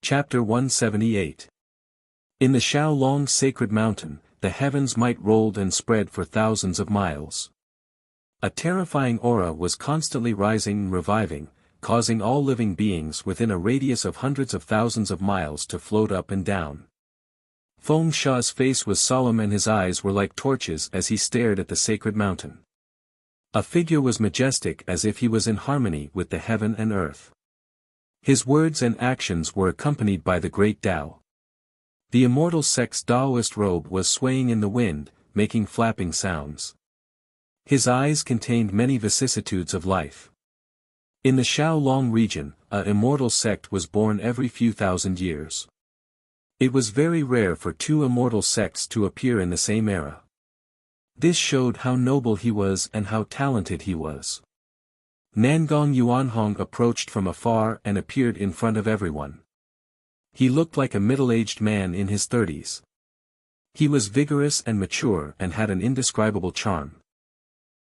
Chapter 178. In the Xiaolong sacred mountain, the heavens might rolled and spread for thousands of miles. A terrifying aura was constantly rising and reviving, causing all living beings within a radius of hundreds of thousands of miles to float up and down. Feng Sha's face was solemn and his eyes were like torches as he stared at the sacred mountain. A figure was majestic as if he was in harmony with the heaven and earth. His words and actions were accompanied by the great Tao. The immortal sect's Taoist robe was swaying in the wind, making flapping sounds. His eyes contained many vicissitudes of life. In the Xiaolong region, a immortal sect was born every few thousand years. It was very rare for two immortal sects to appear in the same era. This showed how noble he was and how talented he was. Nangong Yuanhong approached from afar and appeared in front of everyone. He looked like a middle-aged man in his 30s. He was vigorous and mature and had an indescribable charm.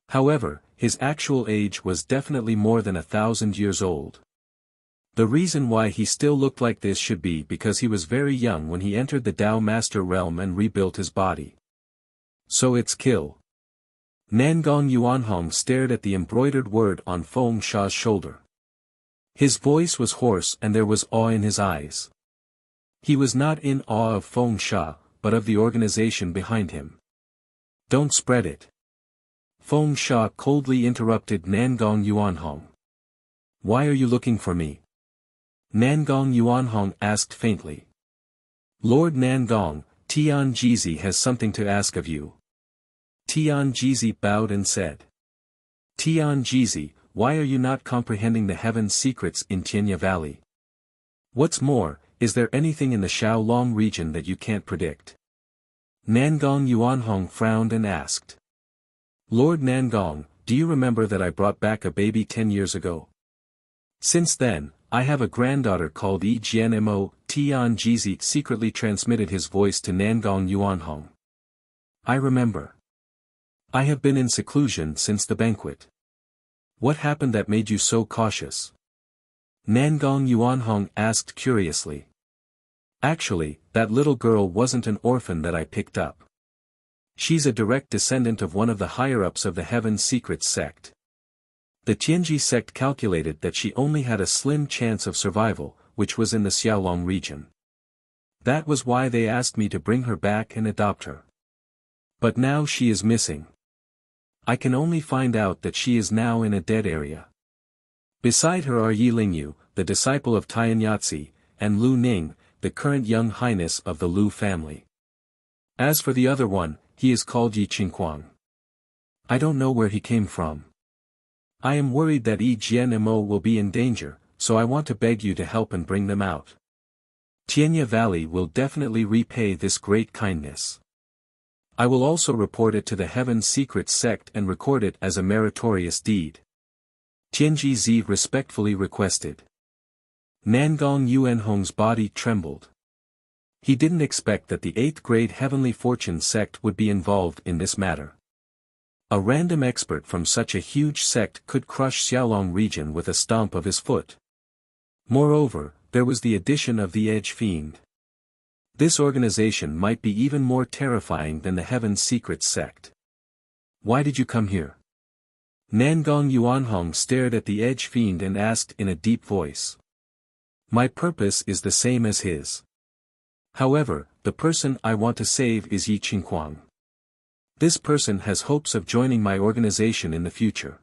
However, his actual age was definitely more than 1,000 years old. The reason why he still looked like this should be because he was very young when he entered the Tao Master realm and rebuilt his body. So it's kill. Nangong Yuanhong stared at the embroidered word on Feng Sha's shoulder. His voice was hoarse and there was awe in his eyes. He was not in awe of Feng Sha, but of the organization behind him. Don't spread it. Feng Sha coldly interrupted Nangong Yuanhong. Why are you looking for me? Nangong Yuanhong asked faintly. Lord Nangong, Tian Jizi has something to ask of you. Tian Jizi bowed and said. Tian Jizi, why are you not comprehending the heaven's secrets in Tianya Valley? What's more, is there anything in the Xiaolong region that you can't predict? Nangong Yuanhong frowned and asked. Lord Nangong, do you remember that I brought back a baby 10 years ago? Since then, I have a granddaughter called Yi Jianmo. Tian Jizi secretly transmitted his voice to Nangong Yuanhong. I remember. I have been in seclusion since the banquet. What happened that made you so cautious? Nangong Yuanhong asked curiously. Actually, that little girl wasn't an orphan that I picked up. She's a direct descendant of one of the higher-ups of the Heaven Secrets sect. The Tianji sect calculated that she only had a slim chance of survival, which was in the Xiaolong region. That was why they asked me to bring her back and adopt her. But now she is missing. I can only find out that she is now in a dead area. Beside her are Yi Lingyu, the disciple of Tianyatsi, and Lu Ning, the current young highness of the Lu family. As for the other one, he is called Yi Qingquang. I don't know where he came from. I am worried that Yi Jianmo will be in danger, so I want to beg you to help and bring them out. Tianya Valley will definitely repay this great kindness. I will also report it to the Heaven Secrets sect and record it as a meritorious deed. Tianji Zi respectfully requested. Nangong Yuanhong's body trembled. He didn't expect that the 8th grade Heavenly Fortune sect would be involved in this matter. A random expert from such a huge sect could crush Xiaolong region with a stomp of his foot. Moreover, there was the addition of the Edge Fiend. This organization might be even more terrifying than the Heaven Secrets sect. Why did you come here? Nangong Yuanhong stared at the Edge Fiend and asked in a deep voice. My purpose is the same as his. However, the person I want to save is Yi Qingquang. This person has hopes of joining my organization in the future.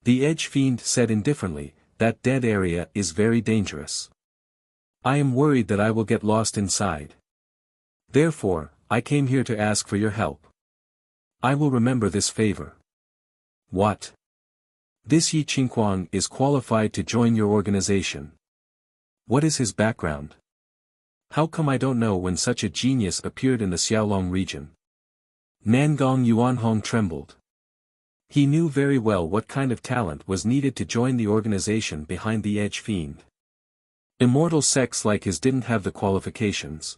The Edge Fiend said indifferently, that dead area is very dangerous. I am worried that I will get lost inside. Therefore, I came here to ask for your help. I will remember this favor. What? This Yi Qingquang is qualified to join your organization. What is his background? How come I don't know when such a genius appeared in the Xiaolong region? Nangong Yuanhong trembled. He knew very well what kind of talent was needed to join the organization behind the Edge Fiend. Immortal sects like his didn't have the qualifications.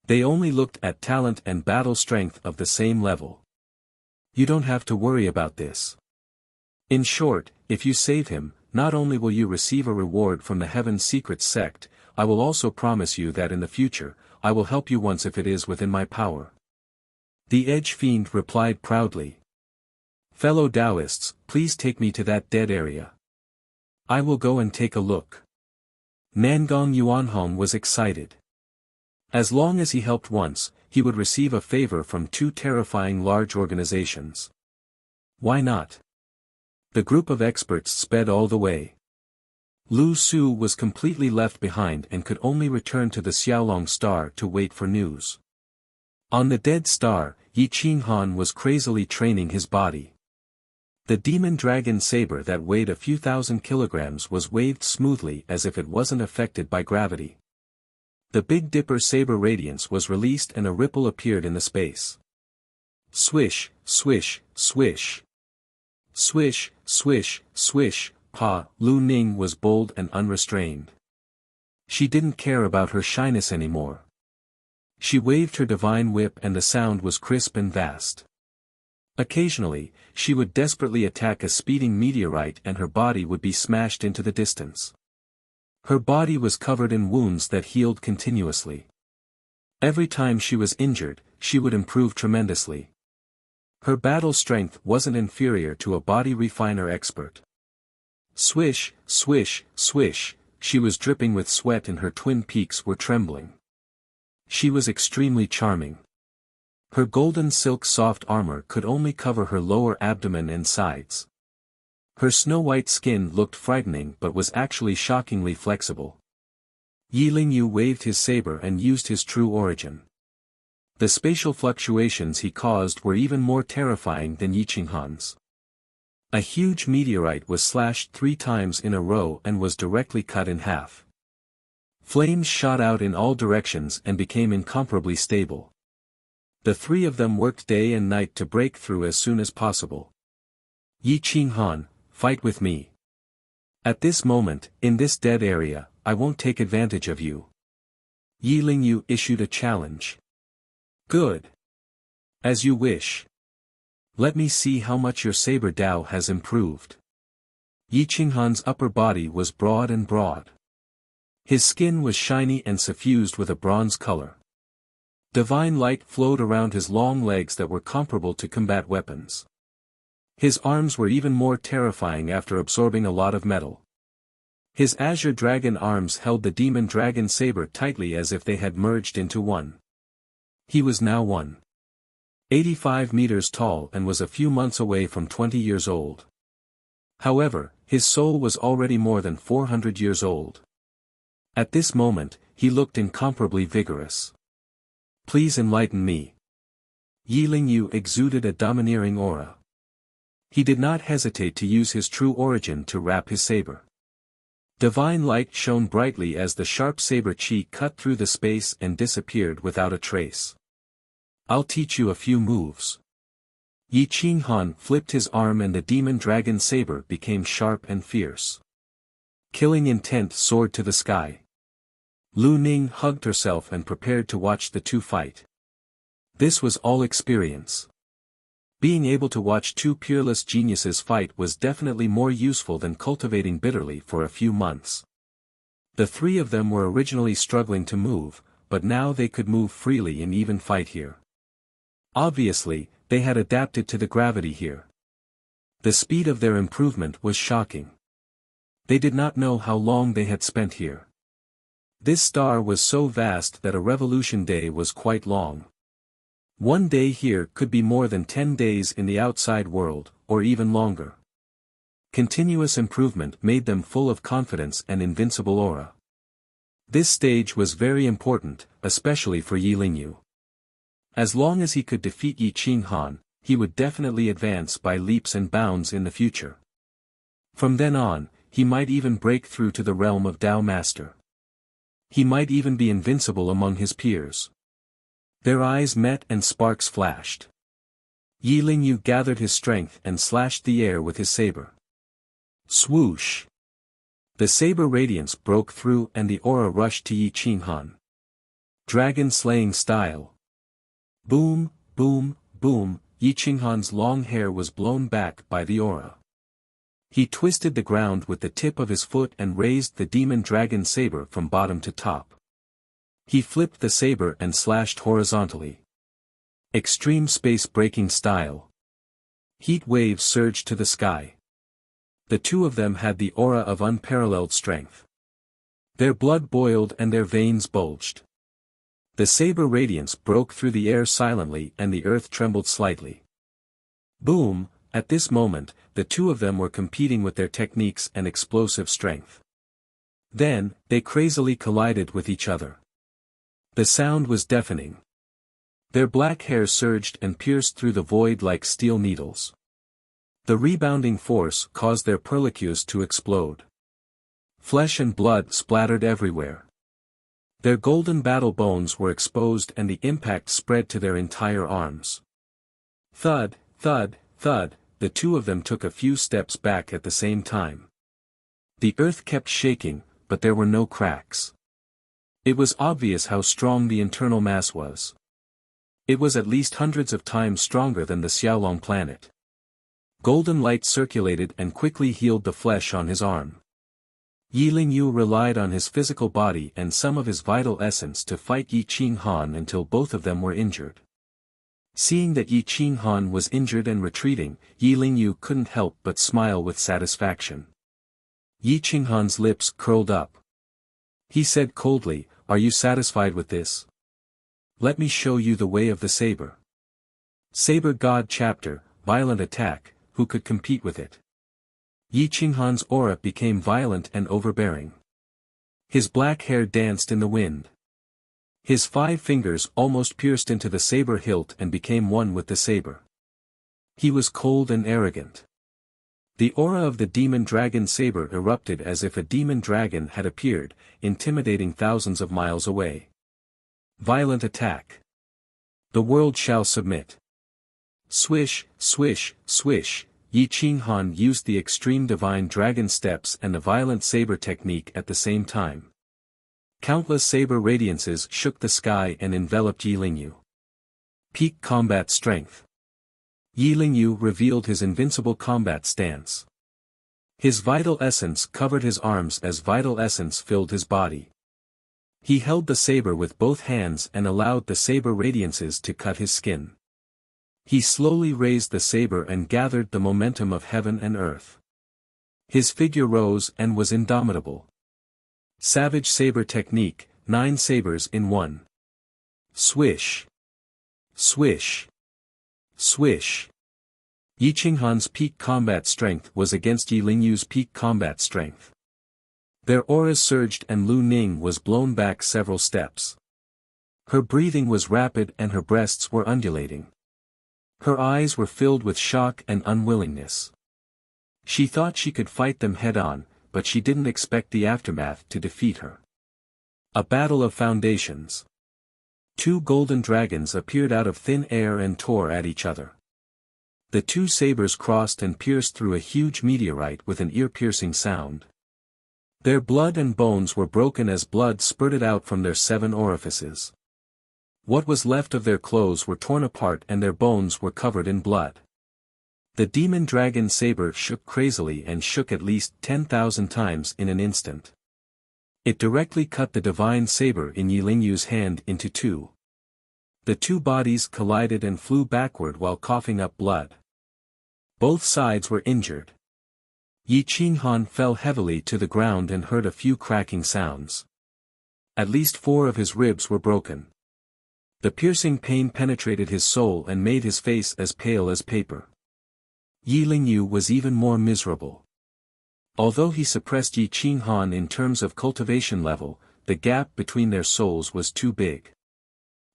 They only looked at talent and battle strength of the same level. You don't have to worry about this. In short, if you save him, not only will you receive a reward from the Heaven Secrets sect, I will also promise you that in the future, I will help you once if it is within my power. The Edge Fiend replied proudly. Fellow Taoists, please take me to that dead area. I will go and take a look. Nangong Yuanhong was excited. As long as he helped once, he would receive a favor from two terrifying large organizations. Why not? The group of experts sped all the way. Lu Su was completely left behind and could only return to the Xiaolong Star to wait for news. On the dead star, Yi Qinghan was crazily training his body. The demon dragon saber that weighed a few thousand kilograms was waved smoothly as if it wasn't affected by gravity. The Big Dipper saber radiance was released and a ripple appeared in the space. Swish, swish, swish. Swish, swish, swish. Pa, Lu Ning was bold and unrestrained. She didn't care about her shyness anymore. She waved her divine whip and the sound was crisp and vast. Occasionally, she would desperately attack a speeding meteorite and her body would be smashed into the distance. Her body was covered in wounds that healed continuously. Every time she was injured, she would improve tremendously. Her battle strength wasn't inferior to a body refiner expert. Swish, swish, swish, she was dripping with sweat and her twin peaks were trembling. She was extremely charming. Her golden silk soft armor could only cover her lower abdomen and sides. Her snow-white skin looked frightening but was actually shockingly flexible. Yi Lingyu waved his saber and used his true origin. The spatial fluctuations he caused were even more terrifying than Yi Qinghan's. A huge meteorite was slashed 3 times in a row and was directly cut in half. Flames shot out in all directions and became incomparably stable. The 3 of them worked day and night to break through as soon as possible. Yi Qinghan, fight with me. At this moment, in this dead area, I won't take advantage of you. Yi Lingyu issued a challenge. Good. As you wish. Let me see how much your saber Dao has improved. Yi Qinghan's upper body was broad and broad. His skin was shiny and suffused with a bronze color. Divine light flowed around his long legs that were comparable to combat weapons. His arms were even more terrifying after absorbing a lot of metal. His azure dragon arms held the demon dragon saber tightly as if they had merged into one. He was now 185 meters tall and was a few months away from 20 years old. However, his soul was already more than 400 years old. At this moment, he looked incomparably vigorous. Please enlighten me. Yi Lingyu exuded a domineering aura. He did not hesitate to use his true origin to wrap his saber. Divine light shone brightly as the sharp saber chi cut through the space and disappeared without a trace. I'll teach you a few moves. Yi Qinghan flipped his arm and the demon dragon saber became sharp and fierce. Killing intent soared to the sky. Lu Ning hugged herself and prepared to watch the two fight. This was all experience. Being able to watch two peerless geniuses fight was definitely more useful than cultivating bitterly for a few months. The 3 of them were originally struggling to move, but now they could move freely and even fight here. Obviously, they had adapted to the gravity here. The speed of their improvement was shocking. They did not know how long they had spent here. This star was so vast that a revolution day was quite long. 1 day here could be more than 10 days in the outside world, or even longer. Continuous improvement made them full of confidence and invincible aura. This stage was very important, especially for Yi Lingyu. As long as he could defeat Yi Qinghan, he would definitely advance by leaps and bounds in the future. From then on, he might even break through to the realm of Tao Master. He might even be invincible among his peers. Their eyes met and sparks flashed. Yi Lingyu gathered his strength and slashed the air with his saber. Swoosh! The saber radiance broke through and the aura rushed to Yi Qinghan. Dragon-slaying style. Boom, boom, boom, Yi Qinghan's long hair was blown back by the aura. He twisted the ground with the tip of his foot and raised the demon dragon saber from bottom to top. He flipped the saber and slashed horizontally. Extreme space-breaking style. Heat waves surged to the sky. The two of them had the aura of unparalleled strength. Their blood boiled and their veins bulged. The saber radiance broke through the air silently and the earth trembled slightly. Boom! At this moment, the two of them were competing with their techniques and explosive strength. Then, they crazily collided with each other. The sound was deafening. Their black hair surged and pierced through the void like steel needles. The rebounding force caused their perlicues to explode. Flesh and blood splattered everywhere. Their golden battle bones were exposed and the impact spread to their entire arms. Thud, thud, thud, the two of them took a few steps back at the same time. The earth kept shaking, but there were no cracks. It was obvious how strong the internal mass was. It was at least hundreds of times stronger than the Xiaolong planet. Golden light circulated and quickly healed the flesh on his arm. Yi Lingyu relied on his physical body and some of his vital essence to fight Yi Qinghan until both of them were injured. Seeing that Yi Qinghan was injured and retreating, Yi Lingyu couldn't help but smile with satisfaction. Yi Qinghan's lips curled up. He said coldly, "Are you satisfied with this? Let me show you the way of the saber." Saber God Chapter, Violent Attack, who could compete with it? Yi Qinghan's aura became violent and overbearing. His black hair danced in the wind. His 5 fingers almost pierced into the saber hilt and became one with the saber. He was cold and arrogant. The aura of the demon dragon saber erupted as if a demon dragon had appeared, intimidating thousands of miles away. Violent attack. The world shall submit. Swish, swish, swish, Yi Qinghan used the extreme divine dragon steps and the violent saber technique at the same time. Countless saber radiances shook the sky and enveloped Yi Lingyu. Peak combat strength. Yi Lingyu revealed his invincible combat stance. His vital essence covered his arms as vital essence filled his body. He held the saber with both hands and allowed the saber radiances to cut his skin. He slowly raised the saber and gathered the momentum of heaven and earth. His figure rose and was indomitable. Savage saber technique, 9 sabers in one. Swish. Swish. Swish. Yi Qinghan's peak combat strength was against Yi Lingyu's peak combat strength. Their auras surged and Lu Ning was blown back several steps. Her breathing was rapid and her breasts were undulating. Her eyes were filled with shock and unwillingness. She thought she could fight them head-on, but she didn't expect the aftermath to defeat her. A battle of foundations. 2 golden dragons appeared out of thin air and tore at each other. The 2 sabers crossed and pierced through a huge meteorite with an ear-piercing sound. Their blood and bones were broken as blood spurted out from their 7 orifices. What was left of their clothes were torn apart and their bones were covered in blood. The demon dragon saber shook crazily and shook at least 10,000 times in an instant. It directly cut the divine saber in Yi Lingyu's hand into 2. The 2 bodies collided and flew backward while coughing up blood. Both sides were injured. Yi Qinghan fell heavily to the ground and heard a few cracking sounds. At least 4 of his ribs were broken. The piercing pain penetrated his soul and made his face as pale as paper. Yi Lingyu was even more miserable. Although he suppressed Yi Qinghan in terms of cultivation level, the gap between their souls was too big.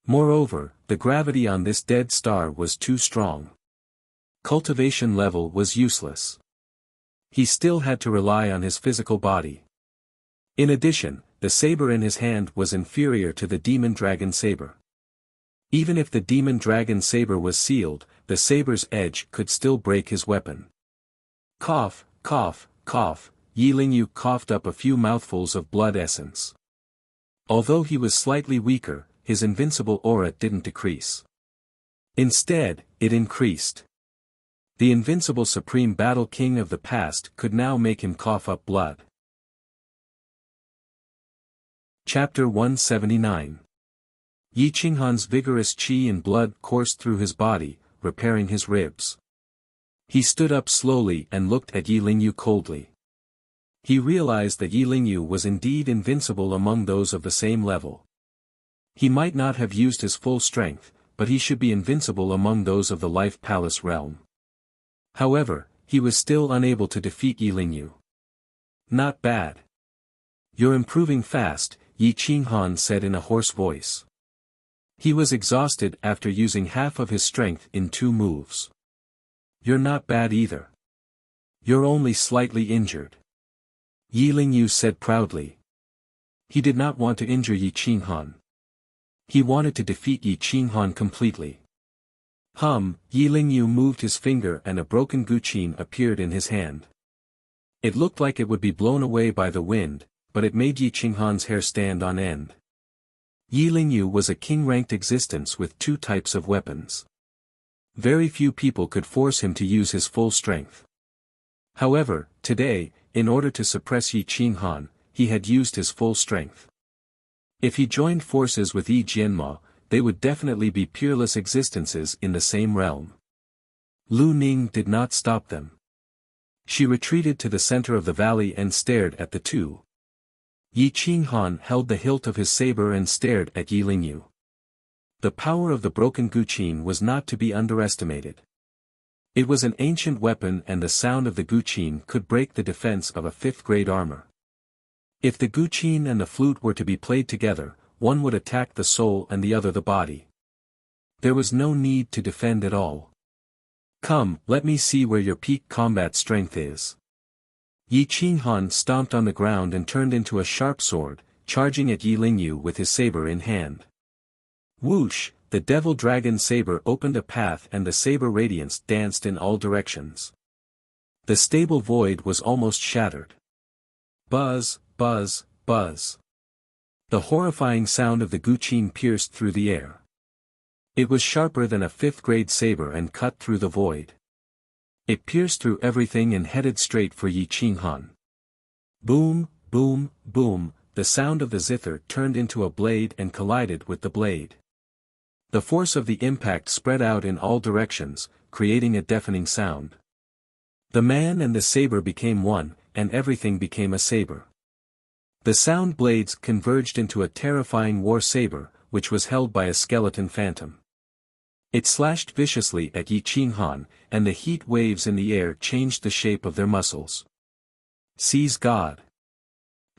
Moreover, the gravity on this dead star was too strong. Cultivation level was useless. He still had to rely on his physical body. In addition, the saber in his hand was inferior to the demon dragon saber. Even if the demon dragon saber was sealed, the saber's edge could still break his weapon. Cough, cough, cough, Yi Lingyu coughed up a few mouthfuls of blood essence. Although he was slightly weaker, his invincible aura didn't decrease. Instead, it increased. The invincible supreme battle king of the past could now make him cough up blood. Chapter 179. Yi Qinghan's vigorous qi and blood coursed through his body, repairing his ribs. He stood up slowly and looked at Yi Lingyu coldly. He realized that Yi Lingyu was indeed invincible among those of the same level. He might not have used his full strength, but he should be invincible among those of the Life Palace realm. However, he was still unable to defeat Yi Lingyu. Not bad. You're improving fast, Yi Qinghan said in a hoarse voice. He was exhausted after using half of his strength in 2 moves. You're not bad either. You're only slightly injured. Yi Lingyu said proudly. He did not want to injure Yi Qinghan. He wanted to defeat Yi Qinghan completely. Yi Lingyu moved his finger and a broken guqin appeared in his hand. It looked like it would be blown away by the wind, but it made Yi Qinghan's hair stand on end. Yi Lingyu was a king-ranked existence with 2 types of weapons. Very few people could force him to use his full strength. However, today, in order to suppress Yi Qinghan, he had used his full strength. If he joined forces with Yi Jianma, they would definitely be peerless existences in the same realm. Lu Ning did not stop them. She retreated to the center of the valley and stared at the 2. Yi Qinghan held the hilt of his saber and stared at Yi Lingyu. The power of the broken guqin was not to be underestimated. It was an ancient weapon and the sound of the guqin could break the defense of a 5th-grade armor. If the guqin and the flute were to be played together, one would attack the soul and the other the body. There was no need to defend at all. Come, let me see where your peak combat strength is. Yi Qinghan stomped on the ground and turned into a sharp sword, charging at Yi Lingyu with his saber in hand. Whoosh, the devil dragon saber opened a path and the saber radiance danced in all directions. The stable void was almost shattered. Buzz, buzz, buzz. The horrifying sound of the guqin pierced through the air. It was sharper than a 5th-grade saber and cut through the void. It pierced through everything and headed straight for Yi Qinghan. Boom, boom, boom, the sound of the zither turned into a blade and collided with the blade. The force of the impact spread out in all directions, creating a deafening sound. The man and the saber became one, and everything became a saber. The sound blades converged into a terrifying war saber, which was held by a skeleton phantom. It slashed viciously at Yi Qinghan, and the heat waves in the air changed the shape of their muscles. Seize God.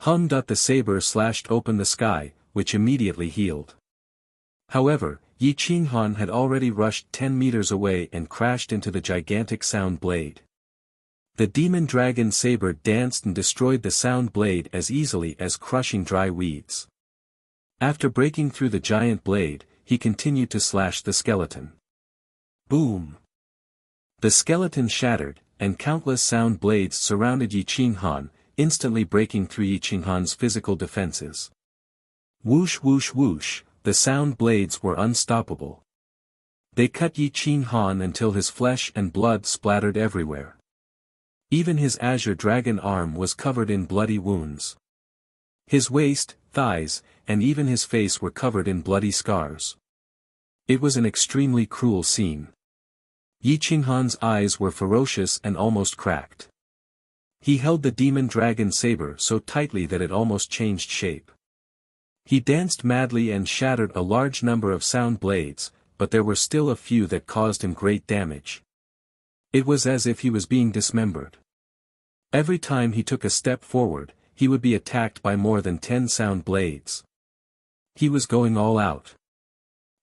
The saber slashed open the sky, which immediately healed. However, Yi Qinghan had already rushed 10 meters away and crashed into the gigantic sound blade. The demon dragon saber danced and destroyed the sound blade as easily as crushing dry weeds. After breaking through the giant blade, he continued to slash the skeleton. Boom! The skeleton shattered, and countless sound blades surrounded Yi Qinghan, instantly breaking through Yi Qinghan's physical defenses. Whoosh whoosh whoosh, the sound blades were unstoppable. They cut Yi Qinghan until his flesh and blood splattered everywhere. Even his azure dragon arm was covered in bloody wounds. His waist, thighs, and even his face were covered in bloody scars. It was an extremely cruel scene. Yi Qinghan's eyes were ferocious and almost cracked. He held the demon dragon saber so tightly that it almost changed shape. He danced madly and shattered a large number of sound blades, but there were still a few that caused him great damage. It was as if he was being dismembered. Every time he took a step forward, he would be attacked by more than 10 sound blades. He was going all out.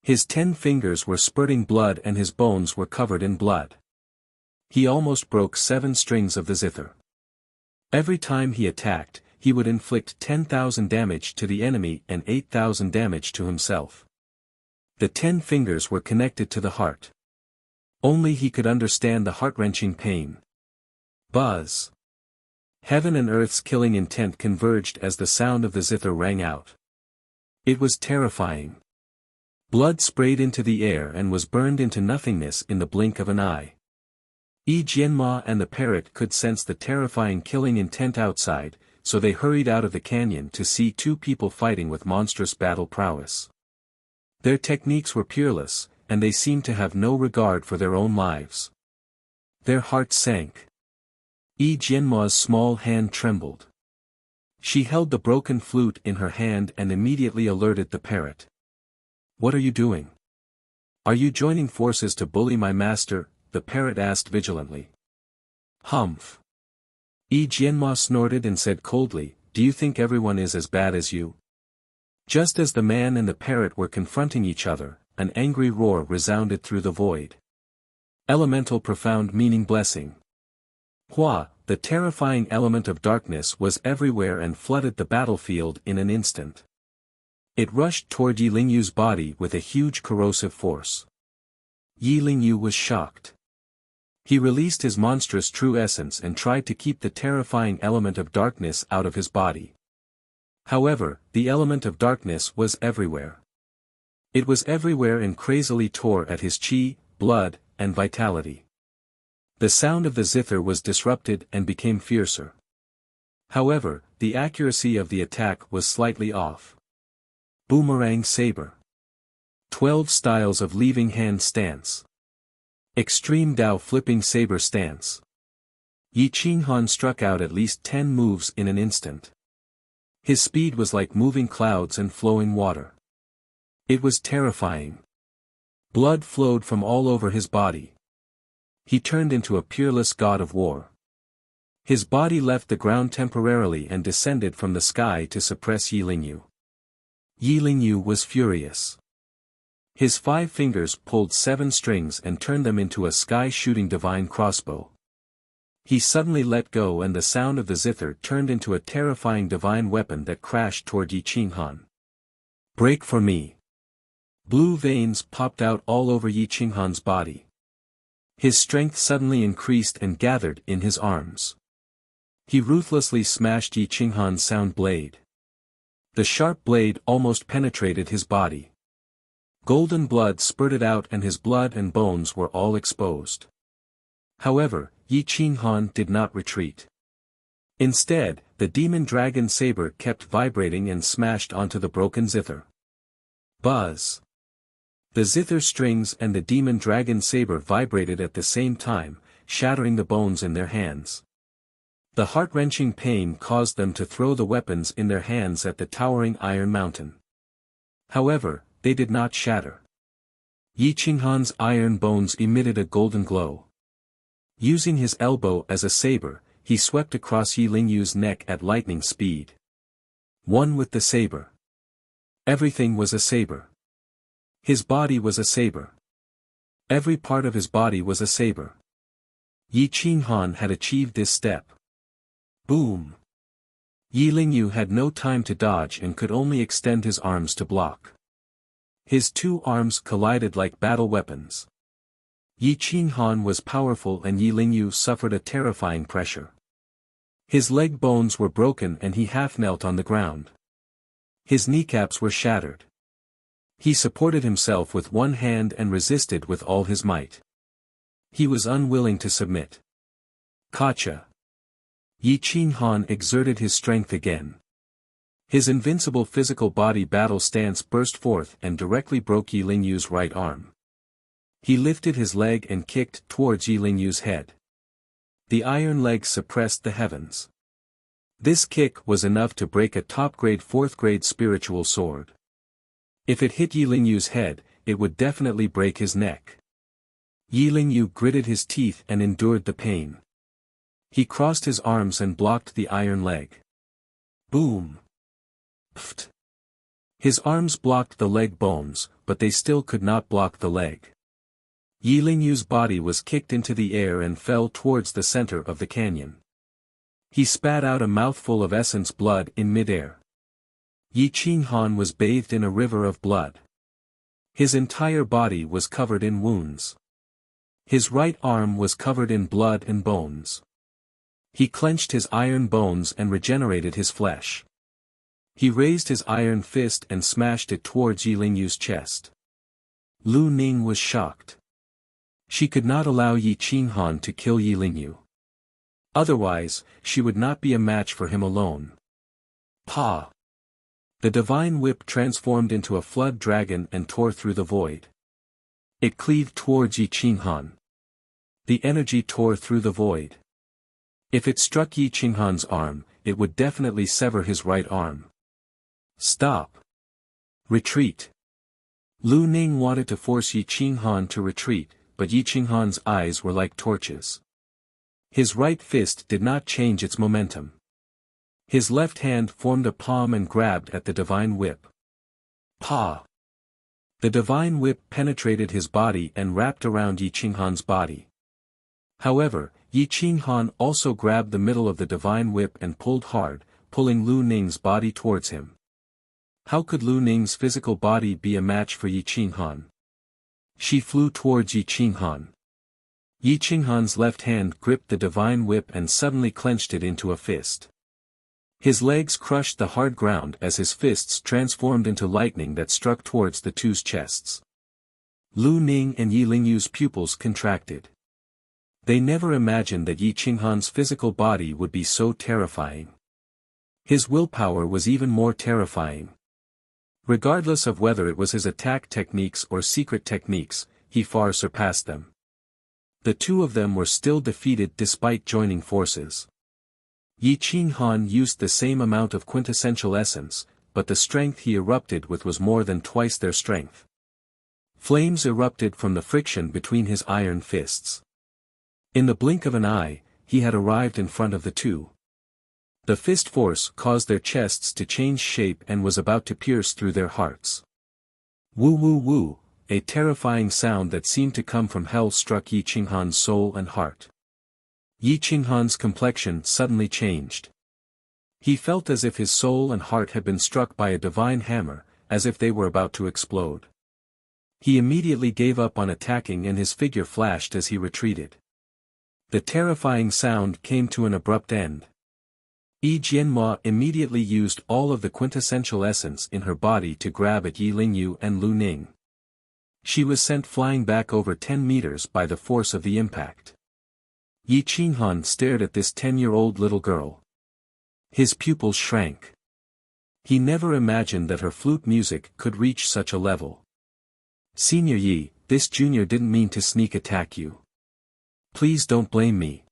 His 10 fingers were spurting blood and his bones were covered in blood. He almost broke 7 strings of the zither. Every time he attacked, he would inflict 10,000 damage to the enemy and 8,000 damage to himself. The 10 fingers were connected to the heart. Only he could understand the heart-wrenching pain. Buzz! Heaven and earth's killing intent converged as the sound of the zither rang out. It was terrifying. Blood sprayed into the air and was burned into nothingness in the blink of an eye. Yi Jianma and the parrot could sense the terrifying killing intent outside, so they hurried out of the canyon to see two people fighting with monstrous battle prowess. Their techniques were peerless, and they seemed to have no regard for their own lives. Their hearts sank. Yi Jianma's small hand trembled. She held the broken flute in her hand and immediately alerted the parrot. "What are you doing? Are you joining forces to bully my master?" the parrot asked vigilantly. "Humph." Yi Jianma snorted and said coldly, "Do you think everyone is as bad as you?" Just as the man and the parrot were confronting each other, an angry roar resounded through the void. Elemental profound meaning blessing. Hua, the terrifying element of darkness, was everywhere and flooded the battlefield in an instant. It rushed toward Yi Lingyu's body with a huge corrosive force. Yi Lingyu was shocked. He released his monstrous true essence and tried to keep the terrifying element of darkness out of his body. However, the element of darkness was everywhere. It was everywhere and crazily tore at his chi, blood, and vitality. The sound of the zither was disrupted and became fiercer. However, the accuracy of the attack was slightly off. Boomerang saber. 12 styles of leaving hand stance. Extreme Dao flipping saber stance. Yi Qinghan struck out at least 10 moves in an instant. His speed was like moving clouds and flowing water. It was terrifying. Blood flowed from all over his body. He turned into a peerless god of war. His body left the ground temporarily and descended from the sky to suppress Yi Lingyu. Yi Lingyu was furious. His 5 fingers pulled 7 strings and turned them into a sky-shooting divine crossbow. He suddenly let go and the sound of the zither turned into a terrifying divine weapon that crashed toward Yi Qinghan. "Break for me." Blue veins popped out all over Yi Qinghan's body. His strength suddenly increased and gathered in his arms. He ruthlessly smashed Yi Qinghan's sound blade. The sharp blade almost penetrated his body. Golden blood spurted out and his blood and bones were all exposed. However, Yi Qinghan did not retreat. Instead, the demon dragon saber kept vibrating and smashed onto the broken zither. Buzz! The zither strings and the demon dragon saber vibrated at the same time, shattering the bones in their hands. The heart-wrenching pain caused them to throw the weapons in their hands at the towering iron mountain. However, they did not shatter. Yi Qinghan's iron bones emitted a golden glow. Using his elbow as a saber, he swept across Yi Lingyu's neck at lightning speed. One with the saber. Everything was a saber. His body was a saber. Every part of his body was a saber. Yi Qinghan had achieved this step. Boom! Yi Lingyu had no time to dodge and could only extend his arms to block. His 2 arms collided like battle weapons. Yi Qinghan was powerful and Yi Lingyu suffered a terrifying pressure. His leg bones were broken and he half knelt on the ground. His kneecaps were shattered. He supported himself with one hand and resisted with all his might. He was unwilling to submit. Gotcha! Yi Qinghan exerted his strength again. His invincible physical body battle stance burst forth and directly broke Yi Lingyu's right arm. He lifted his leg and kicked towards Yi Lingyu's head. The iron leg suppressed the heavens. This kick was enough to break a top-grade 4th-grade spiritual sword. If it hit Yi Lingyu's head, it would definitely break his neck. Yi Lingyu gritted his teeth and endured the pain. He crossed his arms and blocked the iron leg. Boom! Pft! His arms blocked the leg bones, but they still could not block the leg. Yi Lingyu's body was kicked into the air and fell towards the center of the canyon. He spat out a mouthful of essence blood in midair. Yi Qinghan was bathed in a river of blood. His entire body was covered in wounds. His right arm was covered in blood and bones. He clenched his iron bones and regenerated his flesh. He raised his iron fist and smashed it towards Yi Lingyu's chest. Lu Ning was shocked. She could not allow Yi Qinghan to kill Yi Lingyu. Otherwise, she would not be a match for him alone. Pa! The divine whip transformed into a flood dragon and tore through the void. It cleaved towards Yi Qinghan. The energy tore through the void. If it struck Yi Qinghan's arm, it would definitely sever his right arm. Stop! Retreat! Lu Ning wanted to force Yi Qinghan to retreat, but Yi Qinghan's eyes were like torches. His right fist did not change its momentum. His left hand formed a palm and grabbed at the divine whip. Pa! The divine whip penetrated his body and wrapped around Yi Qinghan's body. However, Yi Qinghan also grabbed the middle of the divine whip and pulled hard, pulling Lu Ning's body towards him. How could Lu Ning's physical body be a match for Yi Qinghan? She flew towards Yi Qinghan. Yi Qinghan's left hand gripped the divine whip and suddenly clenched it into a fist. His legs crushed the hard ground as his fists transformed into lightning that struck towards the two's chests. Lu Ning and Yi Lingyu's pupils contracted. They never imagined that Yi Qinghan's physical body would be so terrifying. His willpower was even more terrifying. Regardless of whether it was his attack techniques or secret techniques, he far surpassed them. The two of them were still defeated despite joining forces. Yi Qinghan used the same amount of quintessential essence, but the strength he erupted with was more than twice their strength. Flames erupted from the friction between his iron fists. In the blink of an eye, he had arrived in front of the two. The fist force caused their chests to change shape and was about to pierce through their hearts. Woo woo woo, a terrifying sound that seemed to come from hell struck Yi Qinghan's soul and heart. Yi Qinghan's complexion suddenly changed. He felt as if his soul and heart had been struck by a divine hammer, as if they were about to explode. He immediately gave up on attacking and his figure flashed as he retreated. The terrifying sound came to an abrupt end. Yi Jianhua immediately used all of the quintessential essence in her body to grab at Yi Lingyu and Lu Ning. She was sent flying back over 10 meters by the force of the impact. Yi Qinghan stared at this 10-year-old little girl. His pupils shrank. He never imagined that her flute music could reach such a level. Senior Yi, this junior didn't mean to sneak attack you. Please don't blame me.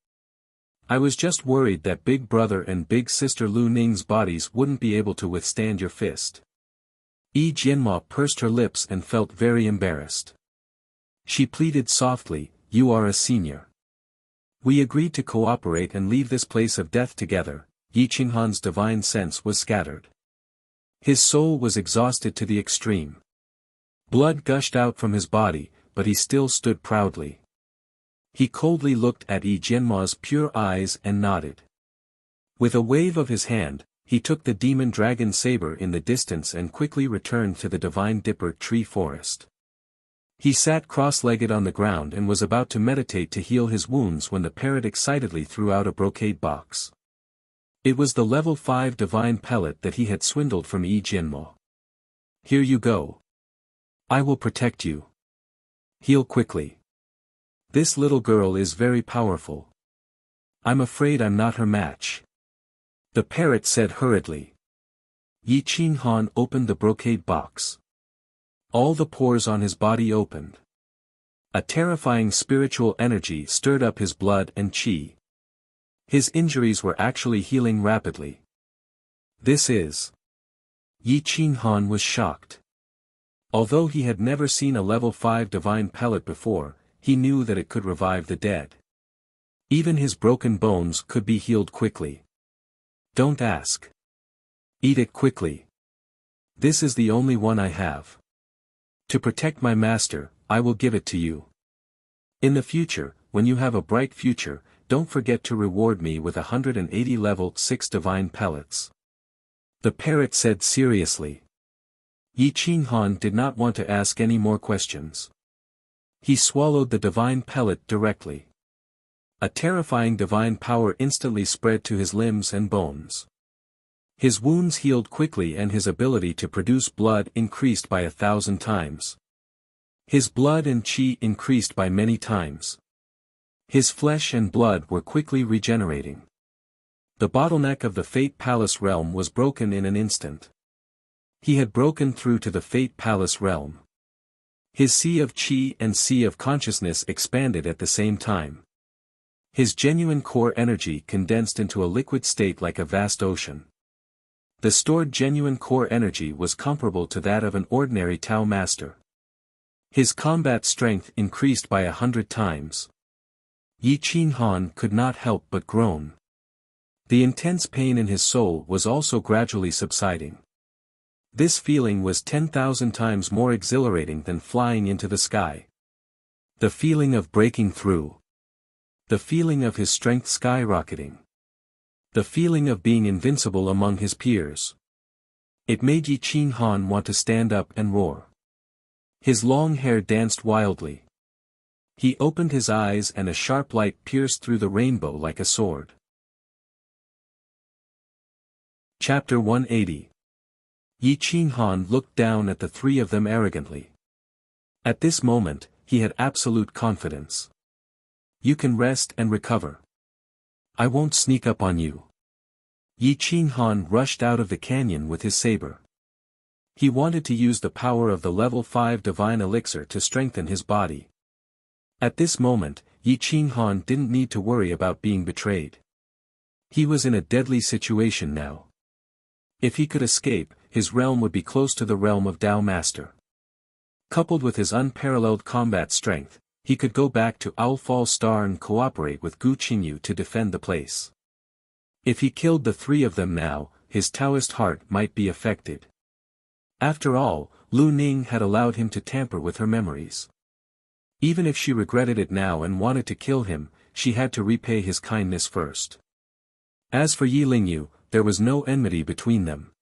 I was just worried that big brother and big sister Lu Ning's bodies wouldn't be able to withstand your fist. Yi Jianhua pursed her lips and felt very embarrassed. She pleaded softly, "You are a senior. We agreed to cooperate and leave this place of death together." Yi Qinghan's divine sense was scattered. His soul was exhausted to the extreme. Blood gushed out from his body, but he still stood proudly. He coldly looked at Yi Jianhua's pure eyes and nodded. With a wave of his hand, he took the demon dragon saber in the distance and quickly returned to the divine dipper tree forest. He sat cross-legged on the ground and was about to meditate to heal his wounds when the parrot excitedly threw out a brocade box. It was the level 5 divine pellet that he had swindled from Yi Jianhua. "Here you go. I will protect you. Heal quickly. This little girl is very powerful. I'm afraid I'm not her match," the parrot said hurriedly. Yi Qinghan opened the brocade box. All the pores on his body opened. A terrifying spiritual energy stirred up his blood and qi. His injuries were actually healing rapidly. This is... Yi Qinghan was shocked. Although he had never seen a level 5 divine pellet before, he knew that it could revive the dead. Even his broken bones could be healed quickly. Don't ask. Eat it quickly. This is the only one I have. To protect my master, I will give it to you. In the future, when you have a bright future, don't forget to reward me with 180 level 6 divine pellets. The parrot said seriously. Yi Qinghan did not want to ask any more questions. He swallowed the divine pellet directly. A terrifying divine power instantly spread to his limbs and bones. His wounds healed quickly and his ability to produce blood increased by 1,000 times. His blood and qi increased by many times. His flesh and blood were quickly regenerating. The bottleneck of the Fate Palace realm was broken in an instant. He had broken through to the Fate Palace realm. His sea of qi and sea of consciousness expanded at the same time. His genuine core energy condensed into a liquid state like a vast ocean. The stored genuine core energy was comparable to that of an ordinary Tao master. His combat strength increased by 100 times. Yi Qinghan could not help but groan. The intense pain in his soul was also gradually subsiding. This feeling was 10,000 times more exhilarating than flying into the sky. The feeling of breaking through. The feeling of his strength skyrocketing. The feeling of being invincible among his peers. It made Yi Qinghan want to stand up and roar. His long hair danced wildly. He opened his eyes and a sharp light pierced through the rainbow like a sword. Chapter 180. Yi Qinghan looked down at the three of them arrogantly. At this moment, he had absolute confidence. You can rest and recover. I won't sneak up on you. Yi Qinghan rushed out of the canyon with his saber. He wanted to use the power of the level 5 divine elixir to strengthen his body. At this moment, Yi Qinghan didn't need to worry about being betrayed. He was in a deadly situation now. If he could escape, his realm would be close to the realm of Tao Master. Coupled with his unparalleled combat strength, he could go back to Owlfall Star and cooperate with Gu Qingyu to defend the place. If he killed the three of them now, his Taoist heart might be affected. After all, Lu Ning had allowed him to tamper with her memories. Even if she regretted it now and wanted to kill him, she had to repay his kindness first. As for Yi Lingyu, there was no enmity between them.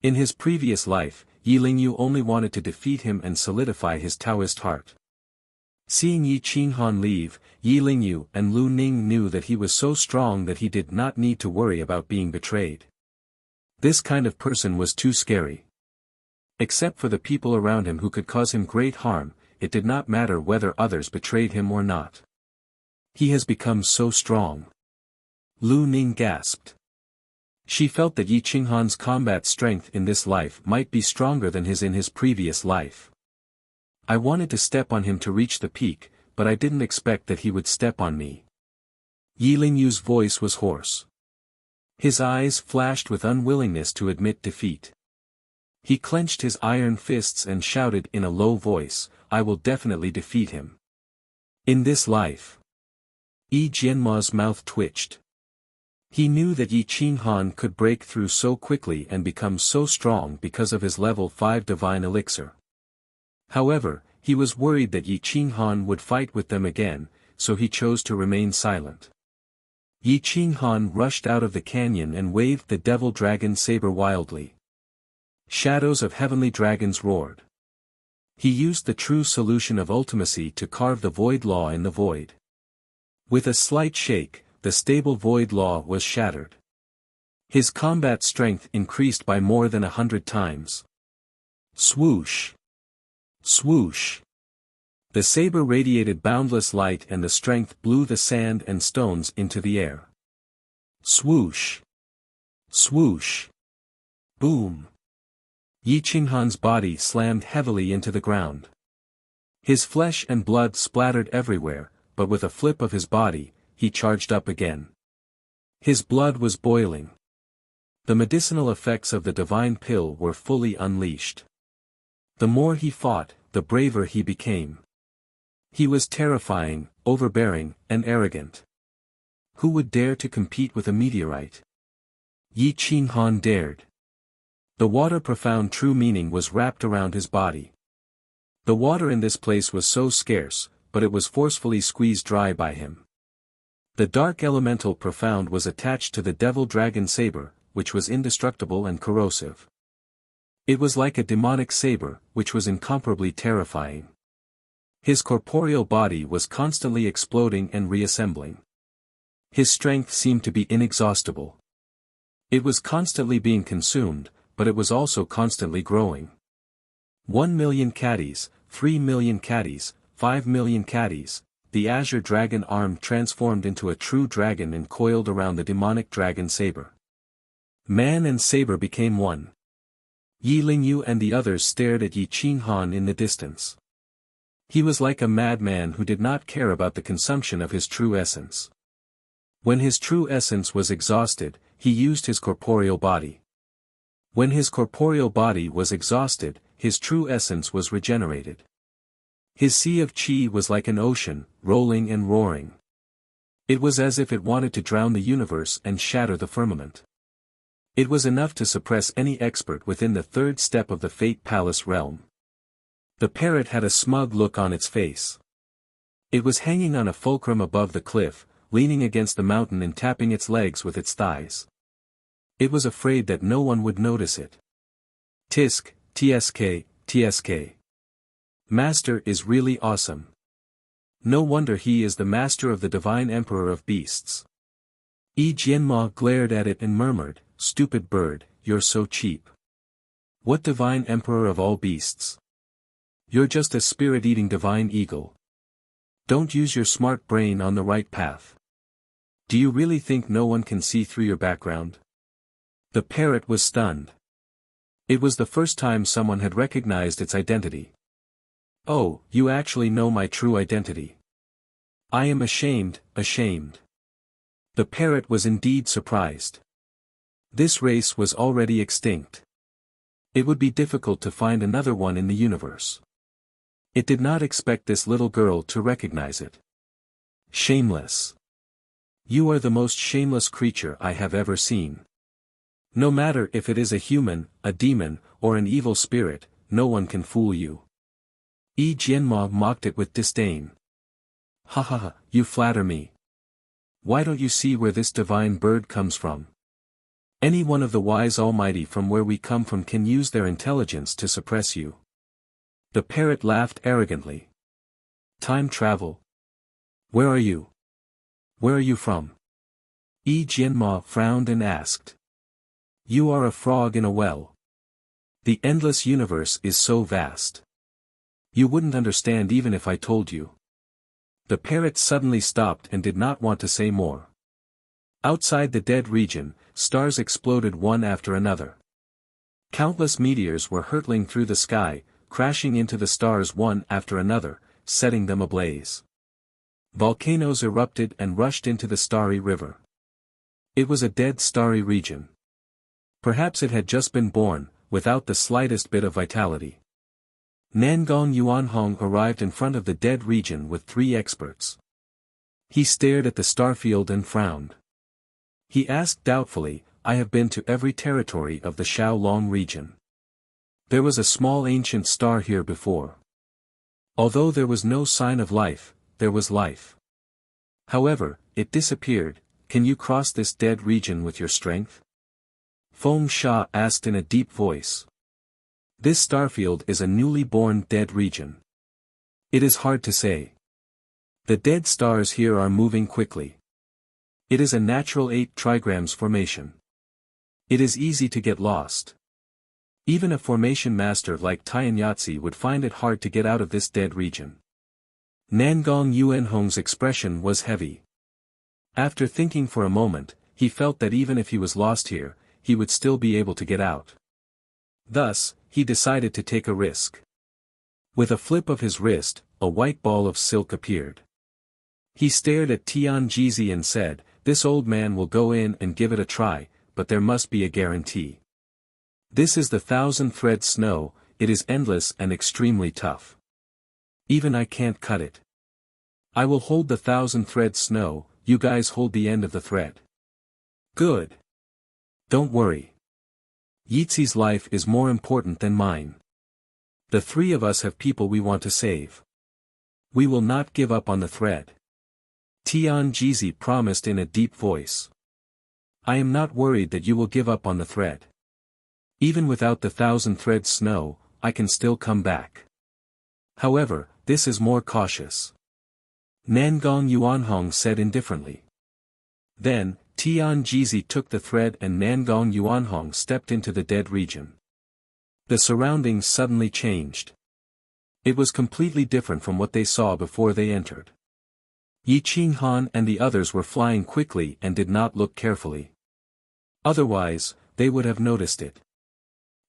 In his previous life, Yi Lingyu only wanted to defeat him and solidify his Taoist heart. Seeing Yi Qinghan leave, Yi Lingyu and Lu Ning knew that he was so strong that he did not need to worry about being betrayed. This kind of person was too scary. Except for the people around him who could cause him great harm, it did not matter whether others betrayed him or not. He has become so strong. Lu Ning gasped. She felt that Yi Qinghan's combat strength in this life might be stronger than his in his previous life. I wanted to step on him to reach the peak, but I didn't expect that he would step on me. Yi Lingyu's voice was hoarse. His eyes flashed with unwillingness to admit defeat. He clenched his iron fists and shouted in a low voice, I will definitely defeat him. In this life. Yi Jianma's mouth twitched. He knew that Yi Qinghan could break through so quickly and become so strong because of his level 5 divine elixir. However, he was worried that Yi Qinghan would fight with them again, so he chose to remain silent. Yi Qinghan rushed out of the canyon and waved the devil dragon saber wildly. Shadows of heavenly dragons roared. He used the true solution of ultimacy to carve the void law in the void. With a slight shake, the stable void law was shattered. His combat strength increased by more than 100 times. Swoosh! Swoosh! The saber radiated boundless light and the strength blew the sand and stones into the air. Swoosh! Swoosh! Boom! Yi Qinghan's body slammed heavily into the ground. His flesh and blood splattered everywhere, but with a flip of his body, he charged up again. His blood was boiling. The medicinal effects of the divine pill were fully unleashed. The more he fought, the braver he became. He was terrifying, overbearing, and arrogant. Who would dare to compete with a meteorite? Yi Qinghan dared. The water profound true meaning was wrapped around his body. The water in this place was so scarce, but it was forcefully squeezed dry by him. The dark elemental profound was attached to the devil dragon saber, which was indestructible and corrosive. It was like a demonic saber, which was incomparably terrifying. His corporeal body was constantly exploding and reassembling. His strength seemed to be inexhaustible. It was constantly being consumed, but it was also constantly growing. 1,000,000 caddies, 3 million caddies, 5 million caddies. The azure dragon arm transformed into a true dragon and coiled around the demonic dragon saber. Man and saber became one. Yi Lingyu and the others stared at Yi Qinghan in the distance. He was like a madman who did not care about the consumption of his true essence. When his true essence was exhausted, he used his corporeal body. When his corporeal body was exhausted, his true essence was regenerated. His sea of qi was like an ocean, rolling and roaring. It was as if it wanted to drown the universe and shatter the firmament. It was enough to suppress any expert within the third step of the Fate Palace realm. The parrot had a smug look on its face. It was hanging on a fulcrum above the cliff, leaning against the mountain and tapping its legs with its thighs. It was afraid that no one would notice it. Tisk, tsk, tsk. Master is really awesome. No wonder he is the master of the divine emperor of beasts. Yi Jianma glared at it and murmured, "Stupid bird, you're so cheap. What divine emperor of all beasts? You're just a spirit-eating divine eagle. Don't use your smart brain on the right path. Do you really think no one can see through your background?" The parrot was stunned. It was the first time someone had recognized its identity. "Oh, you actually know my true identity. I am ashamed, ashamed." The parrot was indeed surprised. This race was already extinct. It would be difficult to find another one in the universe. It did not expect this little girl to recognize it. Shameless. You are the most shameless creature I have ever seen. No matter if it is a human, a demon, or an evil spirit, no one can fool you. Yi Jianma mocked it with disdain. "Ha ha ha, you flatter me. Why don't you see where this divine bird comes from? Any one of the wise almighty from where we come from can use their intelligence to suppress you." The parrot laughed arrogantly. "Time travel. Where are you? Where are you from?" Yi Jianma frowned and asked. "You are a frog in a well. The endless universe is so vast. You wouldn't understand even if I told you." The parrot suddenly stopped and did not want to say more. Outside the dead region, stars exploded one after another. Countless meteors were hurtling through the sky, crashing into the stars one after another, setting them ablaze. Volcanoes erupted and rushed into the starry river. It was a dead starry region. Perhaps it had just been born, without the slightest bit of vitality. Nangong Yuanhong arrived in front of the dead region with 3 experts. He stared at the starfield and frowned. He asked doubtfully, "I have been to every territory of the Xiaolong region. There was a small ancient star here before. Although there was no sign of life, there was life. However, it disappeared. Can you cross this dead region with your strength?" Feng Sha asked in a deep voice. "This starfield is a newly born dead region. It is hard to say. The dead stars here are moving quickly. It is a natural 8 trigrams formation. It is easy to get lost. Even a formation master like Tianyatsi would find it hard to get out of this dead region." Nangong Yuanhong's expression was heavy. After thinking for a moment, he felt that even if he was lost here, he would still be able to get out. Thus, he decided to take a risk. With a flip of his wrist, a white ball of silk appeared. He stared at Tianjizi and said, "This old man will go in and give it a try, but there must be a guarantee. This is the 1,000-thread snow, it is endless and extremely tough. Even I can't cut it. I will hold the 1,000-thread snow, you guys hold the end of the thread." "Good. Don't worry. Yizi's life is more important than mine. The 3 of us have people we want to save. We will not give up on the thread." Tianjizi promised in a deep voice. "I am not worried that you will give up on the thread. Even without the 1,000-thread snow, I can still come back. However, this is more cautious." Nangong Yuanhong said indifferently. Then, Tianjizi took the thread and Nangong Yuanhong stepped into the dead region. The surroundings suddenly changed. It was completely different from what they saw before they entered. Yi Qinghan and the others were flying quickly and did not look carefully. Otherwise, they would have noticed it.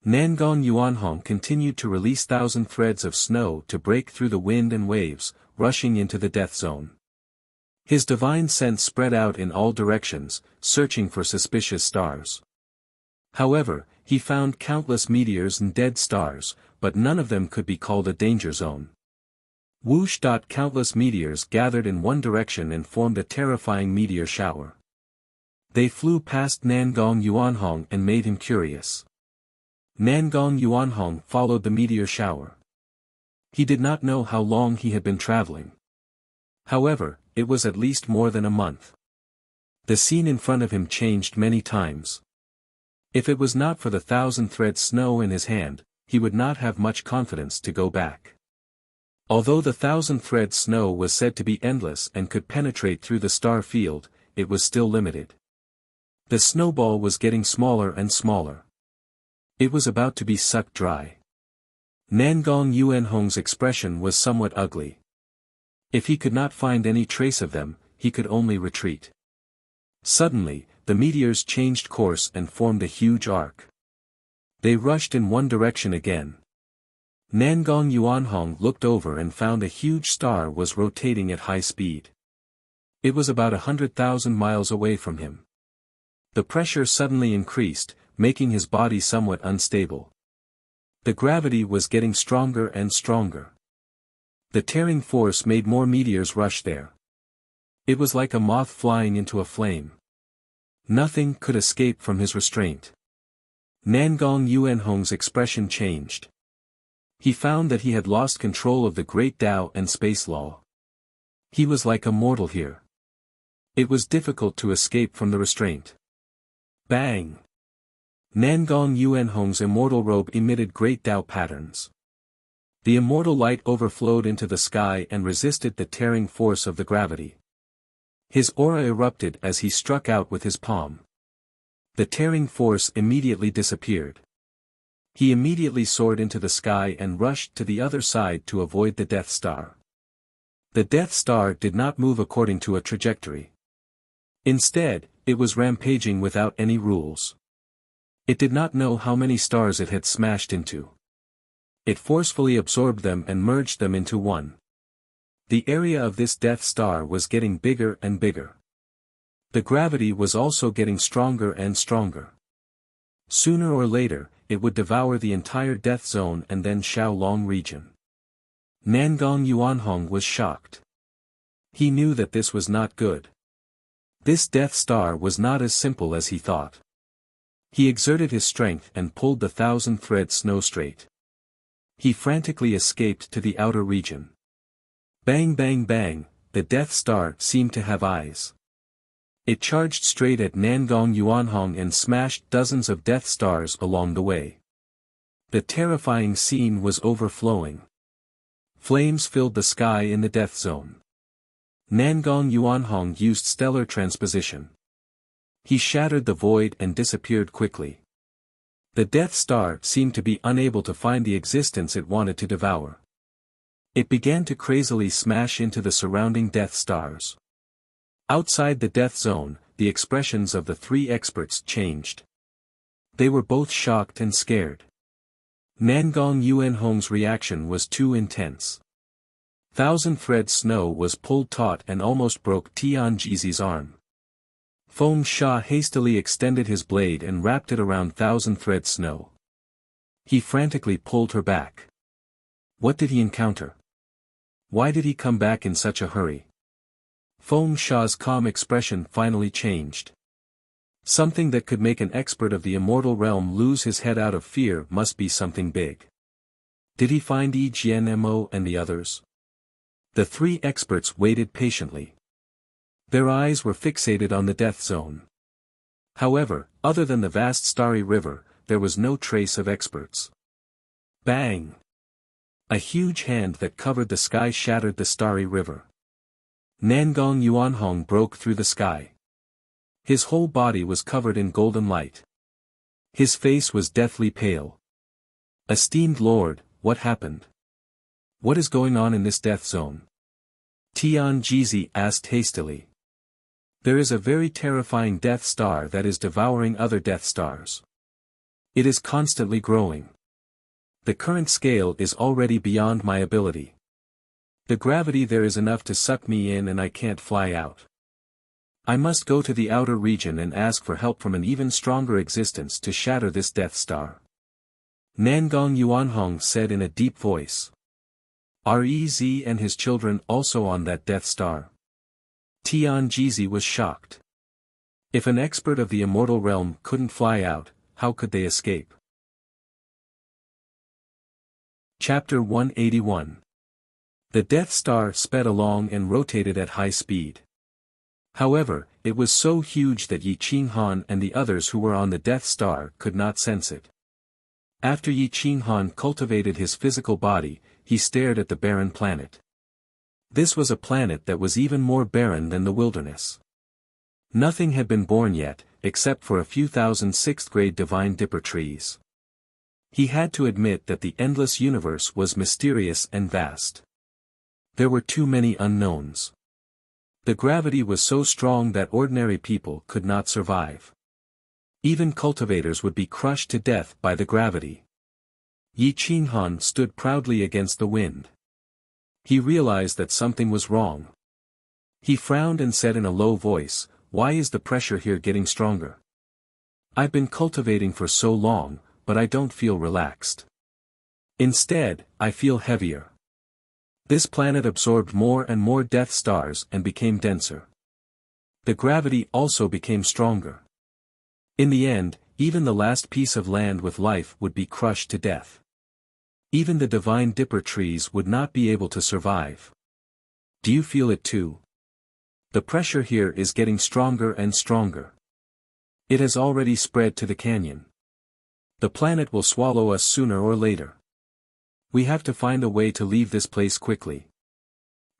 Nangong Yuanhong continued to release 1,000 threads of snow to break through the wind and waves, rushing into the death zone. His divine sense spread out in all directions, searching for suspicious stars. However, he found countless meteors and dead stars, but none of them could be called a danger zone. Whoosh! Countless meteors gathered in one direction and formed a terrifying meteor shower. They flew past Nangong Yuanhong and made him curious. Nangong Yuanhong followed the meteor shower. He did not know how long he had been traveling. However, it was at least more than a month. The scene in front of him changed many times. If it was not for the 1,000 threads snow in his hand, he would not have much confidence to go back. Although the 1,000 threads snow was said to be endless and could penetrate through the star field, it was still limited. The snowball was getting smaller and smaller. It was about to be sucked dry. Nangong Yuanhong's expression was somewhat ugly. If he could not find any trace of them, he could only retreat. Suddenly, the meteors changed course and formed a huge arc. They rushed in one direction again. Nangong Yuanhong looked over and found a huge star was rotating at high speed. It was about 100,000 miles away from him. The pressure suddenly increased, making his body somewhat unstable. The gravity was getting stronger and stronger. The tearing force made more meteors rush there. It was like a moth flying into a flame. Nothing could escape from his restraint. Nangong Yuanhong's expression changed. He found that he had lost control of the great Tao and space law. He was like a mortal here. It was difficult to escape from the restraint. Bang! Nangong Yuanhong's immortal robe emitted great Tao patterns. The immortal light overflowed into the sky and resisted the tearing force of the gravity. His aura erupted as he struck out with his palm. The tearing force immediately disappeared. He immediately soared into the sky and rushed to the other side to avoid the Death Star. The Death Star did not move according to a trajectory. Instead, it was rampaging without any rules. It did not know how many stars it had smashed into. It forcefully absorbed them and merged them into one. The area of this Death Star was getting bigger and bigger. The gravity was also getting stronger and stronger. Sooner or later, it would devour the entire Death Zone and then Xiaolong region. Nangong Yuanhong was shocked. He knew that this was not good. This Death Star was not as simple as he thought. He exerted his strength and pulled the 1,000 thread snow straight. He frantically escaped to the outer region. Bang bang bang, the Death Star seemed to have eyes. It charged straight at Nangong Yuanhong and smashed dozens of Death Stars along the way. The terrifying scene was overflowing. Flames filled the sky in the Death Zone. Nangong Yuanhong used stellar transposition. He shattered the void and disappeared quickly. The Death Star seemed to be unable to find the existence it wanted to devour. It began to crazily smash into the surrounding Death Stars. Outside the Death Zone, the expressions of the three experts changed. They were both shocked and scared. Nangong Yuanhong's reaction was too intense. 1,000 thread snow was pulled taut and almost broke Tianjizi's arm. Feng Sha hastily extended his blade and wrapped it around 1,000 thread snow. He frantically pulled her back. What did he encounter? Why did he come back in such a hurry? Feng Sha's calm expression finally changed. Something that could make an expert of the immortal realm lose his head out of fear must be something big. Did he find Yi Jianmo and the others? The three experts waited patiently. Their eyes were fixated on the Death Zone. However, other than the vast starry river, there was no trace of experts. Bang! A huge hand that covered the sky shattered the starry river. Nangong Yuanhong broke through the sky. His whole body was covered in golden light. His face was deathly pale. Esteemed Lord, what happened? What is going on in this death zone? Tian Jizi asked hastily. There is a very terrifying Death Star that is devouring other Death Stars. It is constantly growing. The current scale is already beyond my ability. The gravity there is enough to suck me in and I can't fly out. I must go to the outer region and ask for help from an even stronger existence to shatter this Death Star. Nangong Yuanhong said in a deep voice. Are Ez and his children also on that Death Star? Tian Jizi was shocked. If an expert of the immortal realm couldn't fly out, how could they escape? Chapter 181. The Death Star sped along and rotated at high speed. However, it was so huge that Yi Qinghan and the others who were on the Death Star could not sense it. After Yi Qinghan cultivated his physical body, he stared at the barren planet. This was a planet that was even more barren than the wilderness. Nothing had been born yet, except for a few thousand sixth-grade Divine Dipper trees. He had to admit that the endless universe was mysterious and vast. There were too many unknowns. The gravity was so strong that ordinary people could not survive. Even cultivators would be crushed to death by the gravity. Yi Qinghan stood proudly against the wind. He realized that something was wrong. He frowned and said in a low voice, "Why is the pressure here getting stronger? I've been cultivating for so long, but I don't feel relaxed. Instead, I feel heavier." This planet absorbed more and more Death Stars and became denser. The gravity also became stronger. In the end, even the last piece of land with life would be crushed to death. Even the Divine Dipper trees would not be able to survive. Do you feel it too? The pressure here is getting stronger and stronger. It has already spread to the canyon. The planet will swallow us sooner or later. We have to find a way to leave this place quickly.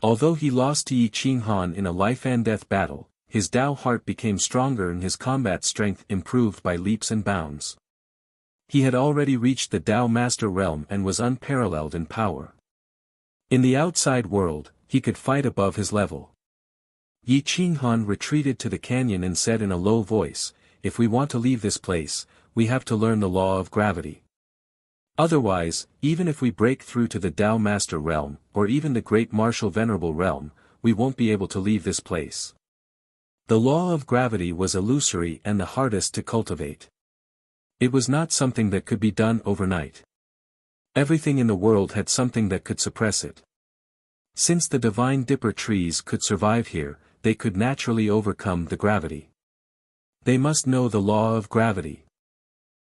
Although he lost to Yi Qinghan in a life-and-death battle, his Tao heart became stronger and his combat strength improved by leaps and bounds. He had already reached the Tao Master Realm and was unparalleled in power. In the outside world, he could fight above his level. Yi Qinghan retreated to the canyon and said in a low voice, "If we want to leave this place, we have to learn the law of gravity. Otherwise, even if we break through to the Tao Master Realm, or even the Great Martial Venerable Realm, we won't be able to leave this place." The law of gravity was illusory and the hardest to cultivate. It was not something that could be done overnight. Everything in the world had something that could suppress it. Since the Divine Dipper trees could survive here, they could naturally overcome the gravity. They must know the law of gravity.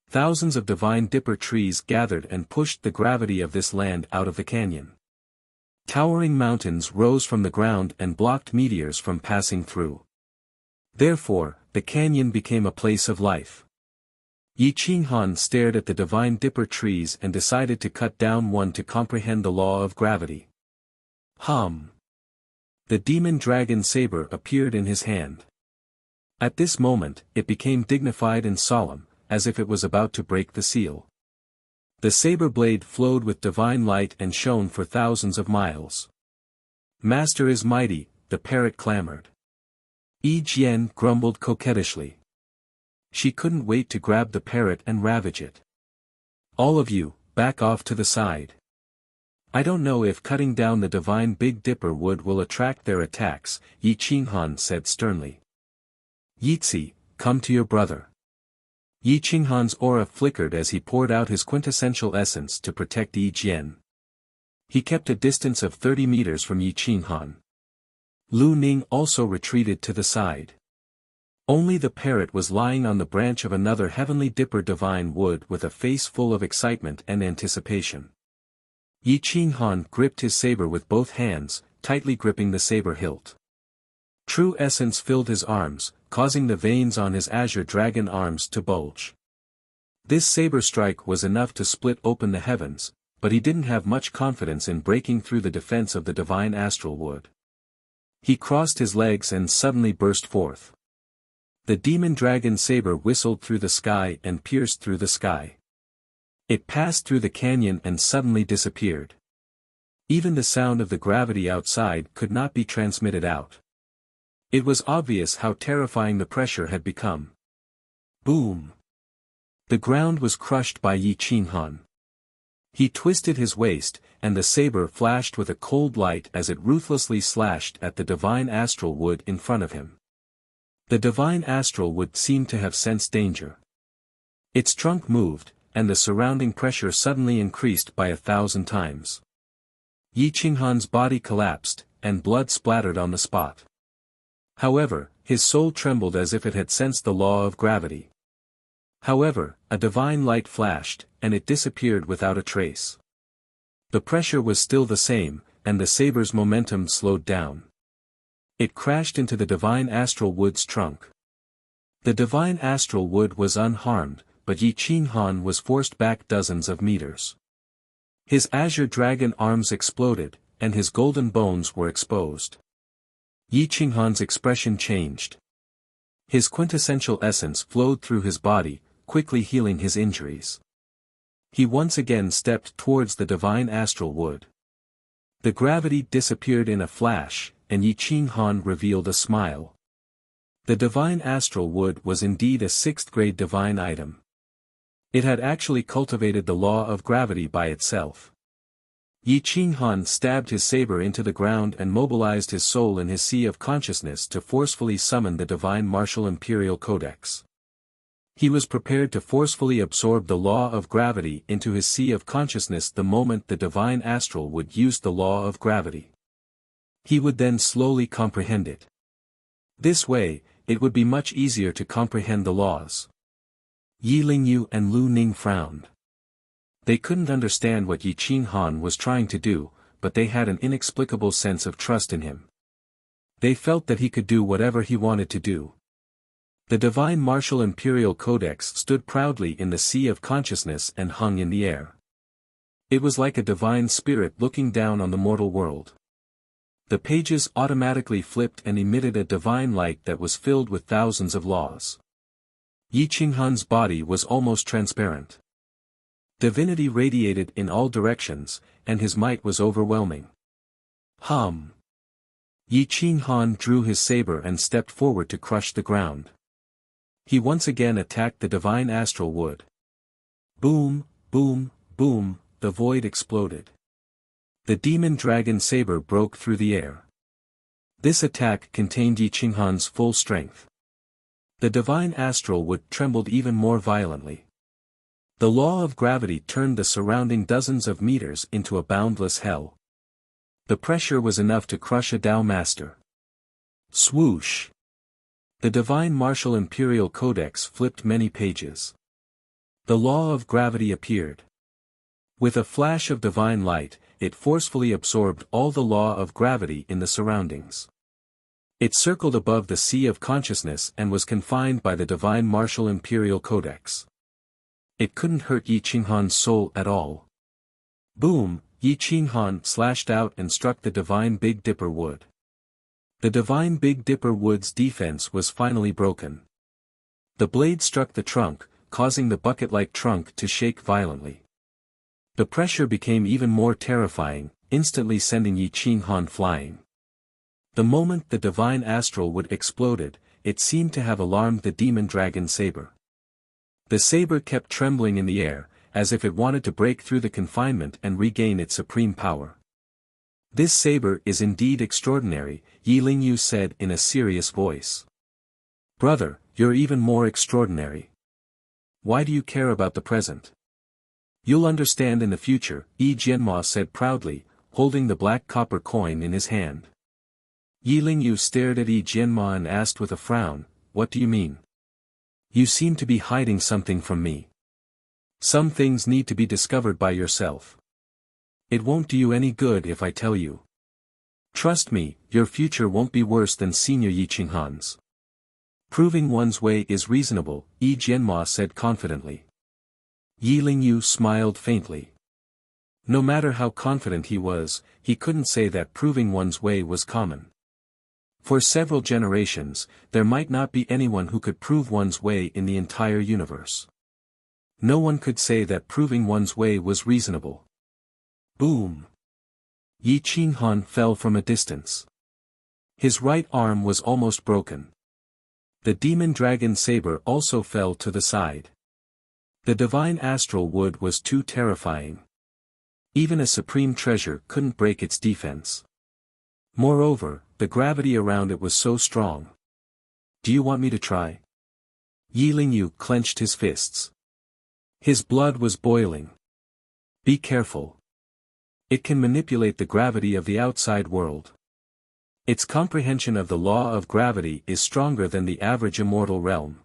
Thousands of Divine Dipper trees gathered and pushed the gravity of this land out of the canyon. Towering mountains rose from the ground and blocked meteors from passing through. Therefore, the canyon became a place of life. Yi Qinghan stared at the Divine Dipper trees and decided to cut down one to comprehend the law of gravity. Hum! The demon dragon saber appeared in his hand. At this moment, it became dignified and solemn, as if it was about to break the seal. The saber blade flowed with divine light and shone for thousands of miles. "Master is mighty," the parrot clamored. Yi Jian grumbled coquettishly. She couldn't wait to grab the parrot and ravage it. "All of you, back off to the side. I don't know if cutting down the Divine Big Dipper wood will attract their attacks," Yi Qinghan said sternly. "Yizi, come to your brother." Yi Qinghan's aura flickered as he poured out his quintessential essence to protect Yi Jian. He kept a distance of 30 meters from Yi Qinghan. Lu Ning also retreated to the side. Only the parrot was lying on the branch of another heavenly dipper divine wood with a face full of excitement and anticipation. Yi Qinghan gripped his saber with both hands, tightly gripping the saber hilt. True essence filled his arms, causing the veins on his azure dragon arms to bulge. This saber strike was enough to split open the heavens, but he didn't have much confidence in breaking through the defense of the divine astral wood. He crossed his legs and suddenly burst forth. The demon dragon saber whistled through the sky and pierced through the sky. It passed through the canyon and suddenly disappeared. Even the sound of the gravity outside could not be transmitted out. It was obvious how terrifying the pressure had become. Boom! The ground was crushed by Yi Qinghan. He twisted his waist, and the saber flashed with a cold light as it ruthlessly slashed at the divine astral wood in front of him. The divine astral wood seemed to have sensed danger. Its trunk moved, and the surrounding pressure suddenly increased by 1,000 times. Yi Qinghan's body collapsed, and blood splattered on the spot. However, his soul trembled as if it had sensed the law of gravity. However, a divine light flashed, and it disappeared without a trace. The pressure was still the same, and the saber's momentum slowed down. It crashed into the divine astral wood's trunk. The divine astral wood was unharmed, but Yi Qinghan was forced back dozens of meters. His azure dragon arms exploded, and his golden bones were exposed. Yi Qinghan's expression changed. His quintessential essence flowed through his body, quickly healing his injuries. He once again stepped towards the divine astral wood. The gravity disappeared in a flash, and Yi Qinghan revealed a smile. The divine astral wood was indeed a 6th-grade divine item. It had actually cultivated the law of gravity by itself. Yi Qinghan stabbed his saber into the ground and mobilized his soul in his sea of consciousness to forcefully summon the divine martial imperial codex. He was prepared to forcefully absorb the law of gravity into his sea of consciousness the moment the divine astral would use the law of gravity. He would then slowly comprehend it. This way, it would be much easier to comprehend the laws. Yi Lingyu and Lu Ning frowned. They couldn't understand what Yi Qinghan was trying to do, but they had an inexplicable sense of trust in him. They felt that he could do whatever he wanted to do. The divine martial imperial codex stood proudly in the sea of consciousness and hung in the air. It was like a divine spirit looking down on the mortal world. The pages automatically flipped and emitted a divine light that was filled with thousands of laws. Yi Qinghan's body was almost transparent. Divinity radiated in all directions, and his might was overwhelming. Hum! Yi Qinghan drew his saber and stepped forward to crush the ground. He once again attacked the divine astral wood. Boom, boom, boom, the void exploded. The demon dragon saber broke through the air. This attack contained Yi Qinghan's full strength. The divine astral wood trembled even more violently. The law of gravity turned the surrounding dozens of meters into a boundless hell. The pressure was enough to crush a Tao master. Swoosh! The divine martial imperial codex flipped many pages. The law of gravity appeared. With a flash of divine light, it forcefully absorbed all the law of gravity in the surroundings. It circled above the sea of consciousness and was confined by the divine martial imperial codex. It couldn't hurt Yi Qinghan's soul at all. Boom! Yi Qinghan slashed out and struck the divine Big Dipper wood. The divine Big Dipper wood's defense was finally broken. The blade struck the trunk, causing the bucket-like trunk to shake violently. The pressure became even more terrifying, instantly sending Yi Qinghan flying. The moment the divine astral wood exploded, it seemed to have alarmed the demon dragon saber. The saber kept trembling in the air, as if it wanted to break through the confinement and regain its supreme power. This saber is indeed extraordinary, Yi Lingyu said in a serious voice. Brother, you're even more extraordinary. Why do you care about the present? You'll understand in the future, Yi Jianma said proudly, holding the black copper coin in his hand. Yi Lingyu stared at Yi Jianma and asked with a frown, what do you mean? You seem to be hiding something from me. Some things need to be discovered by yourself. It won't do you any good if I tell you. Trust me, your future won't be worse than Senior Yi Qinghan's. Proving one's way is reasonable, Yi Jianma said confidently. Yi Lingyu smiled faintly. No matter how confident he was, he couldn't say that proving one's way was common. For several generations, there might not be anyone who could prove one's way in the entire universe. No one could say that proving one's way was reasonable. Boom! Yi Qinghan fell from a distance. His right arm was almost broken. The demon dragon saber also fell to the side. The divine astral wood was too terrifying. Even a supreme treasure couldn't break its defense. Moreover, the gravity around it was so strong. Do you want me to try? Yi Lingyu clenched his fists. His blood was boiling. Be careful. It can manipulate the gravity of the outside world. Its comprehension of the law of gravity is stronger than the average immortal realm.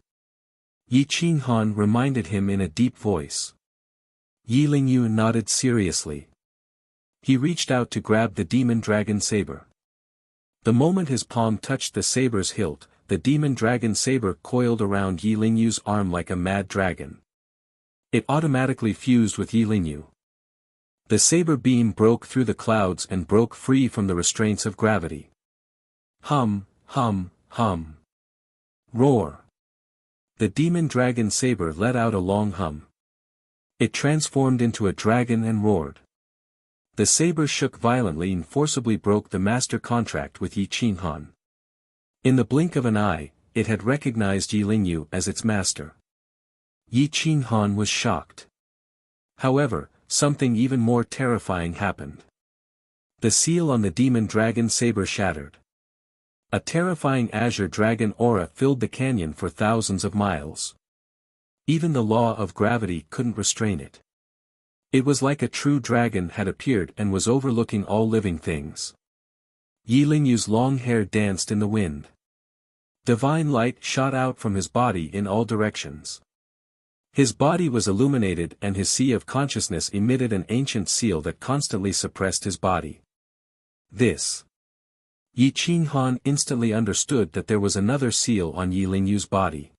Yi Qinghan reminded him in a deep voice. Yi Lingyu nodded seriously. He reached out to grab the demon dragon saber. The moment his palm touched the saber's hilt, the demon dragon saber coiled around Yi Lingyu's arm like a mad dragon. It automatically fused with Yi Lingyu. The saber beam broke through the clouds and broke free from the restraints of gravity. Hum, hum, hum. Roar. The demon dragon saber let out a long hum. It transformed into a dragon and roared. The saber shook violently and forcibly broke the master contract with Yi Qinghan. In the blink of an eye, it had recognized Yi Lingyu as its master. Yi Qinghan was shocked. However, something even more terrifying happened. The seal on the demon dragon saber shattered. A terrifying azure dragon aura filled the canyon for thousands of miles. Even the law of gravity couldn't restrain it. It was like a true dragon had appeared and was overlooking all living things. Yi Lingyu's long hair danced in the wind. Divine light shot out from his body in all directions. His body was illuminated and his sea of consciousness emitted an ancient seal that constantly suppressed his body. This. Yi Qinghan instantly understood that there was another seal on Yi Lingyu's body.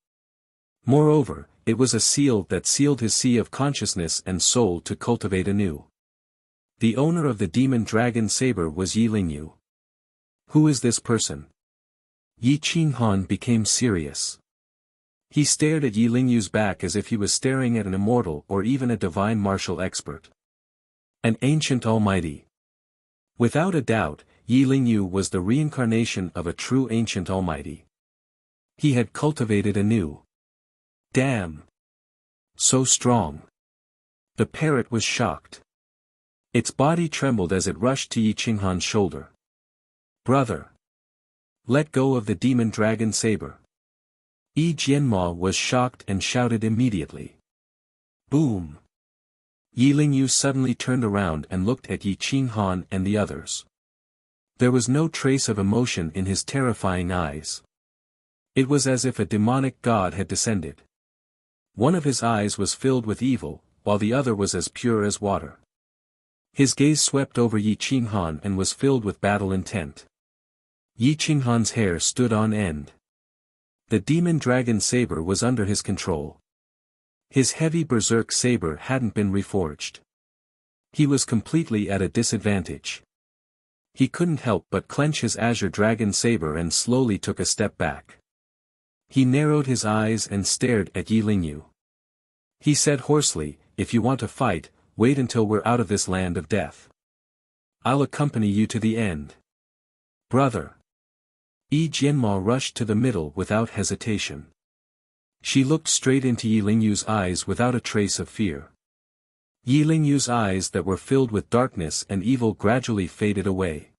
Moreover, it was a seal that sealed his sea of consciousness and soul to cultivate anew. The owner of the demon dragon saber was Yi Lingyu. Who is this person? Yi Qinghan became serious. He stared at Yi Lingyu's back as if he was staring at an immortal or even a divine martial expert. An ancient almighty. Without a doubt, Yi Lingyu was the reincarnation of a true ancient almighty. He had cultivated anew. Damn! So strong. The parrot was shocked. Its body trembled as it rushed to Yi Qinghan's shoulder. Brother! Let go of the demon dragon saber. Yi Jianma was shocked and shouted immediately. Boom! Yi Lingyu suddenly turned around and looked at Yi Qinghan and the others. There was no trace of emotion in his terrifying eyes. It was as if a demonic god had descended. One of his eyes was filled with evil, while the other was as pure as water. His gaze swept over Yi Qinghan and was filled with battle intent. Yi Qinghan's hair stood on end. The demon dragon saber was under his control. His heavy berserk saber hadn't been reforged. He was completely at a disadvantage. He couldn't help but clench his azure dragon saber and slowly took a step back. He narrowed his eyes and stared at Yi Lingyu. He said hoarsely, "If you want to fight, wait until we're out of this land of death. I'll accompany you to the end." Brother. Yi Jianma rushed to the middle without hesitation. She looked straight into Yi Lingyu's eyes without a trace of fear. Yi Lingyu's eyes that were filled with darkness and evil gradually faded away.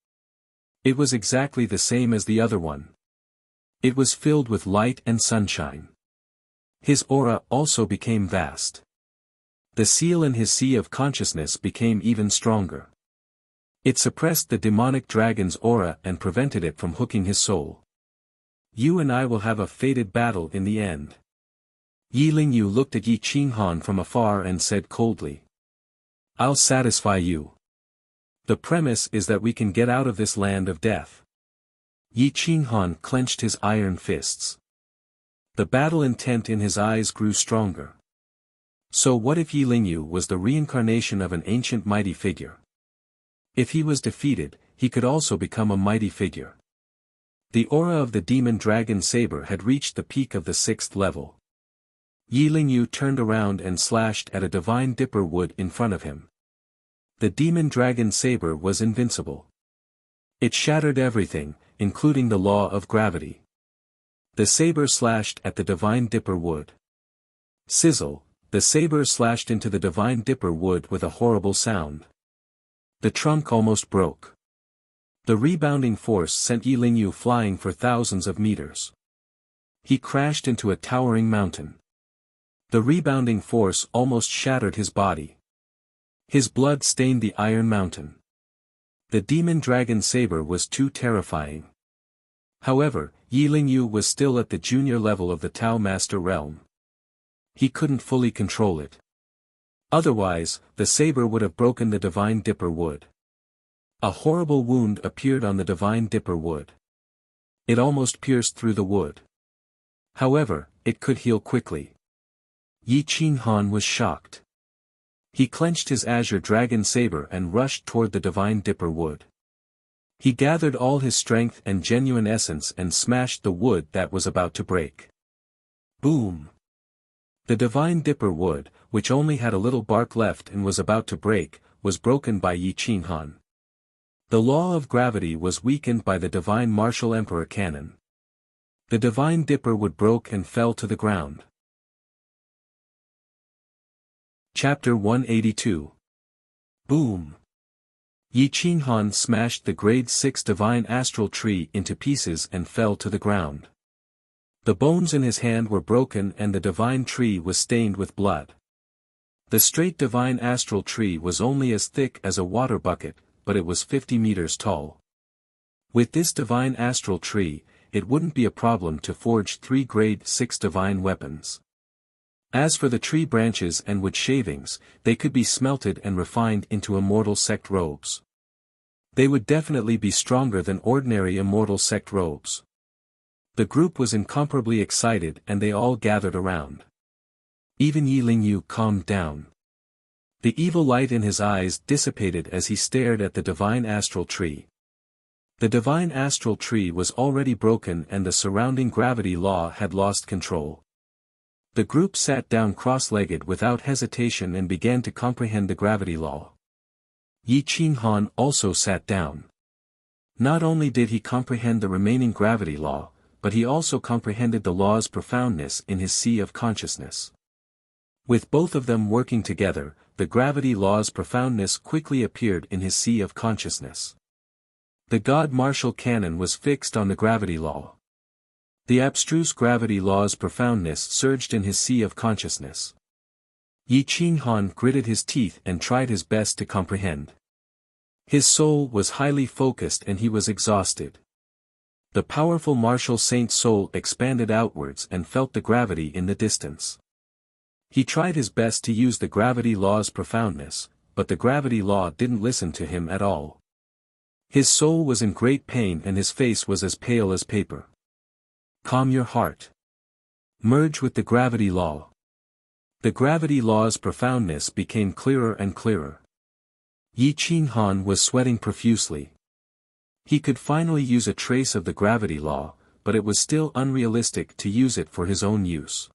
It was exactly the same as the other one. It was filled with light and sunshine. His aura also became vast. The seal in his sea of consciousness became even stronger. It suppressed the demonic dragon's aura and prevented it from hooking his soul. You and I will have a fated battle in the end. Yi Lingyu looked at Yi Qinghan from afar and said coldly. I'll satisfy you. The premise is that we can get out of this land of death. Yi Qinghan clenched his iron fists. The battle intent in his eyes grew stronger. So what if Yi Lingyu was the reincarnation of an ancient mighty figure? If he was defeated, he could also become a mighty figure. The aura of the demon dragon saber had reached the peak of the 6th level. Yi Lingyu turned around and slashed at a divine dipper wood in front of him. The demon dragon saber was invincible. It shattered everything, including the law of gravity. The saber slashed at the divine dipper wood. Sizzle, the saber slashed into the divine dipper wood with a horrible sound. The trunk almost broke. The rebounding force sent Yilingyu flying for thousands of meters. He crashed into a towering mountain. The rebounding force almost shattered his body. His blood stained the iron mountain. The demon dragon saber was too terrifying. However, Yilingyu was still at the junior level of the Tao Master realm. He couldn't fully control it. Otherwise, the saber would have broken the divine dipper wood. A horrible wound appeared on the divine dipper wood. It almost pierced through the wood. However, it could heal quickly. Yi Qinghan was shocked. He clenched his azure dragon saber and rushed toward the divine dipper wood. He gathered all his strength and genuine essence and smashed the wood that was about to break. Boom! The divine dipper wood, which only had a little bark left and was about to break, was broken by Yi Qinghan. The law of gravity was weakened by the divine martial emperor cannon. The divine dipper wood broke and fell to the ground. Chapter 182. Boom! Yi Qinghan smashed the grade 6 divine astral tree into pieces and fell to the ground. The bones in his hand were broken and the divine tree was stained with blood. The straight divine astral tree was only as thick as a water bucket, but it was 50 meters tall. With this divine astral tree, it wouldn't be a problem to forge 3 grade 6 divine weapons. As for the tree branches and wood shavings, they could be smelted and refined into immortal sect robes. They would definitely be stronger than ordinary immortal sect robes. The group was incomparably excited and they all gathered around. Even Yilingyu calmed down. The evil light in his eyes dissipated as he stared at the divine astral tree. The divine astral tree was already broken and the surrounding gravity law had lost control. The group sat down cross-legged without hesitation and began to comprehend the gravity law. Yi Qinghan also sat down. Not only did he comprehend the remaining gravity law, but he also comprehended the law's profoundness in his sea of consciousness. With both of them working together, the gravity law's profoundness quickly appeared in his sea of consciousness. The God martial cannon was fixed on the gravity law. The abstruse gravity law's profoundness surged in his sea of consciousness. Yi Qinghan gritted his teeth and tried his best to comprehend. His soul was highly focused and he was exhausted. The powerful martial saint's soul expanded outwards and felt the gravity in the distance. He tried his best to use the gravity law's profoundness, but the gravity law didn't listen to him at all. His soul was in great pain and his face was as pale as paper. Calm your heart. Merge with the gravity law. The gravity law's profoundness became clearer and clearer. Yi Qinghan was sweating profusely. He could finally use a trace of the gravity law, but it was still unrealistic to use it for his own use.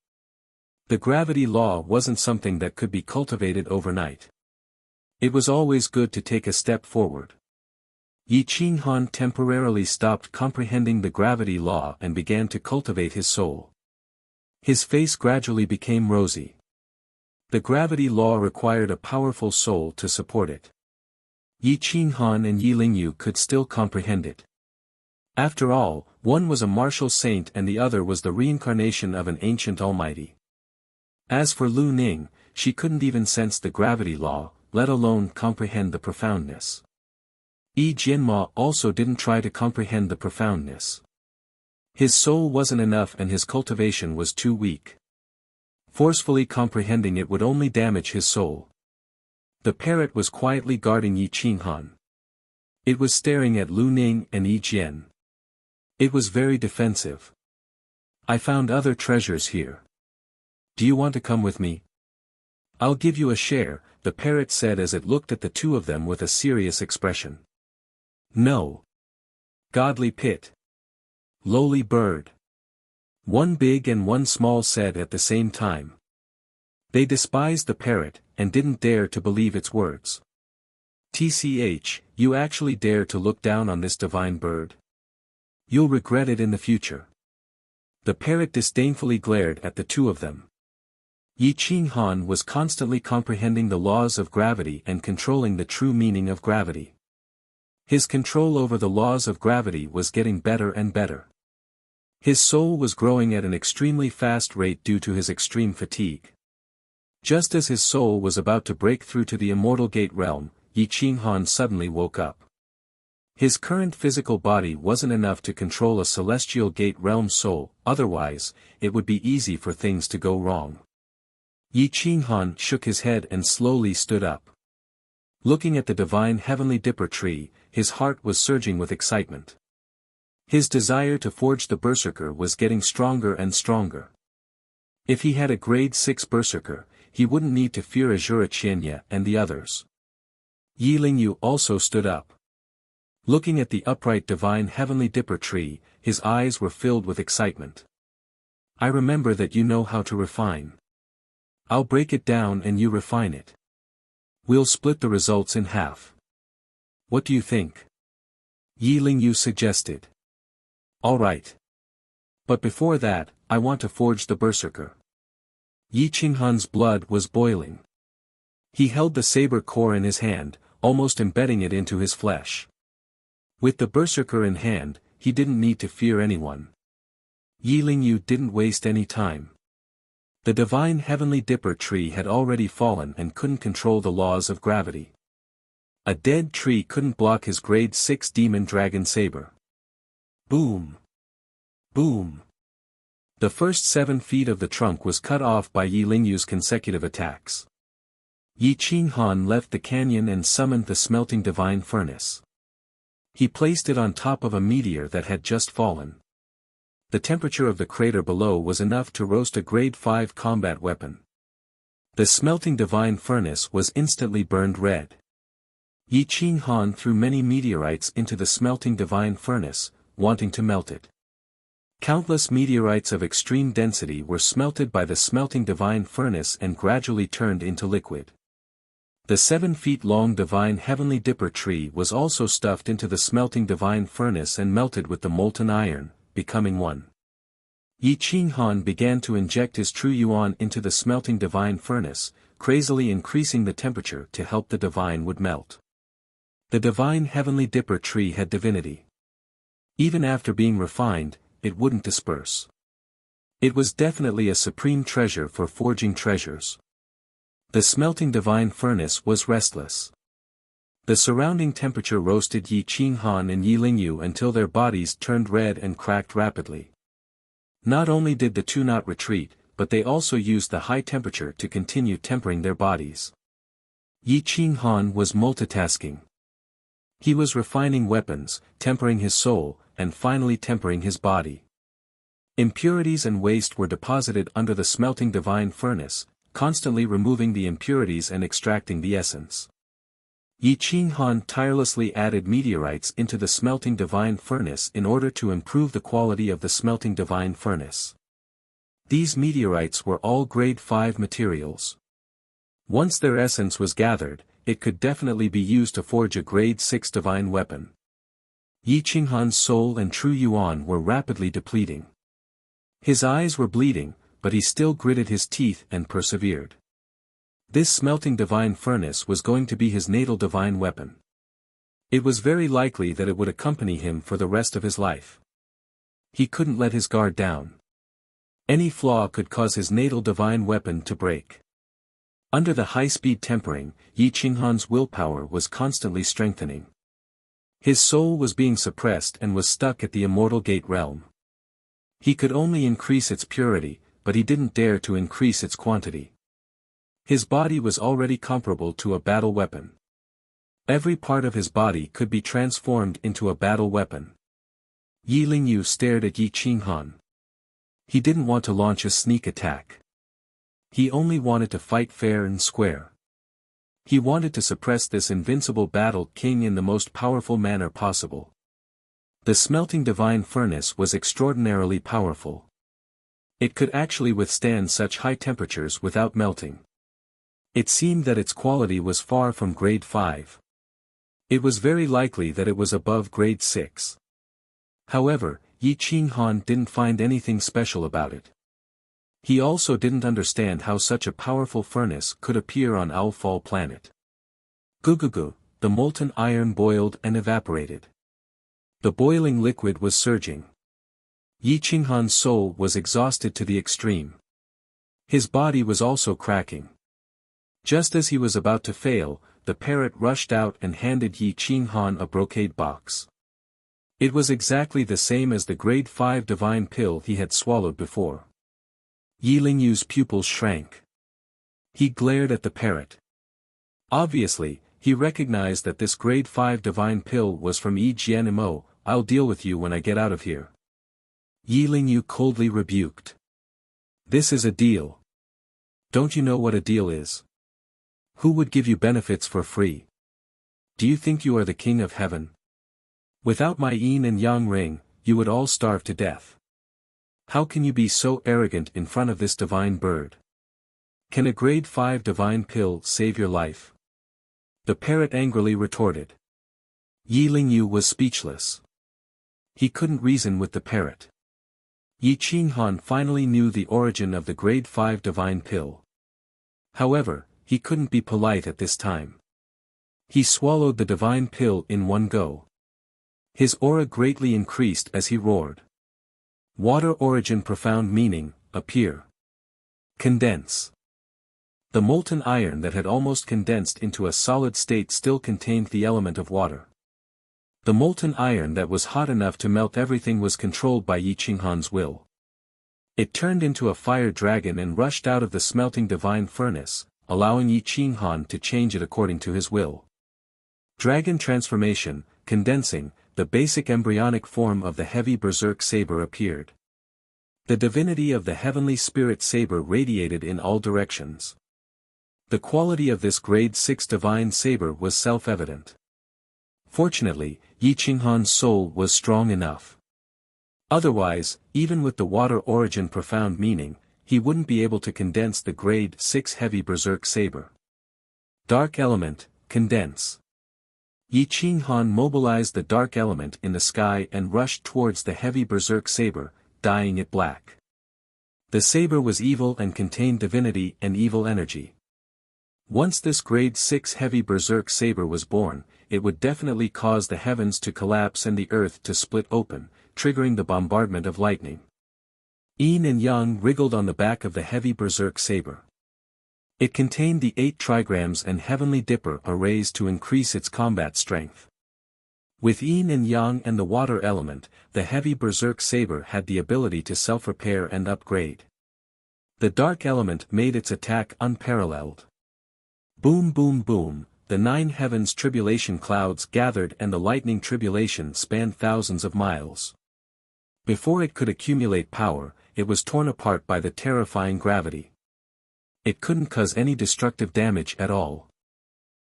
The gravity law wasn't something that could be cultivated overnight. It was always good to take a step forward. Yi Qinghan temporarily stopped comprehending the gravity law and began to cultivate his soul. His face gradually became rosy. The gravity law required a powerful soul to support it. Yi Qinghan and Yilingyu could still comprehend it. After all, one was a martial saint and the other was the reincarnation of an ancient almighty. As for Lu Ning, she couldn't even sense the gravity law, let alone comprehend the profoundness. Yi Jianma also didn't try to comprehend the profoundness. His soul wasn't enough and his cultivation was too weak. Forcefully comprehending it would only damage his soul. The parrot was quietly guarding Yi Qinghan. It was staring at Lu Ning and Yi Jian. It was very defensive. I found other treasures here. Do you want to come with me? I'll give you a share, the parrot said as it looked at the two of them with a serious expression. No. Godly pit. Lowly bird. One big and one small said at the same time. They despised the parrot, and didn't dare to believe its words. TCH, you actually dare to look down on this divine bird? You'll regret it in the future. The parrot disdainfully glared at the two of them. Yi Qinghan was constantly comprehending the laws of gravity and controlling the true meaning of gravity. His control over the laws of gravity was getting better and better. His soul was growing at an extremely fast rate due to his extreme fatigue. Just as his soul was about to break through to the immortal gate realm, Yi Qinghan suddenly woke up. His current physical body wasn't enough to control a celestial gate realm soul, otherwise, it would be easy for things to go wrong. Yi Qinghan shook his head and slowly stood up. Looking at the divine heavenly dipper tree, his heart was surging with excitement. His desire to forge the berserker was getting stronger and stronger. If he had a grade 6 berserker, he wouldn't need to fear Azura Qianye and the others. Yi Lingyu also stood up. Looking at the upright divine heavenly dipper tree, his eyes were filled with excitement. I remember that you know how to refine. I'll break it down and you refine it. We'll split the results in half. What do you think? Yi Lingyu suggested. All right. But before that, I want to forge the berserker. Yi Qinghan's blood was boiling. He held the saber core in his hand, almost embedding it into his flesh. With the berserker in hand, he didn't need to fear anyone. Yi Lingyu didn't waste any time. The divine heavenly dipper tree had already fallen and couldn't control the laws of gravity. A dead tree couldn't block his grade 6 demon dragon saber. Boom! Boom! The first 7 feet of the trunk was cut off by Yi Lingyu's consecutive attacks. Yi Qinghan left the canyon and summoned the smelting divine furnace. He placed it on top of a meteor that had just fallen. The temperature of the crater below was enough to roast a grade 5 combat weapon. The smelting divine furnace was instantly burned red. Yi Qinghan threw many meteorites into the smelting divine furnace, wanting to melt it. Countless meteorites of extreme density were smelted by the smelting divine furnace and gradually turned into liquid. The 7 feet long divine heavenly dipper tree was also stuffed into the smelting divine furnace and melted with the molten iron, becoming one. Yi Qinghan began to inject his true yuan into the smelting divine furnace, crazily increasing the temperature to help the divine wood melt. The divine heavenly dipper tree had divinity. Even after being refined, it wouldn't disperse. It was definitely a supreme treasure for forging treasures. The smelting divine furnace was restless. The surrounding temperature roasted Yi Qinghan and Yi Lingyu until their bodies turned red and cracked rapidly. Not only did the two not retreat, but they also used the high temperature to continue tempering their bodies. Yi Qinghan was multitasking. He was refining weapons, tempering his soul, and finally tempering his body. Impurities and waste were deposited under the smelting divine furnace, constantly removing the impurities and extracting the essence. Yi Qinghan tirelessly added meteorites into the smelting divine furnace in order to improve the quality of the smelting divine furnace. These meteorites were all grade 5 materials. Once their essence was gathered, it could definitely be used to forge a grade 6 divine weapon. Yi Qinghan's soul and true yuan were rapidly depleting. His eyes were bleeding, but he still gritted his teeth and persevered. This smelting divine furnace was going to be his natal divine weapon. It was very likely that it would accompany him for the rest of his life. He couldn't let his guard down. Any flaw could cause his natal divine weapon to break. Under the high-speed tempering, Yi Qinghan's willpower was constantly strengthening. His soul was being suppressed and was stuck at the immortal gate realm. He could only increase its purity, but he didn't dare to increase its quantity. His body was already comparable to a battle weapon. Every part of his body could be transformed into a battle weapon. Yi Lingyu stared at Yi Qinghan. He didn't want to launch a sneak attack. He only wanted to fight fair and square. He wanted to suppress this invincible battle king in the most powerful manner possible. The smelting divine furnace was extraordinarily powerful. It could actually withstand such high temperatures without melting. It seemed that its quality was far from grade 5. It was very likely that it was above grade 6. However, Yi Qinghan didn't find anything special about it. He also didn't understand how such a powerful furnace could appear on Owlfall planet. Gugugu, the molten iron boiled and evaporated. The boiling liquid was surging. Yi Qinghan's soul was exhausted to the extreme. His body was also cracking. Just as he was about to fail, the parrot rushed out and handed Yi Qinghan a brocade box. It was exactly the same as the grade 5 divine pill he had swallowed before. Yi Lingyu's pupils shrank. He glared at the parrot. Obviously, he recognized that this grade 5 divine pill was from Yi Jianimo. I'll deal with you when I get out of here. Yi Lingyu coldly rebuked. This is a deal. Don't you know what a deal is? Who would give you benefits for free? Do you think you are the king of heaven? Without my yin and yang ring, you would all starve to death. How can you be so arrogant in front of this divine bird? Can a grade 5 divine pill save your life? The parrot angrily retorted. Yi Lingyu was speechless. He couldn't reason with the parrot. Yi Qinghan finally knew the origin of the grade 5 divine pill. However, he couldn't be polite at this time. He swallowed the divine pill in one go. His aura greatly increased as he roared. Water origin profound meaning, appear. Condense. The molten iron that had almost condensed into a solid state still contained the element of water. The molten iron that was hot enough to melt everything was controlled by Yi Qinghan's will. It turned into a fire dragon and rushed out of the smelting divine furnace, allowing Yi Qinghan to change it according to his will. Dragon transformation, condensing, the basic embryonic form of the heavy berserk saber appeared. The divinity of the heavenly spirit saber radiated in all directions. The quality of this grade 6 divine saber was self-evident. Fortunately, Yi Qinghan's soul was strong enough. Otherwise, even with the water origin profound meaning, he wouldn't be able to condense the grade 6 heavy berserk saber. Dark element, condense. Yi Qinghan mobilized the dark element in the sky and rushed towards the heavy berserk saber, dyeing it black. The saber was evil and contained divinity and evil energy. Once this grade 6 heavy berserk saber was born, it would definitely cause the heavens to collapse and the earth to split open, triggering the bombardment of lightning. Yin and Yang wriggled on the back of the heavy berserk saber. It contained the 8 trigrams and heavenly dipper arrays to increase its combat strength. With Yin and Yang and the water element, the heavy berserk saber had the ability to self-repair and upgrade. The dark element made its attack unparalleled. Boom boom boom, the 9 heavens tribulation clouds gathered and the lightning tribulation spanned thousands of miles. Before it could accumulate power, it was torn apart by the terrifying gravity. It couldn't cause any destructive damage at all.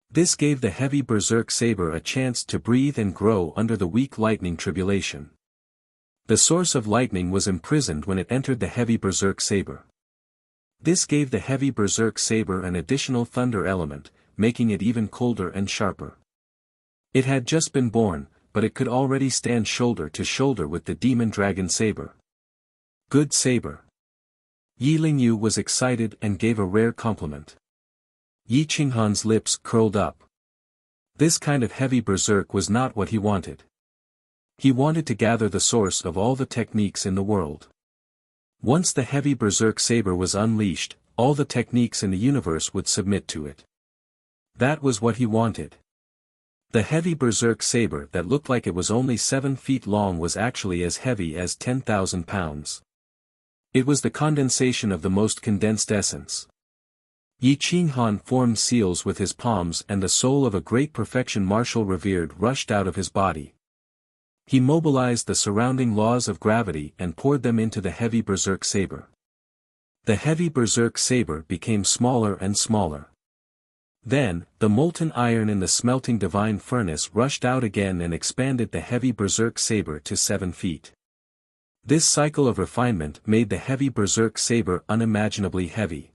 This gave the heavy berserk saber a chance to breathe and grow under the weak lightning tribulation. The source of lightning was imprisoned when it entered the heavy berserk saber. This gave the heavy berserk saber an additional thunder element, making it even colder and sharper. It had just been born, but it could already stand shoulder to shoulder with the demon dragon saber. Good saber. Yi Lingyu was excited and gave a rare compliment. Yi Qinghan's lips curled up. This kind of heavy berserk was not what he wanted. He wanted to gather the source of all the techniques in the world. Once the heavy berserk saber was unleashed, all the techniques in the universe would submit to it. That was what he wanted. The heavy berserk saber that looked like it was only 7 feet long was actually as heavy as 10,000 pounds. It was the condensation of the most condensed essence. Yi Qinghan formed seals with his palms and the soul of a great perfection Marshal revered rushed out of his body. He mobilized the surrounding laws of gravity and poured them into the heavy berserk saber. The heavy berserk saber became smaller and smaller. Then, the molten iron in the smelting divine furnace rushed out again and expanded the heavy berserk saber to 7 feet. This cycle of refinement made the heavy berserk saber unimaginably heavy.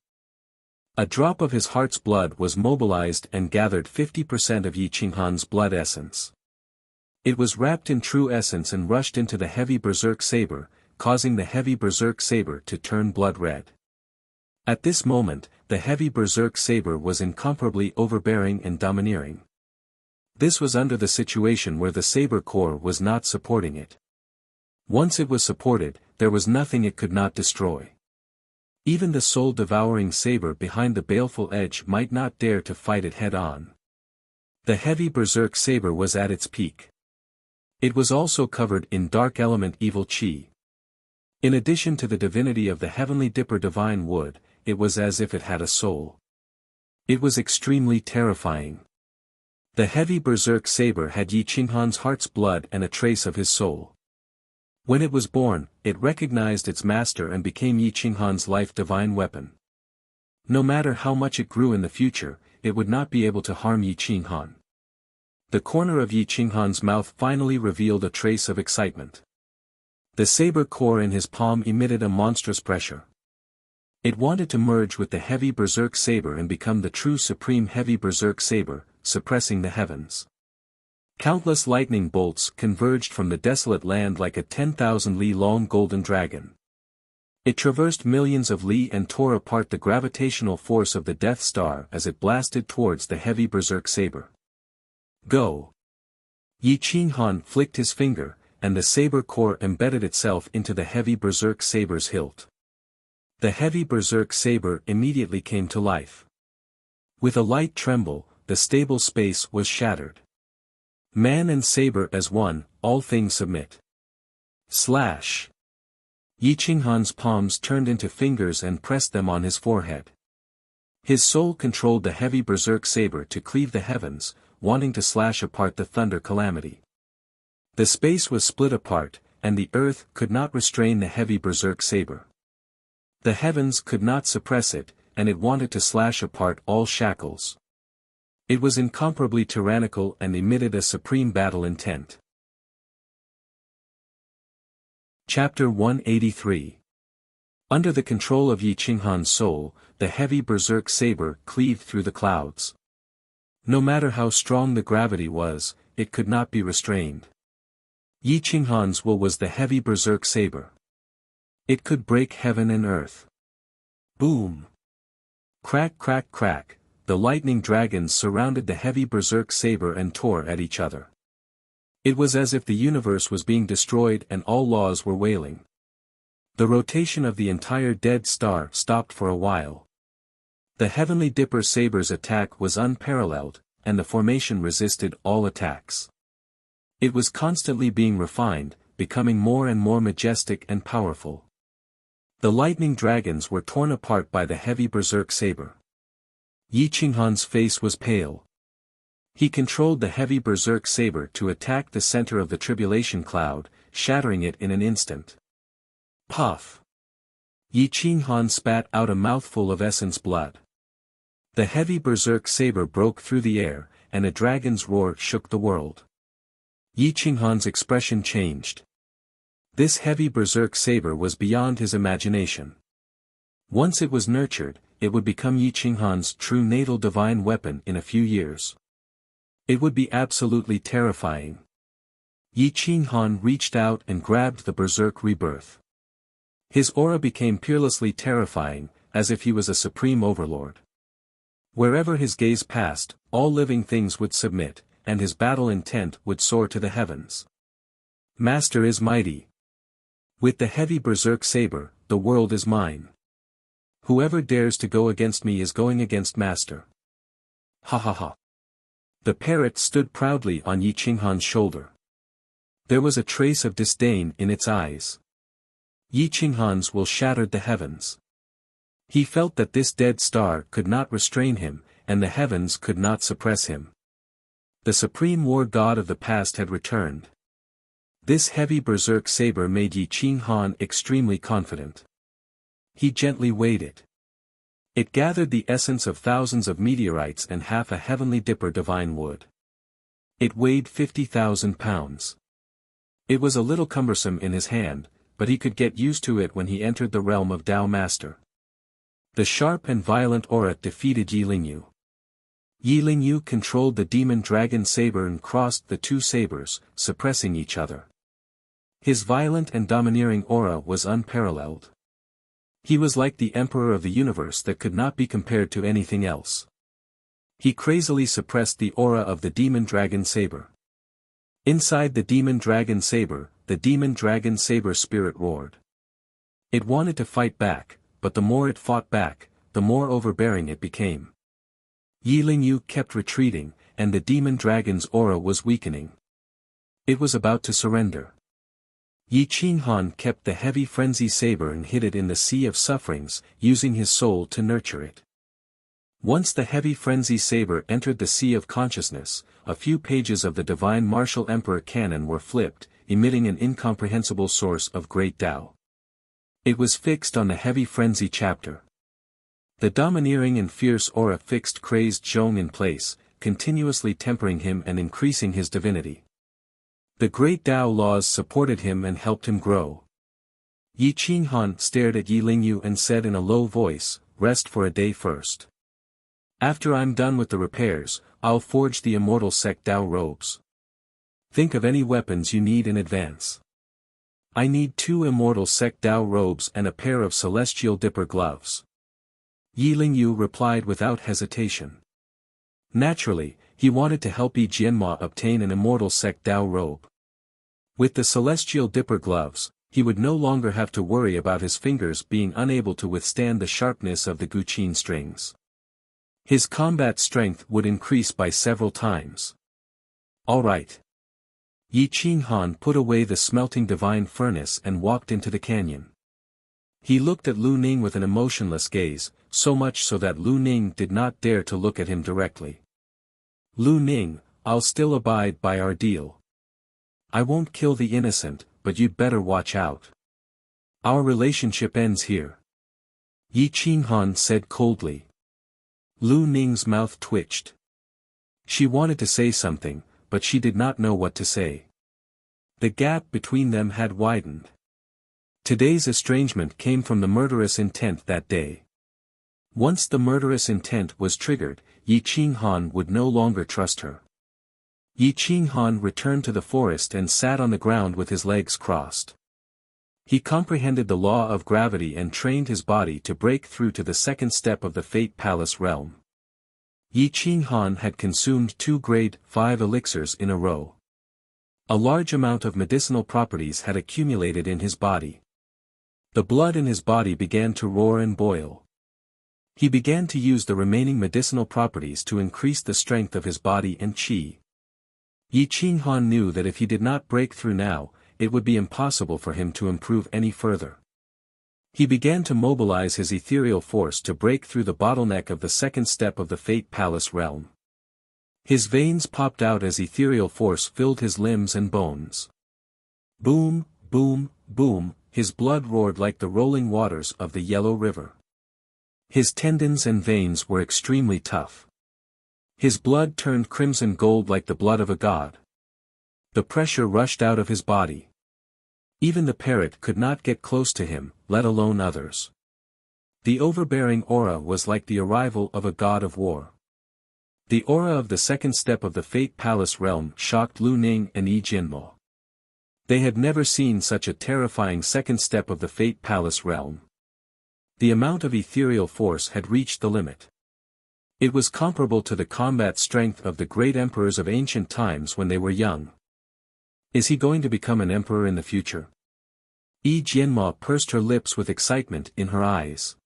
A drop of his heart's blood was mobilized and gathered 50% of Yi Qinghan's blood essence. It was wrapped in true essence and rushed into the heavy berserk saber, causing the heavy berserk saber to turn blood red. At this moment, the heavy berserk saber was incomparably overbearing and domineering. This was under the situation where the saber core was not supporting it. Once it was supported, there was nothing it could not destroy. Even the soul-devouring saber behind the baleful edge might not dare to fight it head-on. The heavy berserk saber was at its peak. It was also covered in dark element evil chi. In addition to the divinity of the heavenly dipper divine wood, it was as if it had a soul. It was extremely terrifying. The heavy berserk saber had Yi Qinghan's heart's blood and a trace of his soul. When it was born, it recognized its master and became Yi Qinghan's life divine weapon. No matter how much it grew in the future, it would not be able to harm Yi Qinghan. The corner of Yi Qinghan's mouth finally revealed a trace of excitement. The saber core in his palm emitted a monstrous pressure. It wanted to merge with the heavy berserk saber and become the true supreme heavy berserk saber, suppressing the heavens. Countless lightning bolts converged from the desolate land like a 10,000 li long golden dragon. It traversed millions of li and tore apart the gravitational force of the Death Star as it blasted towards the heavy berserk saber. Go! Yi Qinghan flicked his finger, and the saber core embedded itself into the heavy berserk saber's hilt. The heavy berserk saber immediately came to life. With a light tremble, the stable space was shattered. Man and saber as one, all things submit. Slash! Yi Qinghan's palms turned into fingers and pressed them on his forehead. His soul controlled the heavy berserk saber to cleave the heavens, wanting to slash apart the thunder calamity. The space was split apart, and the earth could not restrain the heavy berserk saber. The heavens could not suppress it, and it wanted to slash apart all shackles. It was incomparably tyrannical and emitted a supreme battle intent. Chapter 183. Under the control of Yi Qinghan's soul, the heavy berserk saber cleaved through the clouds. No matter how strong the gravity was, it could not be restrained. Yi Qinghan's will was the heavy berserk saber. It could break heaven and earth. Boom! Crack crack crack. The lightning dragons surrounded the heavy berserk saber and tore at each other. It was as if the universe was being destroyed and all laws were wailing. The rotation of the entire dead star stopped for a while. The heavenly dipper saber's attack was unparalleled, and the formation resisted all attacks. It was constantly being refined, becoming more and more majestic and powerful. The lightning dragons were torn apart by the heavy berserk saber. Yi Qinghan's face was pale. He controlled the heavy berserk saber to attack the center of the tribulation cloud, shattering it in an instant. Puff! Yi Qinghan spat out a mouthful of essence blood. The heavy berserk saber broke through the air, and a dragon's roar shook the world. Yi Qinghan's expression changed. This heavy berserk saber was beyond his imagination. Once it was nurtured, it would become Yi Qinghan's true natal divine weapon in a few years. It would be absolutely terrifying. Yi Qinghan reached out and grabbed the berserk rebirth. His aura became peerlessly terrifying, as if he was a supreme overlord. Wherever his gaze passed, all living things would submit, and his battle intent would soar to the heavens. Master is mighty. With the heavy berserk saber, the world is mine. Whoever dares to go against me is going against Master. Ha ha ha. The parrot stood proudly on Yi Qinghan's shoulder. There was a trace of disdain in its eyes. Yi Qinghan's will shattered the heavens. He felt that this dead star could not restrain him, and the heavens could not suppress him. The supreme war god of the past had returned. This heavy berserk saber made Yi Qinghan extremely confident. He gently weighed it. It gathered the essence of thousands of meteorites and half a heavenly dipper divine wood. It weighed 50,000 pounds. It was a little cumbersome in his hand, but he could get used to it when he entered the realm of Tao Master. The sharp and violent aura defeated Yi Lingyu. Yi Lingyu controlled the demon dragon saber and crossed the two sabers, suppressing each other. His violent and domineering aura was unparalleled. He was like the emperor of the universe that could not be compared to anything else. He crazily suppressed the aura of the demon dragon saber. Inside the demon dragon saber spirit roared. It wanted to fight back, but the more it fought back, the more overbearing it became. Yi Lingyu kept retreating, and the demon dragon's aura was weakening. It was about to surrender. Yi Qinghan kept the heavy frenzy saber and hid it in the sea of sufferings, using his soul to nurture it. Once the heavy frenzy saber entered the sea of consciousness, a few pages of the divine martial emperor canon were flipped, emitting an incomprehensible source of great Tao. It was fixed on the heavy frenzy chapter. The domineering and fierce aura fixed crazed Zhong in place, continuously tempering him and increasing his divinity. The great Tao laws supported him and helped him grow. Yi Qinghan stared at Yi Lingyu and said in a low voice, "Rest for a day first. After I'm done with the repairs, I'll forge the immortal Sect Tao robes. Think of any weapons you need in advance. I need 2 immortal Sect Tao robes and a pair of celestial dipper gloves." Yi Lingyu replied without hesitation. Naturally, he wanted to help Yi Jianma obtain an immortal Sect Tao robe. With the celestial dipper gloves, he would no longer have to worry about his fingers being unable to withstand the sharpness of the guqin strings. His combat strength would increase by several times. All right. Yi Qinghan put away the smelting divine furnace and walked into the canyon. He looked at Lu Ning with an emotionless gaze, so much so that Lu Ning did not dare to look at him directly. "Lu Ning, I'll still abide by our deal. I won't kill the innocent, but you'd better watch out. Our relationship ends here," Yi Qinghan said coldly. Lu Ning's mouth twitched. She wanted to say something, but she did not know what to say. The gap between them had widened. Today's estrangement came from the murderous intent that day. Once the murderous intent was triggered, Yi Qinghan would no longer trust her. Yi Qinghan returned to the forest and sat on the ground with his legs crossed. He comprehended the law of gravity and trained his body to break through to the second step of the Fate Palace realm. Yi Qinghan had consumed 2 grade 5 elixirs in a row. A large amount of medicinal properties had accumulated in his body. The blood in his body began to roar and boil. He began to use the remaining medicinal properties to increase the strength of his body and qi. Yi Qinghan knew that if he did not break through now, it would be impossible for him to improve any further. He began to mobilize his ethereal force to break through the bottleneck of the second step of the Fate Palace realm. His veins popped out as ethereal force filled his limbs and bones. Boom, boom, boom, his blood roared like the rolling waters of the Yellow River. His tendons and veins were extremely tough. His blood turned crimson gold like the blood of a god. The pressure rushed out of his body. Even the parrot could not get close to him, let alone others. The overbearing aura was like the arrival of a god of war. The aura of the second step of the Fate Palace realm shocked Lu Ning and Yi Jianma. They had never seen such a terrifying second step of the Fate Palace realm. The amount of ethereal force had reached the limit. It was comparable to the combat strength of the great emperors of ancient times when they were young. Is he going to become an emperor in the future? Yi Jianma pursed her lips with excitement in her eyes.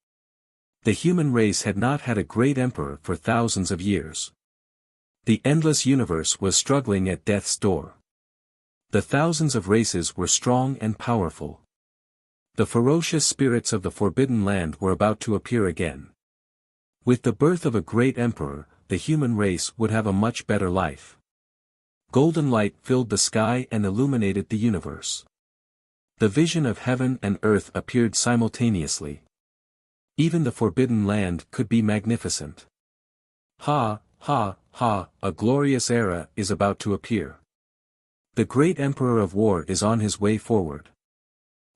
The human race had not had a great emperor for thousands of years. The endless universe was struggling at death's door. The thousands of races were strong and powerful. The ferocious spirits of the Forbidden Land were about to appear again. With the birth of a great emperor, the human race would have a much better life. Golden light filled the sky and illuminated the universe. The vision of heaven and earth appeared simultaneously. Even the Forbidden Land could be magnificent. Ha, ha, ha, a glorious era is about to appear. The great Emperor of War is on his way forward.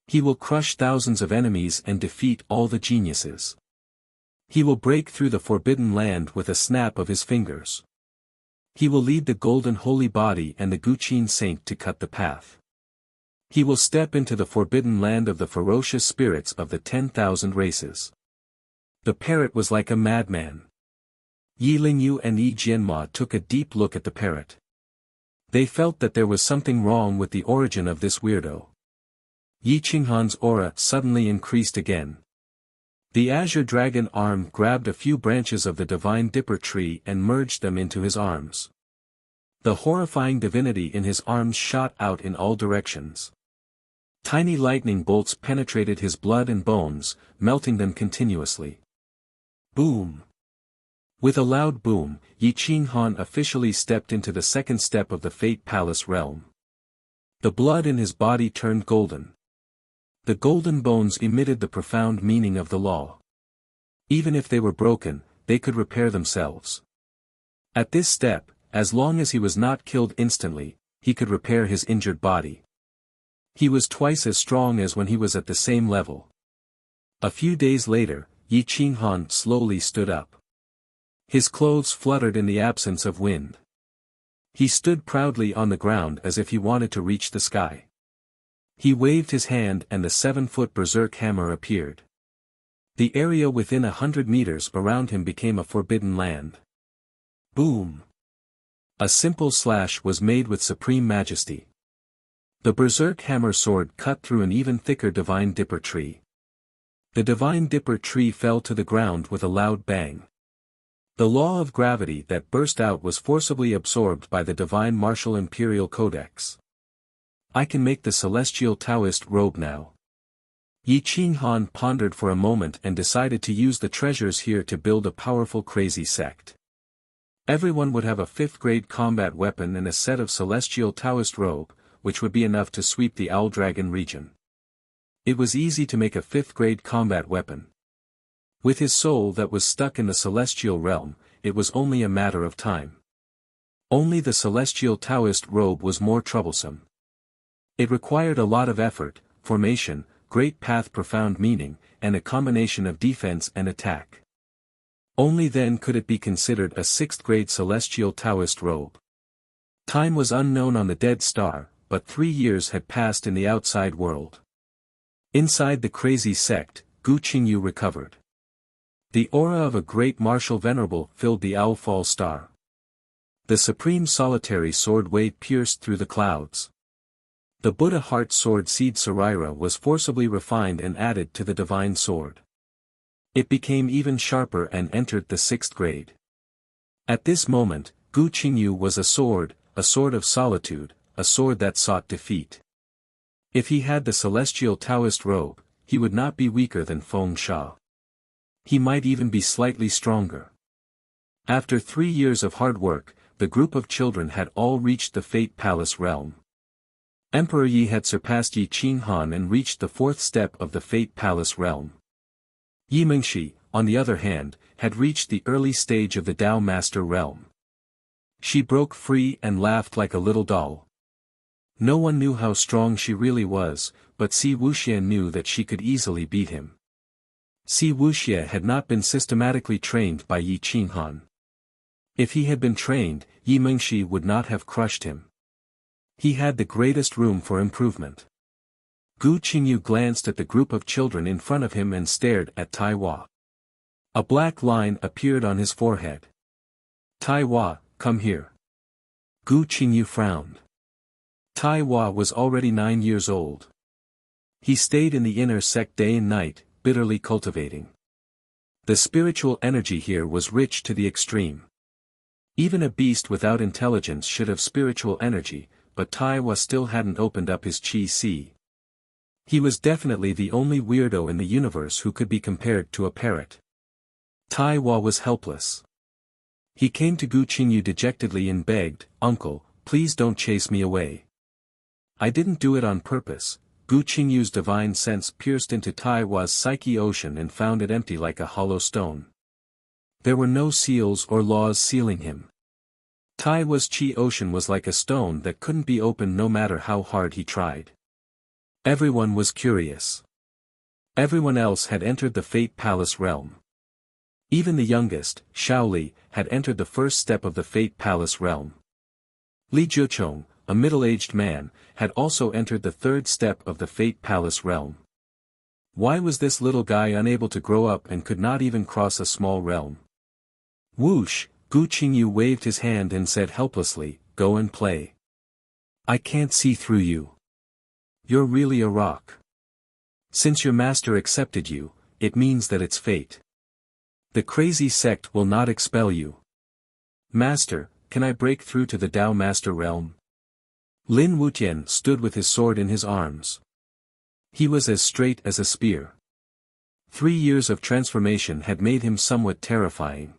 He will crush thousands of enemies and defeat all the geniuses. He will break through the forbidden land with a snap of his fingers. He will lead the golden holy body and the Guqin saint to cut the path. He will step into the forbidden land of the ferocious spirits of the 10,000 races. The parrot was like a madman. Yi Lingyu and Yi Jianma took a deep look at the parrot. They felt that there was something wrong with the origin of this weirdo. Yi Qinghan's aura suddenly increased again. The azure dragon arm grabbed a few branches of the divine dipper tree and merged them into his arms. The horrifying divinity in his arms shot out in all directions. Tiny lightning bolts penetrated his blood and bones, melting them continuously. Boom! With a loud boom, Yi Qinghan officially stepped into the second step of the Fate Palace realm. The blood in his body turned golden. The golden bones emitted the profound meaning of the law. Even if they were broken, they could repair themselves. At this step, as long as he was not killed instantly, he could repair his injured body. He was twice as strong as when he was at the same level. A few days later, Yi Qinghan slowly stood up. His clothes fluttered in the absence of wind. He stood proudly on the ground as if he wanted to reach the sky. He waved his hand and the 7-foot berserk hammer appeared. The area within 100 meters around him became a forbidden land. Boom! A simple slash was made with supreme majesty. The berserk hammer sword cut through an even thicker divine dipper tree. The divine dipper tree fell to the ground with a loud bang. The law of gravity that burst out was forcibly absorbed by the divine martial imperial codex. I can make the celestial Taoist robe now. Yi Qinghan pondered for a moment and decided to use the treasures here to build a powerful crazy sect. Everyone would have a 5th-grade combat weapon and a set of celestial Taoist robe, which would be enough to sweep the Owl Dragon region. It was easy to make a 5th-grade combat weapon. With his soul that was stuck in the celestial realm, it was only a matter of time. Only the celestial Taoist robe was more troublesome. It required a lot of effort, formation, great path, profound meaning, and a combination of defense and attack. Only then could it be considered a 6th-grade celestial Taoist robe. Time was unknown on the dead star, but 3 years had passed in the outside world. Inside the crazy sect, Gu Qingyu recovered. The aura of a great martial venerable filled the Owlfall star. The supreme solitary sword wave pierced through the clouds. The Buddha heart sword seed Sarira was forcibly refined and added to the divine sword. It became even sharper and entered the 6th grade. At this moment, Gu Qingyu was a sword of solitude, a sword that sought defeat. If he had the celestial Taoist robe, he would not be weaker than Feng Sha. He might even be slightly stronger. After 3 years of hard work, the group of children had all reached the Fate Palace realm. Emperor Yi had surpassed Yi Qinghan and reached the 4th step of the Fate Palace realm. Yi Mingxi, on the other hand, had reached the early stage of the Tao Master realm. She broke free and laughed like a little doll. No one knew how strong she really was, but Si Wuxia knew that she could easily beat him. Si Wuxia had not been systematically trained by Yi Qinghan. If he had been trained, Yi Mingxi would not have crushed him. He had the greatest room for improvement. Gu Qingyu glanced at the group of children in front of him and stared at Tai Hua. A black line appeared on his forehead. Tai Hua, come here. Gu Qingyu frowned. Tai Hua was already 9 years old. He stayed in the inner sect day and night, bitterly cultivating. The spiritual energy here was rich to the extreme. Even a beast without intelligence should have spiritual energy, but Tai Hua still hadn't opened up his Qi. He was definitely the only weirdo in the universe who could be compared to a parrot. Tai Hua was helpless. He came to Gu Qingyu dejectedly and begged, "Uncle, please don't chase me away." "I didn't do it on purpose." Gu Qingyu's divine sense pierced into Tai Hua's psyche ocean and found it empty like a hollow stone. There were no seals or laws sealing him. Tai Hua's chi ocean was like a stone that couldn't be opened no matter how hard he tried. Everyone was curious. Everyone else had entered the Fate Palace realm. Even the youngest, Shaoli, had entered the first step of the Fate Palace realm. Li Jiuchong, a middle-aged man, had also entered the third step of the Fate Palace realm. Why was this little guy unable to grow up and could not even cross a small realm? Whoosh, Gu Qingyu waved his hand and said helplessly, "Go and play. I can't see through you. You're really a rock. Since your master accepted you, it means that it's fate. The crazy sect will not expel you. Master, can I break through to the Tao Master realm?" Lin Wutian stood with his sword in his arms. He was as straight as a spear. 3 years of transformation had made him somewhat terrifying.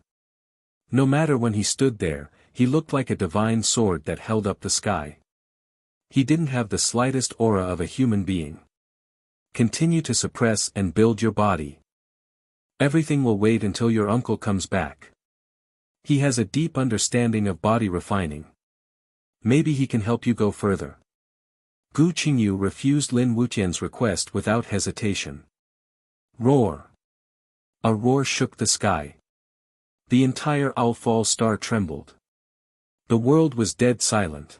No matter when he stood there, he looked like a divine sword that held up the sky. He didn't have the slightest aura of a human being. Continue to suppress and build your body. Everything will wait until your uncle comes back. He has a deep understanding of body refining. Maybe he can help you go further. Gu Qingyu refused Lin Wutian's request without hesitation. Roar! A roar shook the sky. The entire Owlfall star trembled. The world was dead silent.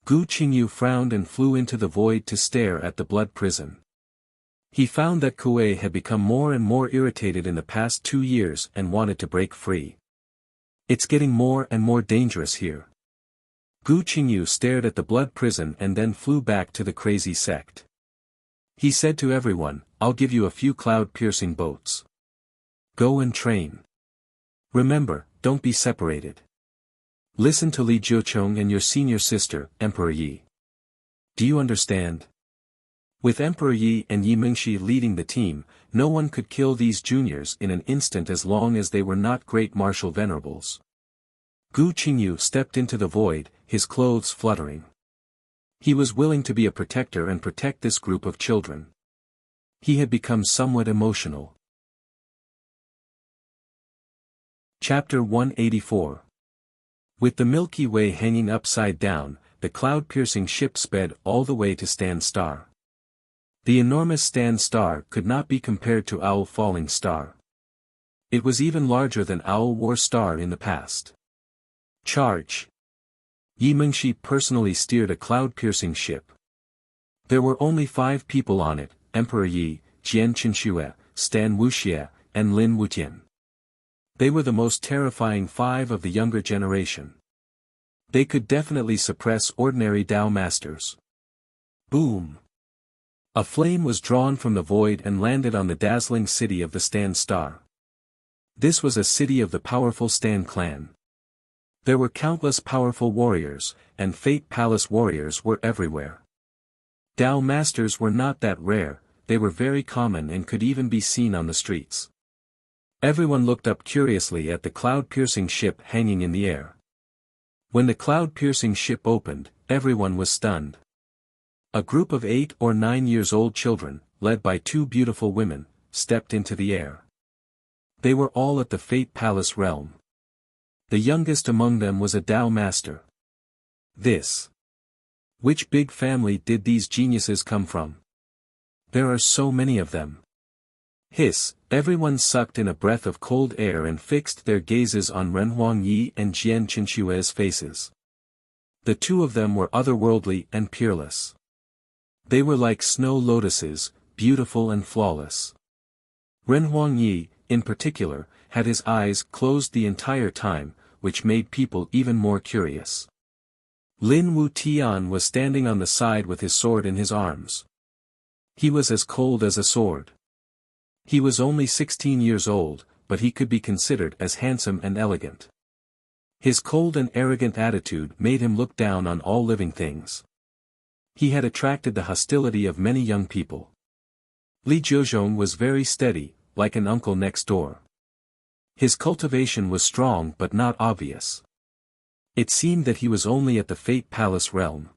Gu Qingyu frowned and flew into the void to stare at the blood prison. He found that Kuei had become more and more irritated in the past 2 years and wanted to break free. It's getting more and more dangerous here. Gu Qingyu stared at the blood prison and then flew back to the crazy sect. He said to everyone, "I'll give you a few cloud-piercing boats. Go and train. Remember, don't be separated. Listen to Li Jiuchong and your senior sister, Emperor Yi. Do you understand?" With Emperor Yi and Yi Mingxi leading the team, no one could kill these juniors in an instant as long as they were not great martial venerables. Gu Qingyu stepped into the void, his clothes fluttering. He was willing to be a protector and protect this group of children. He had become somewhat emotional. Chapter 184. With the Milky Way hanging upside down, the cloud-piercing ship sped all the way to Stand Star. The enormous Stand Star could not be compared to Owl Falling Star. It was even larger than Owl War Star in the past. Charge! Yi Mingxi personally steered a cloud-piercing ship. There were only 5 people on it, Emperor Yi, Jian Qinxue, Stan Wuxia, and Lin Wutian. They were the most terrifying 5 of the younger generation. They could definitely suppress ordinary Tao masters. Boom! A flame was drawn from the void and landed on the dazzling city of the Stand Star. This was a city of the powerful Stan clan. There were countless powerful warriors, and Fate Palace warriors were everywhere. Tao masters were not that rare, they were very common and could even be seen on the streets. Everyone looked up curiously at the cloud-piercing ship hanging in the air. When the cloud-piercing ship opened, everyone was stunned. A group of 8 or 9 years old children, led by 2 beautiful women, stepped into the air. They were all at the Fate Palace realm. The youngest among them was a Tao master. Which big family did these geniuses come from? There are so many of them. Hiss, everyone sucked in a breath of cold air and fixed their gazes on Renhuang Yi and Jian Qinshue's faces. The 2 of them were otherworldly and peerless. They were like snow lotuses, beautiful and flawless. Renhuang Yi, in particular, had his eyes closed the entire time, which made people even more curious. Lin Wutian was standing on the side with his sword in his arms. He was as cold as a sword. He was only 16 years old, but he could be considered as handsome and elegant. His cold and arrogant attitude made him look down on all living things. He had attracted the hostility of many young people. Li Jiuchong was very steady, like an uncle next door. His cultivation was strong but not obvious. It seemed that he was only at the Fate Palace realm.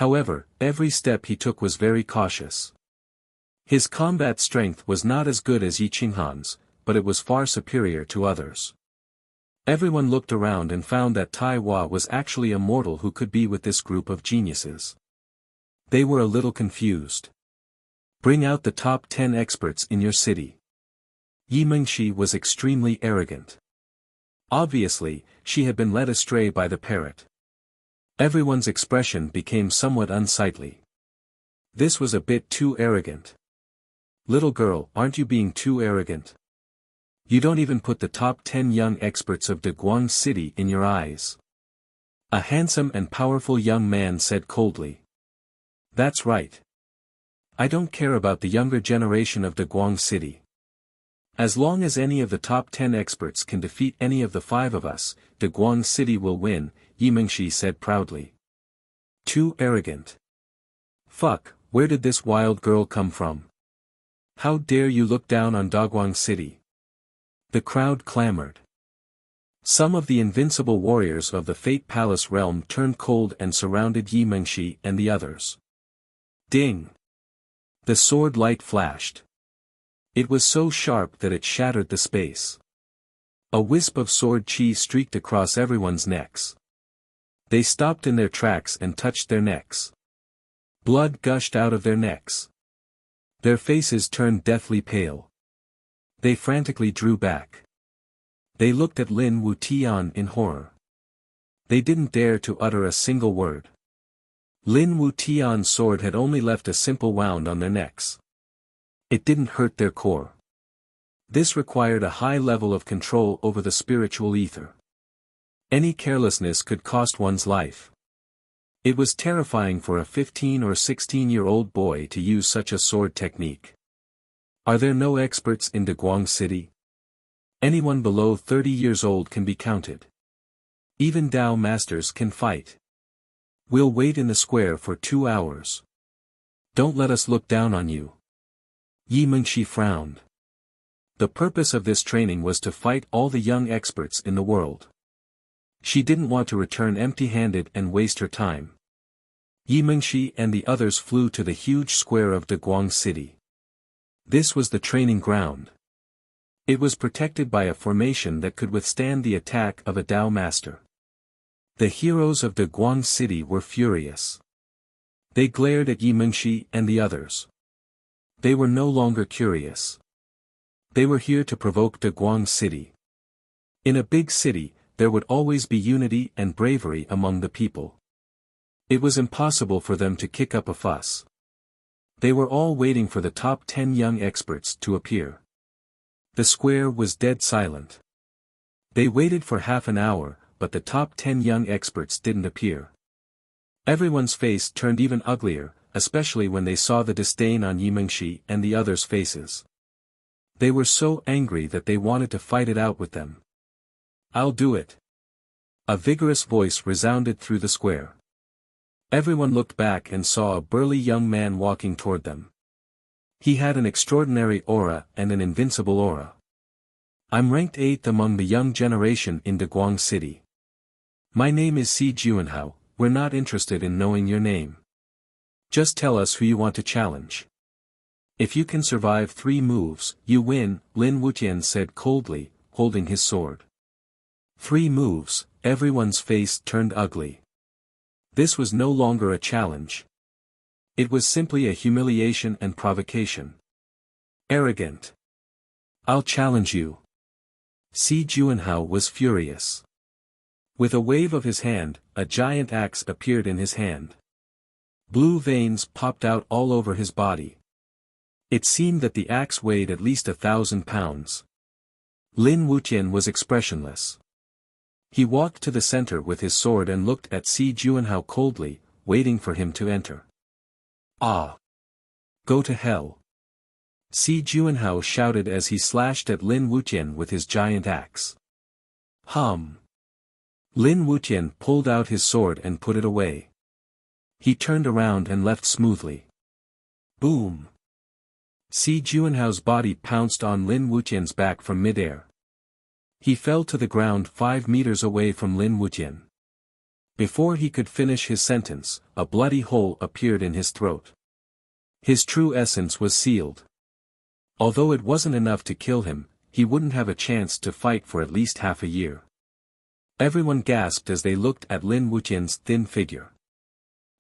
However, every step he took was very cautious. His combat strength was not as good as Yi Qinghan's, but it was far superior to others. Everyone looked around and found that Tai Hua was actually a mortal who could be with this group of geniuses. They were a little confused. Bring out the top 10 experts in your city. Yi Mingxi was extremely arrogant. Obviously, she had been led astray by the parrot. Everyone's expression became somewhat unsightly. This was a bit too arrogant. Little girl, aren't you being too arrogant? You don't even put the top 10 young experts of Daguang City in your eyes. A handsome and powerful young man said coldly. That's right. I don't care about the younger generation of Daguang City. As long as any of the top 10 experts can defeat any of the 5 of us, Daguang City will win, Yi Mingxi said proudly. Too arrogant. Fuck, where did this wild girl come from? How dare you look down on Daguang City? The crowd clamored. Some of the invincible warriors of the Fate Palace realm turned cold and surrounded Yi Mingxi and the others. Ding! The sword light flashed. It was so sharp that it shattered the space. A wisp of sword chi streaked across everyone's necks. They stopped in their tracks and touched their necks. Blood gushed out of their necks. Their faces turned deathly pale. They frantically drew back. They looked at Lin Wutian in horror. They didn't dare to utter a single word. Lin Wutian's sword had only left a simple wound on their necks. It didn't hurt their core. This required a high level of control over the spiritual ether. Any carelessness could cost one's life. It was terrifying for a 15 or 16-year-old boy to use such a sword technique. Are there no experts in Daguang City? Anyone below 30 years old can be counted. Even Dao masters can fight. We'll wait in the square for 2 hours. Don't let us look down on you. Yi Mingxi frowned. The purpose of this training was to fight all the young experts in the world. She didn't want to return empty-handed and waste her time. Yi Mingxi and the others flew to the huge square of Daguang City. This was the training ground. It was protected by a formation that could withstand the attack of a Dao master. The heroes of Daguang City were furious. They glared at Yi Mingxi and the others. They were no longer curious. They were here to provoke Daguang City. In a big city, there would always be unity and bravery among the people. It was impossible for them to kick up a fuss. They were all waiting for the top 10 young experts to appear. The square was dead silent. They waited for half an hour, but the top 10 young experts didn't appear. Everyone's face turned even uglier, especially when they saw the disdain on Yi Mingxi and the others' faces. They were so angry that they wanted to fight it out with them. I'll do it. A vigorous voice resounded through the square. Everyone looked back and saw a burly young man walking toward them. He had an extraordinary aura and an invincible aura. I'm ranked 8th among the young generation in Daguang City. My name is Si Juanhao. We're not interested in knowing your name. Just tell us who you want to challenge. If you can survive 3 moves, you win, Lin Wutian said coldly, holding his sword. 3 moves, everyone's face turned ugly. This was no longer a challenge. It was simply a humiliation and provocation. Arrogant. I'll challenge you. Si Juanhao was furious. With a wave of his hand, a giant axe appeared in his hand. Blue veins popped out all over his body. It seemed that the axe weighed at least 1,000 pounds. Lin Wutian was expressionless. He walked to the center with his sword and looked at Si Juanhao coldly, waiting for him to enter. Ah! Go to hell! Si Juanhao shouted as he slashed at Lin Wutian with his giant axe. Hum! Lin Wutian pulled out his sword and put it away. He turned around and left smoothly. Boom! Si Juanhao's body pounced on Lin Wutian's back from midair. He fell to the ground 5 meters away from Lin Wutian. Before he could finish his sentence, a bloody hole appeared in his throat. His true essence was sealed. Although it wasn't enough to kill him, he wouldn't have a chance to fight for at least half a year. Everyone gasped as they looked at Lin Wutian's thin figure.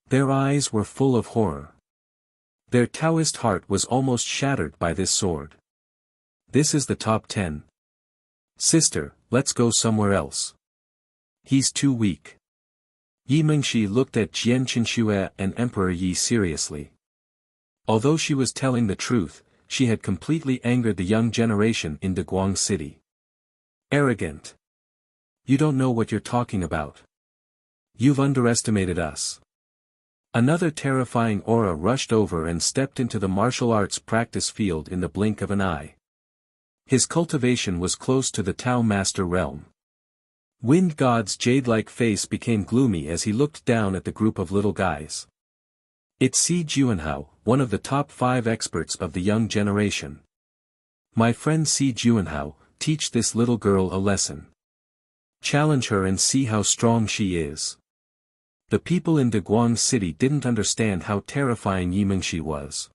Their eyes were full of horror. Their Taoist heart was almost shattered by this sword. This is the top 10. Sister, let's go somewhere else. He's too weak. Yi Mingxi looked at Jian Qinxue and Emperor Yi seriously. Although she was telling the truth, she had completely angered the young generation in Deguang City. Arrogant. You don't know what you're talking about. You've underestimated us. Another terrifying aura rushed over and stepped into the martial arts practice field in the blink of an eye. His cultivation was close to the Tao Master realm. Wind God's jade-like face became gloomy as he looked down at the group of little guys. It's Si Juanhao, one of the top 5 experts of the young generation. My friend Si Juanhao, teach this little girl a lesson. Challenge her and see how strong she is. The people in Deguang City didn't understand how terrifying Yi Mingxi was.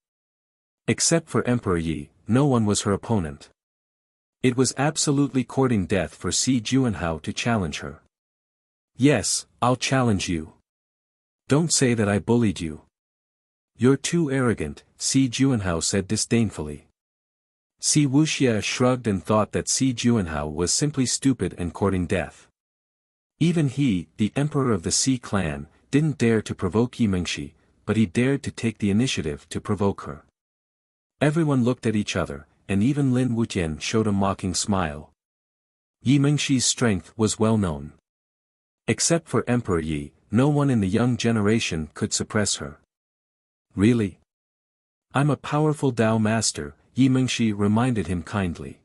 Except for Emperor Yi, no one was her opponent. It was absolutely courting death for Si Juanhao to challenge her. Yes, I'll challenge you. Don't say that I bullied you. You're too arrogant, Si Juanhao said disdainfully. Si Wuxia shrugged and thought that Si Juanhao was simply stupid and courting death. Even he, the emperor of the Si clan, didn't dare to provoke Yi Mingxi, but he dared to take the initiative to provoke her. Everyone looked at each other, and even Lin Wutian showed a mocking smile. Yi Mingxi's strength was well known. Except for Emperor Yi, no one in the young generation could suppress her. Really? I'm a powerful Tao master, Yi Mingxi reminded him kindly.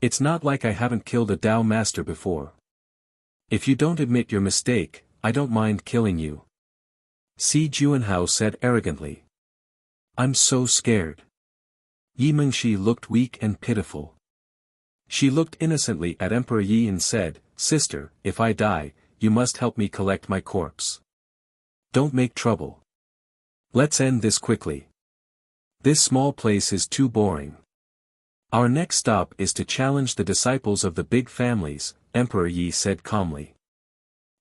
It's not like I haven't killed a Tao master before. If you don't admit your mistake, I don't mind killing you. Si Juanhao said arrogantly. I'm so scared. Yi Mingxi looked weak and pitiful. She looked innocently at Emperor Yi and said, Sister, if I die, you must help me collect my corpse. Don't make trouble. Let's end this quickly. This small place is too boring. Our next stop is to challenge the disciples of the big families, Emperor Yi said calmly.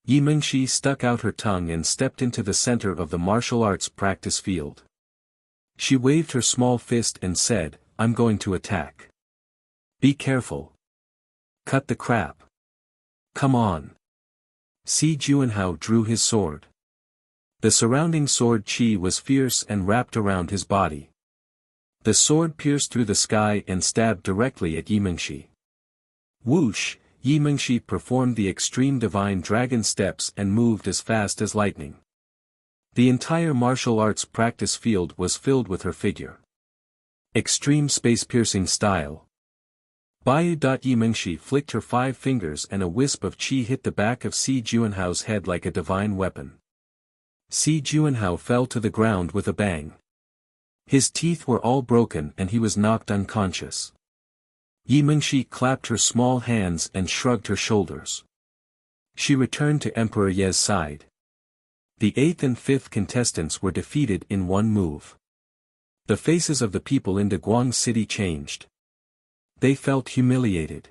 Yi Mingxi stuck out her tongue and stepped into the center of the martial arts practice field. She waved her small fist and said, I'm going to attack. Be careful. Cut the crap. Come on. Si Juanhao drew his sword. The surrounding sword qi was fierce and wrapped around his body. The sword pierced through the sky and stabbed directly at Yi Mingxi. Whoosh, Yi Mingxi performed the extreme divine dragon steps and moved as fast as lightning. The entire martial arts practice field was filled with her figure. Extreme space-piercing style. Yi Mingxi flicked her 5 fingers and a wisp of qi hit the back of Si Juanhao's head like a divine weapon. Si Juanhao fell to the ground with a bang. His teeth were all broken and he was knocked unconscious. Yi Mingxi clapped her small hands and shrugged her shoulders. She returned to Emperor Ye's side. The 8th and 5th contestants were defeated in one move. The faces of the people in Deguang City changed. They felt humiliated.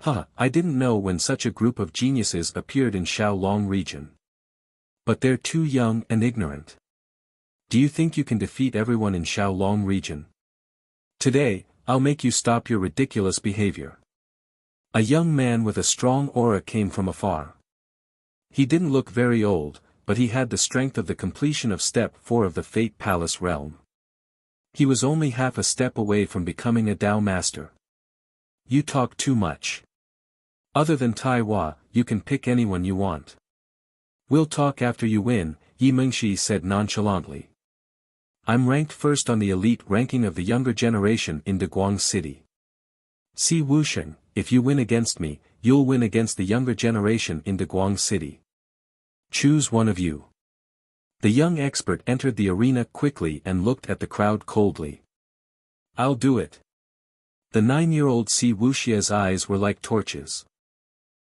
I didn't know when such a group of geniuses appeared in Xiaolong region. But they're too young and ignorant. Do you think you can defeat everyone in Xiaolong region? Today, I'll make you stop your ridiculous behavior. A young man with a strong aura came from afar. He didn't look very old, but he had the strength of the completion of Step 4 of the Fate Palace realm. He was only half a step away from becoming a Tao master. You talk too much. Other than Tai Hua, you can pick anyone you want. We'll talk after you win, Yi Mingxi said nonchalantly. I'm ranked first on the elite ranking of the younger generation in Deguang City. Si Wusheng, if you win against me, you'll win against the younger generation in Deguang City. Choose one of you. The young expert entered the arena quickly and looked at the crowd coldly. I'll do it. The 9-year-old Si Wuxia's eyes were like torches.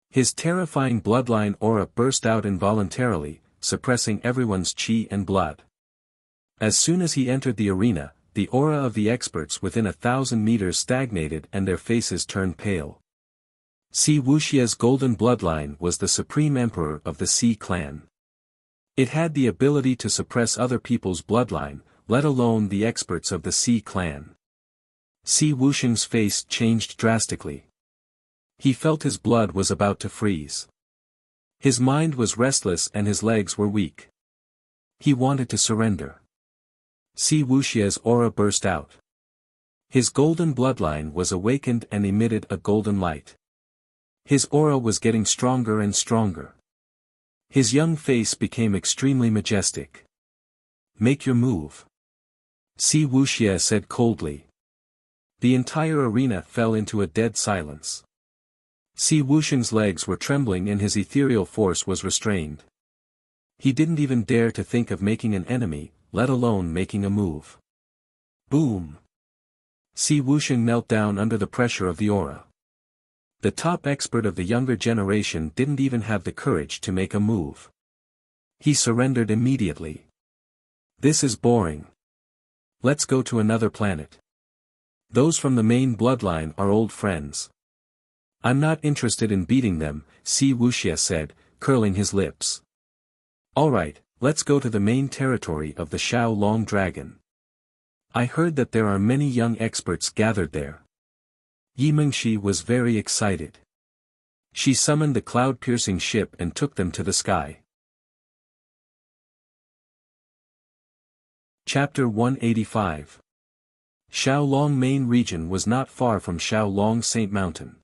His terrifying bloodline aura burst out involuntarily, suppressing everyone's qi and blood. As soon as he entered the arena, the aura of the experts within 1,000 meters stagnated and their faces turned pale. Si Wuxia's golden bloodline was the supreme emperor of the Si clan. It had the ability to suppress other people's bloodline, let alone the experts of the Si clan. Si Wuxiang's face changed drastically. He felt his blood was about to freeze. His mind was restless and his legs were weak. He wanted to surrender. Si Wuxia's aura burst out. His golden bloodline was awakened and emitted a golden light. His aura was getting stronger and stronger. His young face became extremely majestic. "Make your move," Si Wuxia said coldly. The entire arena fell into a dead silence. Si Wuxiang's legs were trembling and his ethereal force was restrained. He didn't even dare to think of making an enemy, let alone making a move. Boom! Si Wuxiang knelt down under the pressure of the aura. The top expert of the younger generation didn't even have the courage to make a move. He surrendered immediately. "This is boring. Let's go to another planet. Those from the main bloodline are old friends. I'm not interested in beating them," Si Wuxia said, curling his lips. "Alright, let's go to the main territory of the Shao Long Dragon. I heard that there are many young experts gathered there." Yi Mengshi was very excited. She summoned the cloud-piercing ship and took them to the sky. Chapter 185. Xiaolong main region was not far from Xiaolong Saint Mountain.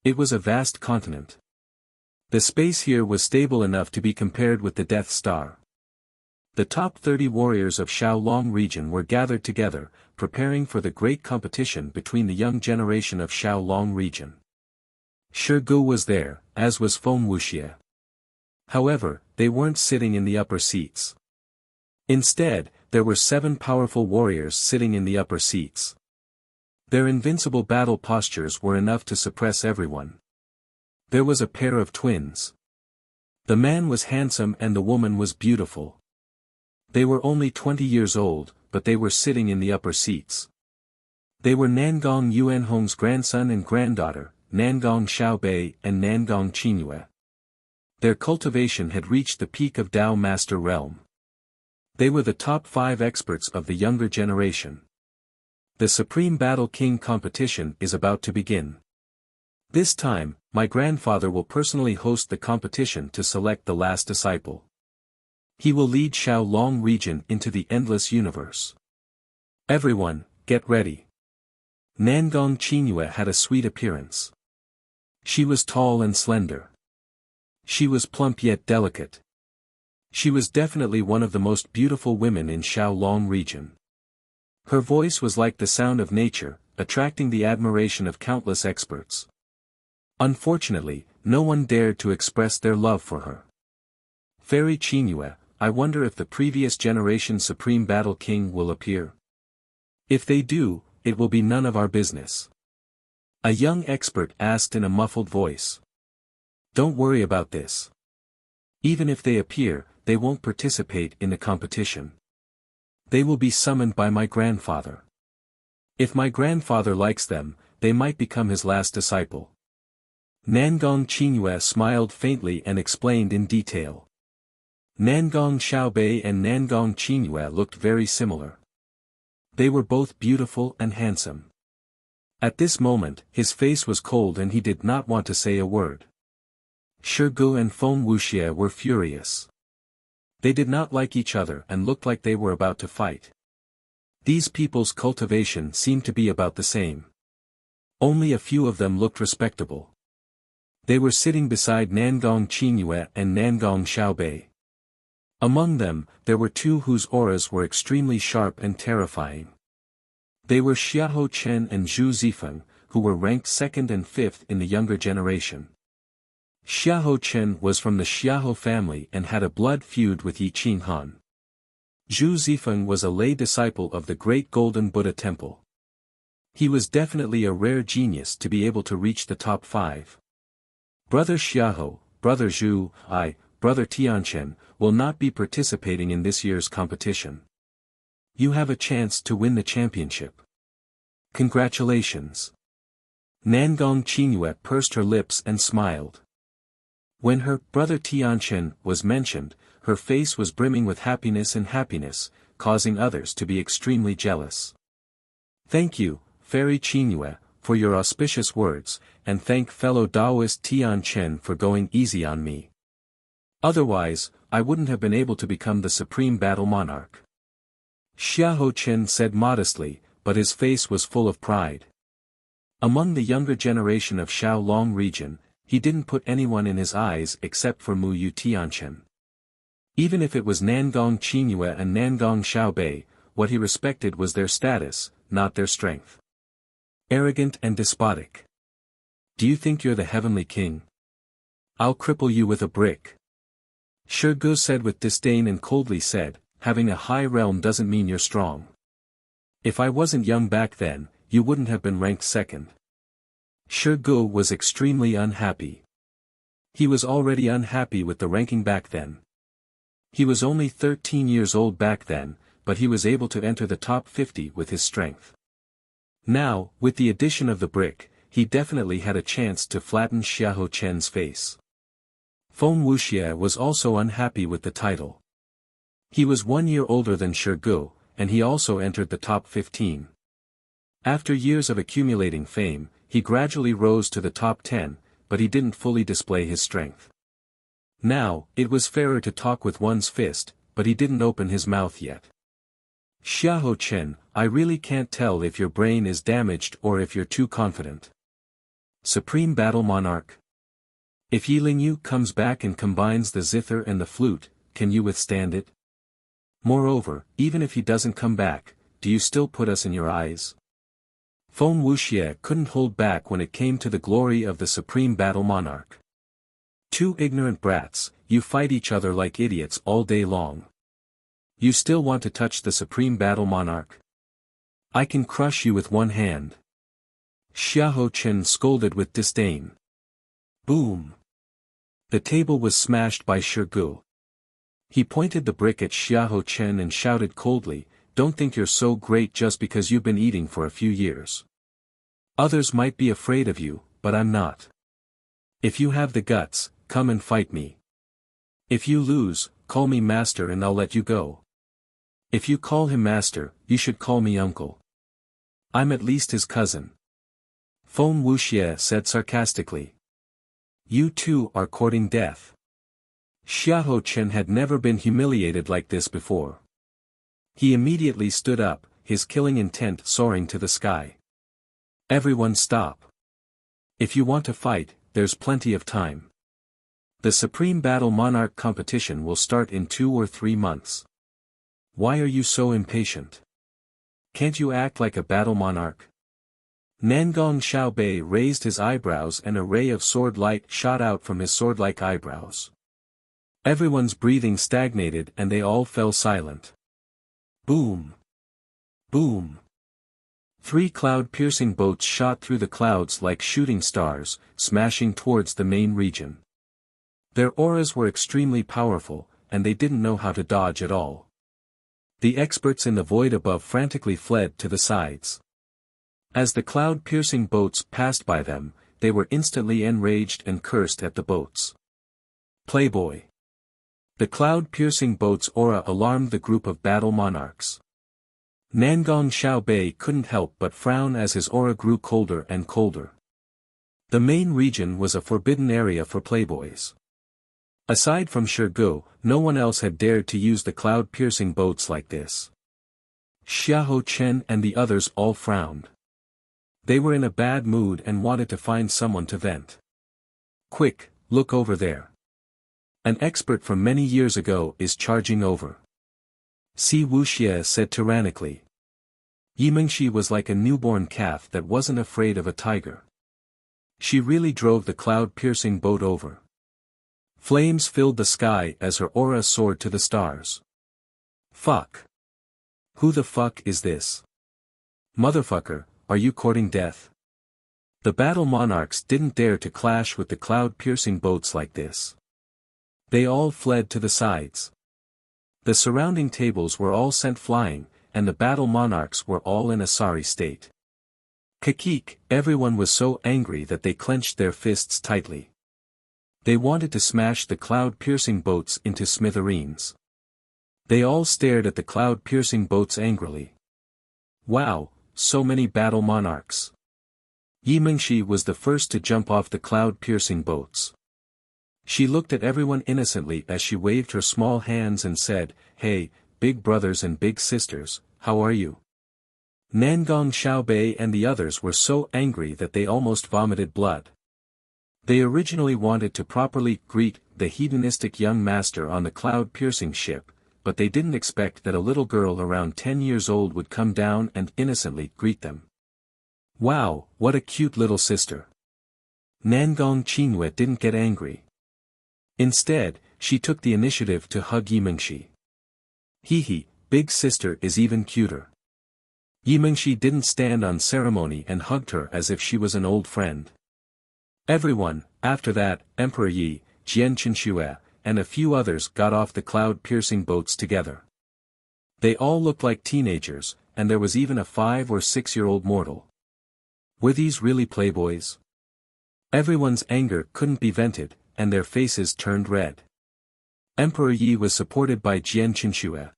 It was a vast continent. The space here was stable enough to be compared with the Death Star. The top 30 warriors of Xiaolong region were gathered together, preparing for the great competition between the young generation of Xiaolong region. Shi Gu was there, as was Feng Wuxia. However, they weren't sitting in the upper seats. Instead, there were 7 powerful warriors sitting in the upper seats. Their invincible battle postures were enough to suppress everyone. There was a pair of twins. The man was handsome and the woman was beautiful. They were only 20 years old, but they were sitting in the upper seats. They were Nangong Yuanhong's grandson and granddaughter, Nangong Xiaobei and Nangong Qingyue. Their cultivation had reached the peak of Dao Master Realm. They were the top 5 experts of the younger generation. The Supreme Battle King competition is about to begin. This time, my grandfather will personally host the competition to select the last disciple. He will lead Xiaolong region into the endless universe. Everyone, get ready. Nangong Qingyue had a sweet appearance. She was tall and slender. She was plump yet delicate. She was definitely one of the most beautiful women in Xiaolong region. Her voice was like the sound of nature, attracting the admiration of countless experts. Unfortunately, no one dared to express their love for her. Fairy Qingyue, I wonder if the previous generation Supreme Battle King will appear. If they do, it will be none of our business. A young expert asked in a muffled voice. Don't worry about this. Even if they appear, they won't participate in the competition. They will be summoned by my grandfather. If my grandfather likes them, they might become his last disciple. Nangong Qingyue smiled faintly and explained in detail. Nangong Xiaobei and Nangong Qingyue looked very similar. They were both beautiful and handsome. At this moment, his face was cold and he did not want to say a word. Shi Gu and Feng Wuxia were furious. They did not like each other and looked like they were about to fight. These people's cultivation seemed to be about the same. Only a few of them looked respectable. They were sitting beside Nangong Qingyue and Nangong Xiaobei. Among them, there were 2 whose auras were extremely sharp and terrifying. They were Xiahou Chen and Zhu Zifeng, who were ranked 2nd and 5th in the younger generation. Xiahou Chen was from the Xiahou family and had a blood feud with Yi Qinghan. Zhu Zifeng was a lay disciple of the Great Golden Buddha Temple. He was definitely a rare genius to be able to reach the top 5. Brother Xiahou, Brother Zhu, Brother Tianchen, will not be participating in this year's competition. You have a chance to win the championship. Congratulations. Nangong Qingyue pursed her lips and smiled. When her brother Tianchen was mentioned, her face was brimming with happiness, causing others to be extremely jealous. Thank you, Fairy Qingyue, for your auspicious words, and thank fellow Taoist Tian Chen for going easy on me. Otherwise, I wouldn't have been able to become the supreme battle monarch. Xiahou Chen said modestly, but his face was full of pride. Among the younger generation of Xiaolong region, he didn't put anyone in his eyes except for Mu Yu Tianchen. Even if it was Nangong Qingyue and Nangong Xiaobei, what he respected was their status, not their strength. Arrogant and despotic. Do you think you're the heavenly king? I'll cripple you with a brick. Shirgu said with disdain and coldly said, having a high realm doesn't mean you're strong. If I wasn't young back then, you wouldn't have been ranked second. Shirgu was extremely unhappy. He was already unhappy with the ranking back then. He was only 13 years old back then, but he was able to enter the top 50 with his strength. Now, with the addition of the brick, he definitely had a chance to flatten Xiahou Chen's face. Feng Wuxia was also unhappy with the title. He was 1 year older than Shirgu, and he also entered the top 15. After years of accumulating fame, he gradually rose to the top 10, but he didn't fully display his strength. Now, it was fairer to talk with one's fist, but he didn't open his mouth yet. Xiahou Chen, I really can't tell if your brain is damaged or if you're too confident. Supreme Battle Monarch. If Yi Lingyu comes back and combines the zither and the flute, can you withstand it? Moreover, even if he doesn't come back, do you still put us in your eyes? Feng Wuxia couldn't hold back when it came to the glory of the Supreme Battle Monarch. Two ignorant brats, you fight each other like idiots all day long. You still want to touch the Supreme Battle Monarch? I can crush you with one hand. Xiahou Chen scolded with disdain. Boom! The table was smashed by Shirgu. He pointed the brick at Xiahou Chen and shouted coldly, don't think you're so great just because you've been eating for a few years. Others might be afraid of you, but I'm not. If you have the guts, come and fight me. If you lose, call me master and I'll let you go. If you call him master, you should call me uncle. I'm at least his cousin. Feng Wuxia said sarcastically. You two are courting death. Xiahou Chen had never been humiliated like this before. He immediately stood up, his killing intent soaring to the sky. Everyone stop. If you want to fight, there's plenty of time. The Supreme Battle Monarch competition will start in 2 or 3 months. Why are you so impatient? Can't you act like a battle monarch? Nangong Xiaobei raised his eyebrows and a ray of sword light shot out from his sword-like eyebrows. Everyone's breathing stagnated and they all fell silent. Boom! Boom! 3 cloud-piercing boats shot through the clouds like shooting stars, smashing towards the main region. Their auras were extremely powerful, and they didn't know how to dodge at all. The experts in the void above frantically fled to the sides. As the cloud-piercing boats passed by them, they were instantly enraged and cursed at the boats. Playboy! The cloud-piercing boat's aura alarmed the group of battle monarchs. Nangong Xiaobei couldn't help but frown as his aura grew colder and colder. The main region was a forbidden area for playboys. Aside from Shirgu, no one else had dared to use the cloud-piercing boats like this. Xiahou Chen and the others all frowned. They were in a bad mood and wanted to find someone to vent. Quick, look over there. An expert from many years ago is charging over. Si Wuxia said tyrannically. Yimengshi was like a newborn calf that wasn't afraid of a tiger. She really drove the cloud-piercing boat over. Flames filled the sky as her aura soared to the stars. Fuck. Who the fuck is this? Motherfucker, are you courting death? The battle monarchs didn't dare to clash with the cloud-piercing boats like this. They all fled to the sides. The surrounding tables were all sent flying, and the battle monarchs were all in a sorry state. Kakik, everyone was so angry that they clenched their fists tightly. They wanted to smash the cloud-piercing boats into smithereens. They all stared at the cloud-piercing boats angrily. Wow, so many battle monarchs. Yi Mingxi was the first to jump off the cloud-piercing boats. She looked at everyone innocently as she waved her small hands and said, "Hey, big brothers and big sisters, how are you?" Nangong Xiaobei and the others were so angry that they almost vomited blood. They originally wanted to properly greet the hedonistic young master on the cloud-piercing ship, but they didn't expect that a little girl around 10 years old would come down and innocently greet them. Wow, what a cute little sister. Nangong Qingyue didn't get angry. Instead, she took the initiative to hug Yi Mingxi. Hee, big sister is even cuter. Yi Mingxi didn't stand on ceremony and hugged her as if she was an old friend. Everyone, after that, Emperor Yi, Jian Qinxue, and a few others got off the cloud-piercing boats together. They all looked like teenagers, and there was even a 5- or 6-year-old mortal. Were these really playboys? Everyone's anger couldn't be vented, and their faces turned red. Emperor Yi was supported by Jian Qinxue.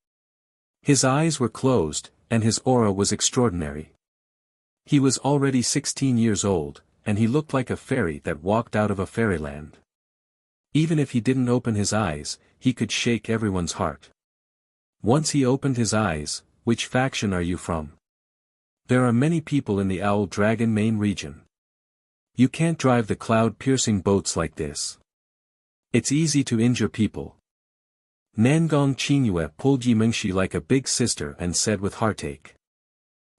His eyes were closed, and his aura was extraordinary. He was already 16 years old, and he looked like a fairy that walked out of a fairyland. Even if he didn't open his eyes, he could shake everyone's heart. Once he opened his eyes, "Which faction are you from?" "There are many people in the Owl-Dragon main region. You can't drive the cloud-piercing boats like this. It's easy to injure people." Nangong Qingyue pulled Yi Mingxi like a big sister and said with heartache.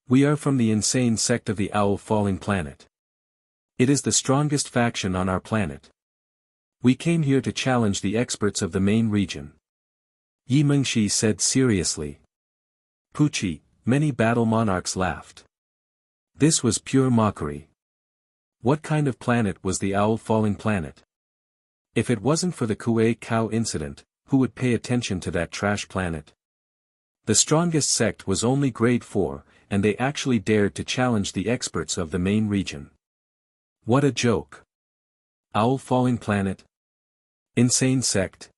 "We are from the insane sect of the Owl-Falling Planet. It is the strongest faction on our planet. We came here to challenge the experts of the main region." Yi Mingxi said seriously. Pucci, many battle monarchs laughed. This was pure mockery. What kind of planet was the Owl-Falling Planet? If it wasn't for the Kuei Cow incident, who would pay attention to that trash planet? The strongest sect was only grade 4, and they actually dared to challenge the experts of the main region. What a joke. Owl-Falling Planet? Insane sect?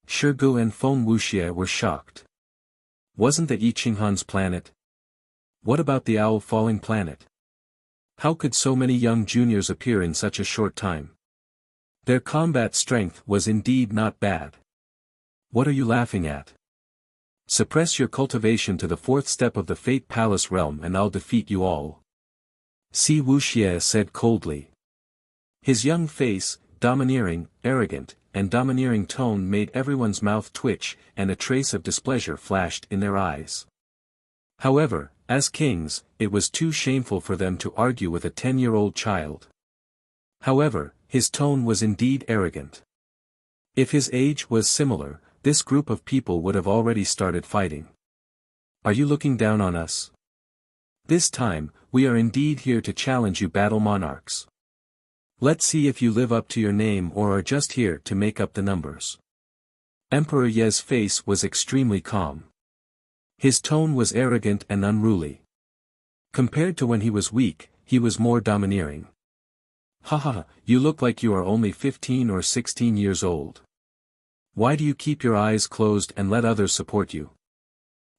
Shigu and Feng Wuxia were shocked. Wasn't that Yi Qinghan's planet? What about the Owl-Falling Planet? How could so many young juniors appear in such a short time? Their combat strength was indeed not bad. What are you laughing at? Suppress your cultivation to the 4th step of the Fate Palace realm and I'll defeat you all. Si Wuxia said coldly. His young face, domineering, arrogant, and domineering tone made everyone's mouth twitch, and a trace of displeasure flashed in their eyes. However, as kings, it was too shameful for them to argue with a 10-year-old child. However, his tone was indeed arrogant. If his age was similar, this group of people would have already started fighting. Are you looking down on us? This time, we are indeed here to challenge you battle monarchs. Let's see if you live up to your name or are just here to make up the numbers. Emperor Ye's face was extremely calm. His tone was arrogant and unruly. Compared to when he was weak, he was more domineering. Haha, you look like you are only 15 or 16 years old. Why do you keep your eyes closed and let others support you?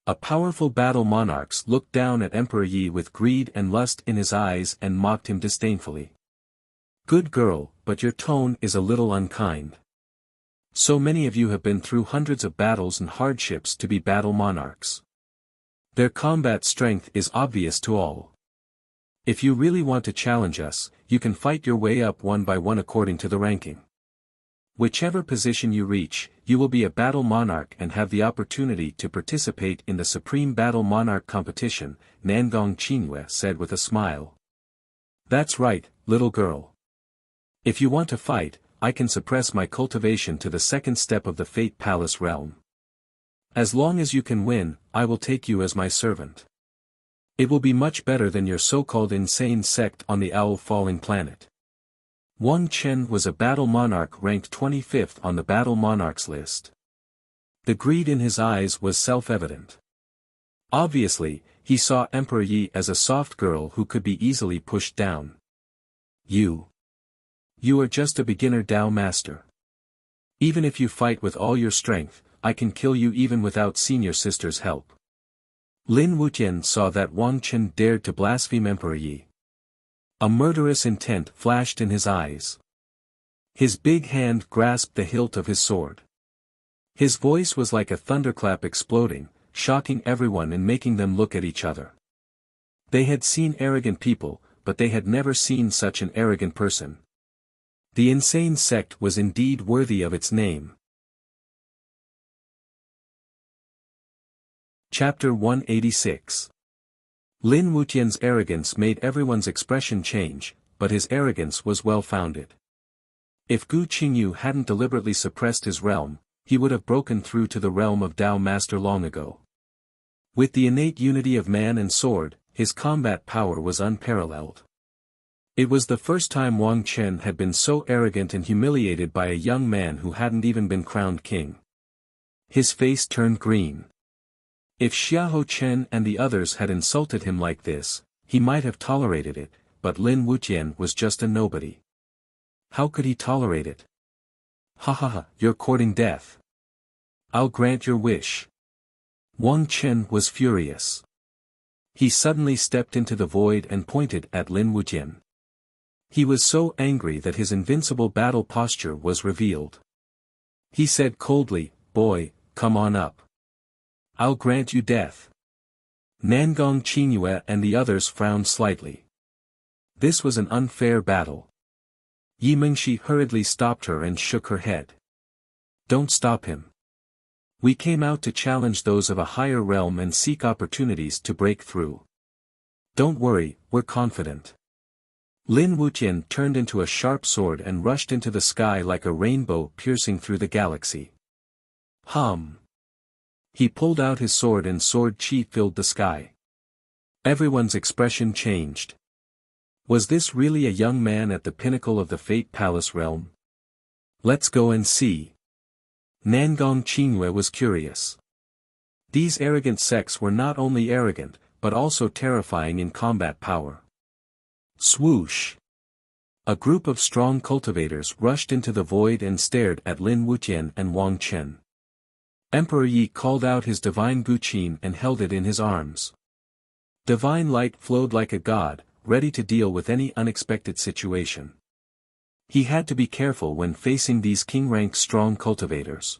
A powerful battle monarch looked down at Emperor Yi with greed and lust in his eyes and mocked him disdainfully. Good girl, but your tone is a little unkind. So many of you have been through hundreds of battles and hardships to be battle monarchs. Their combat strength is obvious to all. If you really want to challenge us, you can fight your way up one by one according to the ranking. Whichever position you reach, you will be a battle monarch and have the opportunity to participate in the Supreme Battle Monarch competition, Nangong Qingyue said with a smile. That's right, little girl. If you want to fight, I can suppress my cultivation to the 2nd step of the Fate Palace realm. As long as you can win, I will take you as my servant. It will be much better than your so-called insane sect on the Owl-Falling Planet. Wang Chen was a battle monarch ranked 25th on the battle monarchs list. The greed in his eyes was self-evident. Obviously, he saw Emperor Yi as a soft girl who could be easily pushed down. You are just a beginner Dao master. Even if you fight with all your strength, I can kill you even without senior sister's help. Lin Wuqian saw that Wang Chen dared to blaspheme Emperor Yi. A murderous intent flashed in his eyes. His big hand grasped the hilt of his sword. His voice was like a thunderclap exploding, shocking everyone and making them look at each other. They had seen arrogant people, but they had never seen such an arrogant person. The insane sect was indeed worthy of its name. Chapter 186. Lin Wuqian's arrogance made everyone's expression change, but his arrogance was well-founded. If Gu Qingyu hadn't deliberately suppressed his realm, he would have broken through to the realm of Tao Master long ago. With the innate unity of man and sword, his combat power was unparalleled. It was the first time Wang Chen had been so arrogant and humiliated by a young man who hadn't even been crowned king. His face turned green. If Xiahou Chen and the others had insulted him like this, he might have tolerated it, but Lin Wuqian was just a nobody. How could he tolerate it? Ha ha ha, you're courting death. I'll grant your wish. Wang Chen was furious. He suddenly stepped into the void and pointed at Lin Wuqian. He was so angry that his invincible battle posture was revealed. He said coldly, "Boy, come on up. I'll grant you death." Nangong Qingyue and the others frowned slightly. This was an unfair battle. Yi Mingxi hurriedly stopped her and shook her head. "Don't stop him. We came out to challenge those of a higher realm and seek opportunities to break through. Don't worry, we're confident." Lin Wuqian turned into a sharp sword and rushed into the sky like a rainbow piercing through the galaxy. Hum! He pulled out his sword and sword chi filled the sky. Everyone's expression changed. Was this really a young man at the pinnacle of the Fate Palace realm? Let's go and see. Nangong Qingyue was curious. These arrogant sects were not only arrogant, but also terrifying in combat power. Swoosh! A group of strong cultivators rushed into the void and stared at Lin Wuqian and Wang Chen. Emperor Yi called out his divine guqin and held it in his arms. Divine light flowed like a god, ready to deal with any unexpected situation. He had to be careful when facing these king-rank strong cultivators.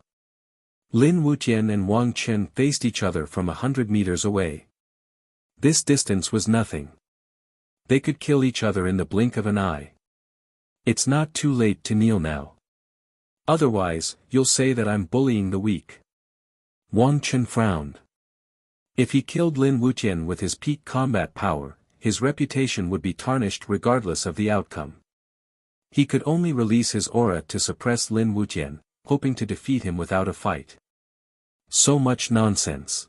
Lin Wuqian and Wang Chen faced each other from 100 meters away. This distance was nothing. They could kill each other in the blink of an eye. It's not too late to kneel now. Otherwise, you'll say that I'm bullying the weak. Wang Chen frowned. If he killed Lin Wuqian with his peak combat power, his reputation would be tarnished regardless of the outcome. He could only release his aura to suppress Lin Wuqian, hoping to defeat him without a fight. So much nonsense.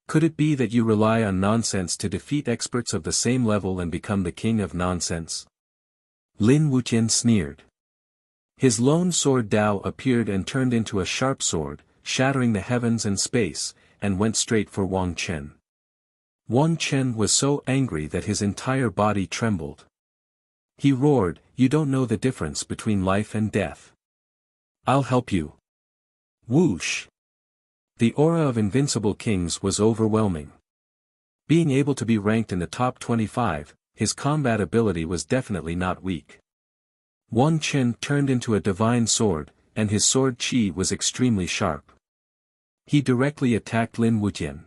Could it be that you rely on nonsense to defeat experts of the same level and become the king of nonsense? Lin Wuqian sneered. His lone sword Dao appeared and turned into a sharp sword, shattering the heavens and space, and went straight for Wang Chen. Wang Chen was so angry that his entire body trembled. He roared, "You don't know the difference between life and death. I'll help you." Whoosh! The aura of invincible kings was overwhelming. Being able to be ranked in the top 25, his combat ability was definitely not weak. Wang Chen turned into a divine sword, and his sword chi was extremely sharp. He directly attacked Lin Wuqian.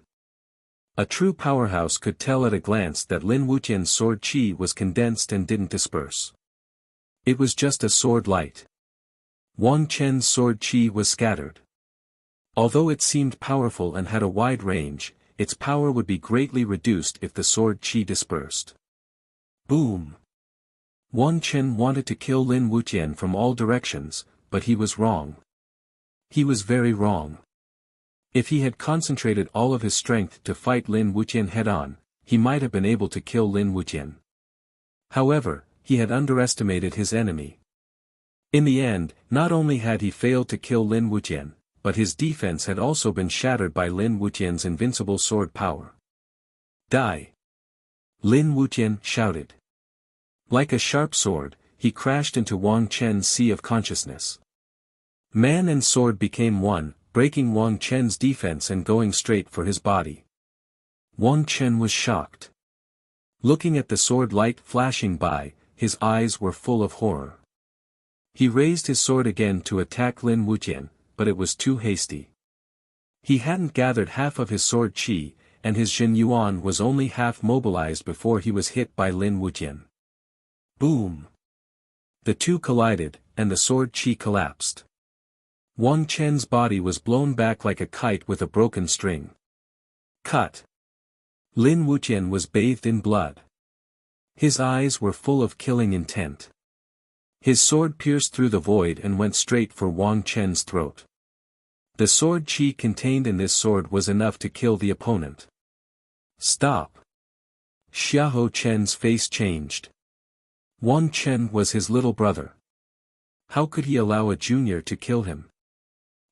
A true powerhouse could tell at a glance that Lin Wuqian's sword chi was condensed and didn't disperse. It was just a sword light. Wang Chen's sword chi was scattered. Although it seemed powerful and had a wide range, its power would be greatly reduced if the sword chi dispersed. Boom! Wang Chen wanted to kill Lin Wuqian from all directions, but he was wrong. He was very wrong. If he had concentrated all of his strength to fight Lin Wuqian head-on, he might have been able to kill Lin Wuqian. However, he had underestimated his enemy. In the end, not only had he failed to kill Lin Wuqian, but his defense had also been shattered by Lin Wuqian's invincible sword power. Die! Lin Wuqian shouted. Like a sharp sword, he crashed into Wang Chen's sea of consciousness. Man and sword became one, breaking Wang Chen's defense and going straight for his body. Wang Chen was shocked. Looking at the sword light flashing by, his eyes were full of horror. He raised his sword again to attack Lin Wuqian, but it was too hasty. He hadn't gathered half of his sword qi, and his Jin Yuan was only half mobilized before he was hit by Lin Wuqian. Boom! The two collided, and the sword qi collapsed. Wang Chen's body was blown back like a kite with a broken string. Cut! Lin Wuqian was bathed in blood. His eyes were full of killing intent. His sword pierced through the void and went straight for Wang Chen's throat. The sword qi contained in this sword was enough to kill the opponent. Stop! Xiahou Chen's face changed. Wang Chen was his little brother. How could he allow a junior to kill him?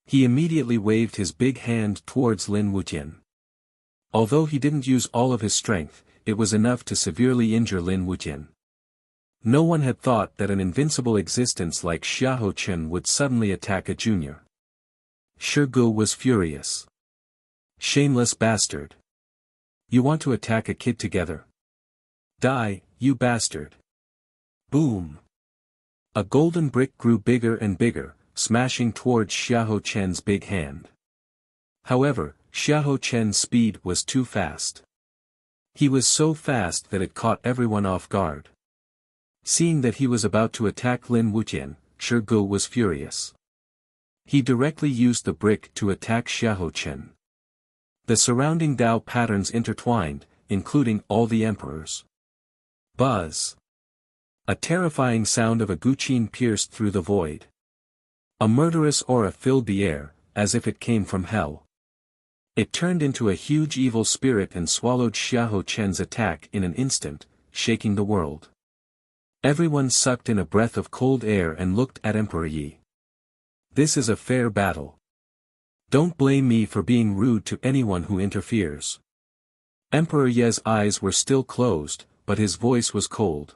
He immediately waved his big hand towards Lin Wuqian. Although he didn't use all of his strength, it was enough to severely injure Lin Wuqian. No one had thought that an invincible existence like Xiahou Chen would suddenly attack a junior. Shi Ge was furious. Shameless bastard. You want to attack a kid together? Die, you bastard. Boom. A golden brick grew bigger and bigger, smashing towards Xiahou Chen's big hand. However, Xiahou Chen's speed was too fast. He was so fast that it caught everyone off guard. Seeing that he was about to attack Lin Wuqian, Shi Ge was furious. He directly used the brick to attack Xiahou Chen. The surrounding Dao patterns intertwined, including all the emperors. Buzz! A terrifying sound of a guqin pierced through the void. A murderous aura filled the air, as if it came from hell. It turned into a huge evil spirit and swallowed Xiahou Chen's attack in an instant, shaking the world. Everyone sucked in a breath of cold air and looked at Emperor Yi. This is a fair battle. Don't blame me for being rude to anyone who interferes. Emperor Ye's eyes were still closed, but his voice was cold.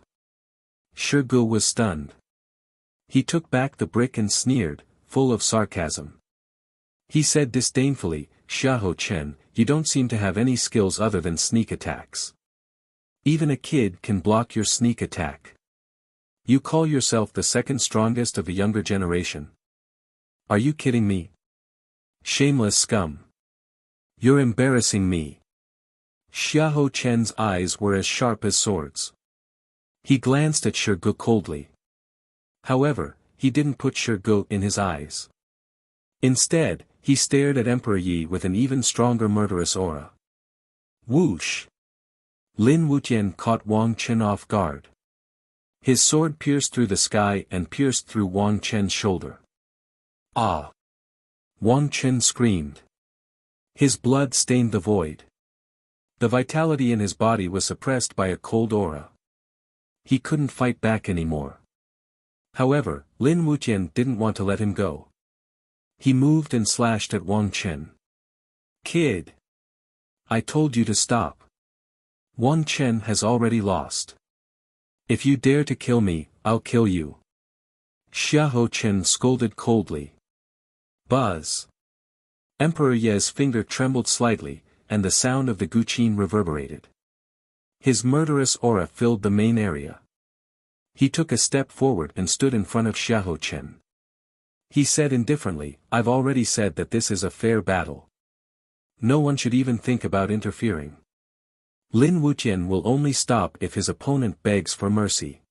Shi Ge was stunned. He took back the brick and sneered, full of sarcasm. He said disdainfully, Xiahou Chen, you don't seem to have any skills other than sneak attacks. Even a kid can block your sneak attack. You call yourself the second strongest of the younger generation. Are you kidding me? Shameless scum. You're embarrassing me. Xiahou Chen's eyes were as sharp as swords. He glanced at Shi Ge coldly. However, he didn't put Shi Ge in his eyes. Instead, he stared at Emperor Yi with an even stronger murderous aura. Whoosh! Lin Wuqian caught Wang Chen off guard. His sword pierced through the sky and pierced through Wang Chen's shoulder. Ah! Wang Chen screamed. His blood stained the void. The vitality in his body was suppressed by a cold aura. He couldn't fight back anymore. However, Lin Wuqian didn't want to let him go. He moved and slashed at Wang Chen. Kid! I told you to stop. Wang Chen has already lost. If you dare to kill me, I'll kill you. Xiahou Chen scolded coldly. Buzz! Emperor Ye's finger trembled slightly, and the sound of the guqin reverberated. His murderous aura filled the main area. He took a step forward and stood in front of Xiahou Chen. He said indifferently, I've already said that this is a fair battle. No one should even think about interfering. Lin Wuqian will only stop if his opponent begs for mercy.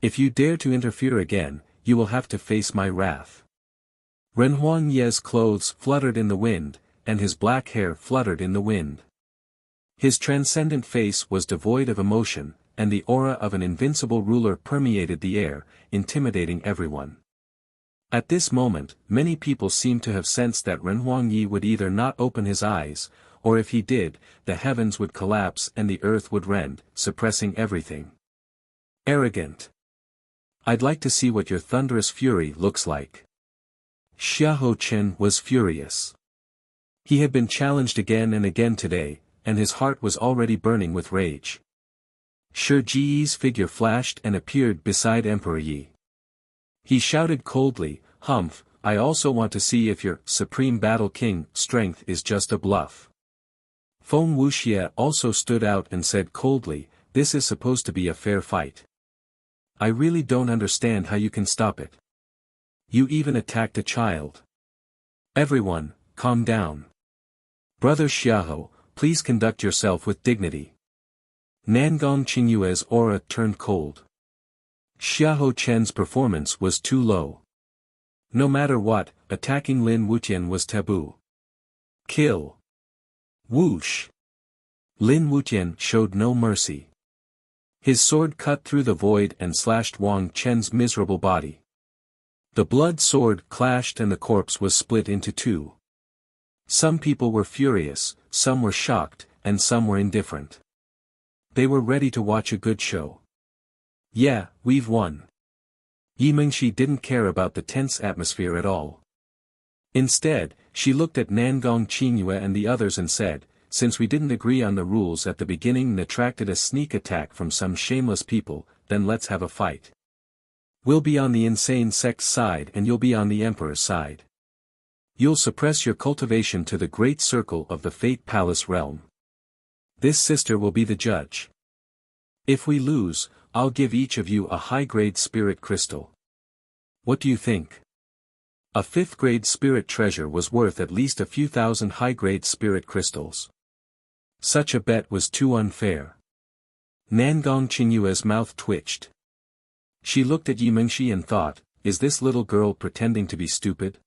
If you dare to interfere again, you will have to face my wrath. Renhuang Ye's clothes fluttered in the wind, and his black hair fluttered in the wind. His transcendent face was devoid of emotion, and the aura of an invincible ruler permeated the air, intimidating everyone. At this moment, many people seemed to have sensed that Renhuang Yi would either not open his eyes, or if he did, the heavens would collapse and the earth would rend, suppressing everything. Arrogant. I'd like to see what your thunderous fury looks like. Xiahou Chen was furious. He had been challenged again and again today, and his heart was already burning with rage. Shi Ji's figure flashed and appeared beside Emperor Yi. He shouted coldly, Humph, I also want to see if your Supreme Battle King strength is just a bluff. Feng Wuxia also stood out and said coldly, "This is supposed to be a fair fight. I really don't understand how you can stop it. You even attacked a child." "Everyone, calm down. Brother Xiahou, please conduct yourself with dignity." Nangong Qingyue's aura turned cold. Xiahou Chen's performance was too low. No matter what, attacking Lin Wutian was taboo. Kill. Whoosh. Lin Wutian showed no mercy. His sword cut through the void and slashed Wang Chen's miserable body. The blood sword clashed and the corpse was split into two. Some people were furious, some were shocked, and some were indifferent. They were ready to watch a good show. "Yeah, we've won." Yi Mingxi didn't care about the tense atmosphere at all. Instead, she looked at Nangong Qingyue and the others and said, "Since we didn't agree on the rules at the beginning and attracted a sneak attack from some shameless people, then let's have a fight. We'll be on the insane sect's side and you'll be on the Emperor's side. You'll suppress your cultivation to the great circle of the Fate Palace realm. This sister will be the judge. If we lose, I'll give each of you a high-grade spirit crystal. What do you think?" A 5th-grade spirit treasure was worth at least a few thousand high-grade spirit crystals. Such a bet was too unfair. Nangong Qingyue's mouth twitched. She looked at Yi Mingxi and thought, is this little girl pretending to be stupid?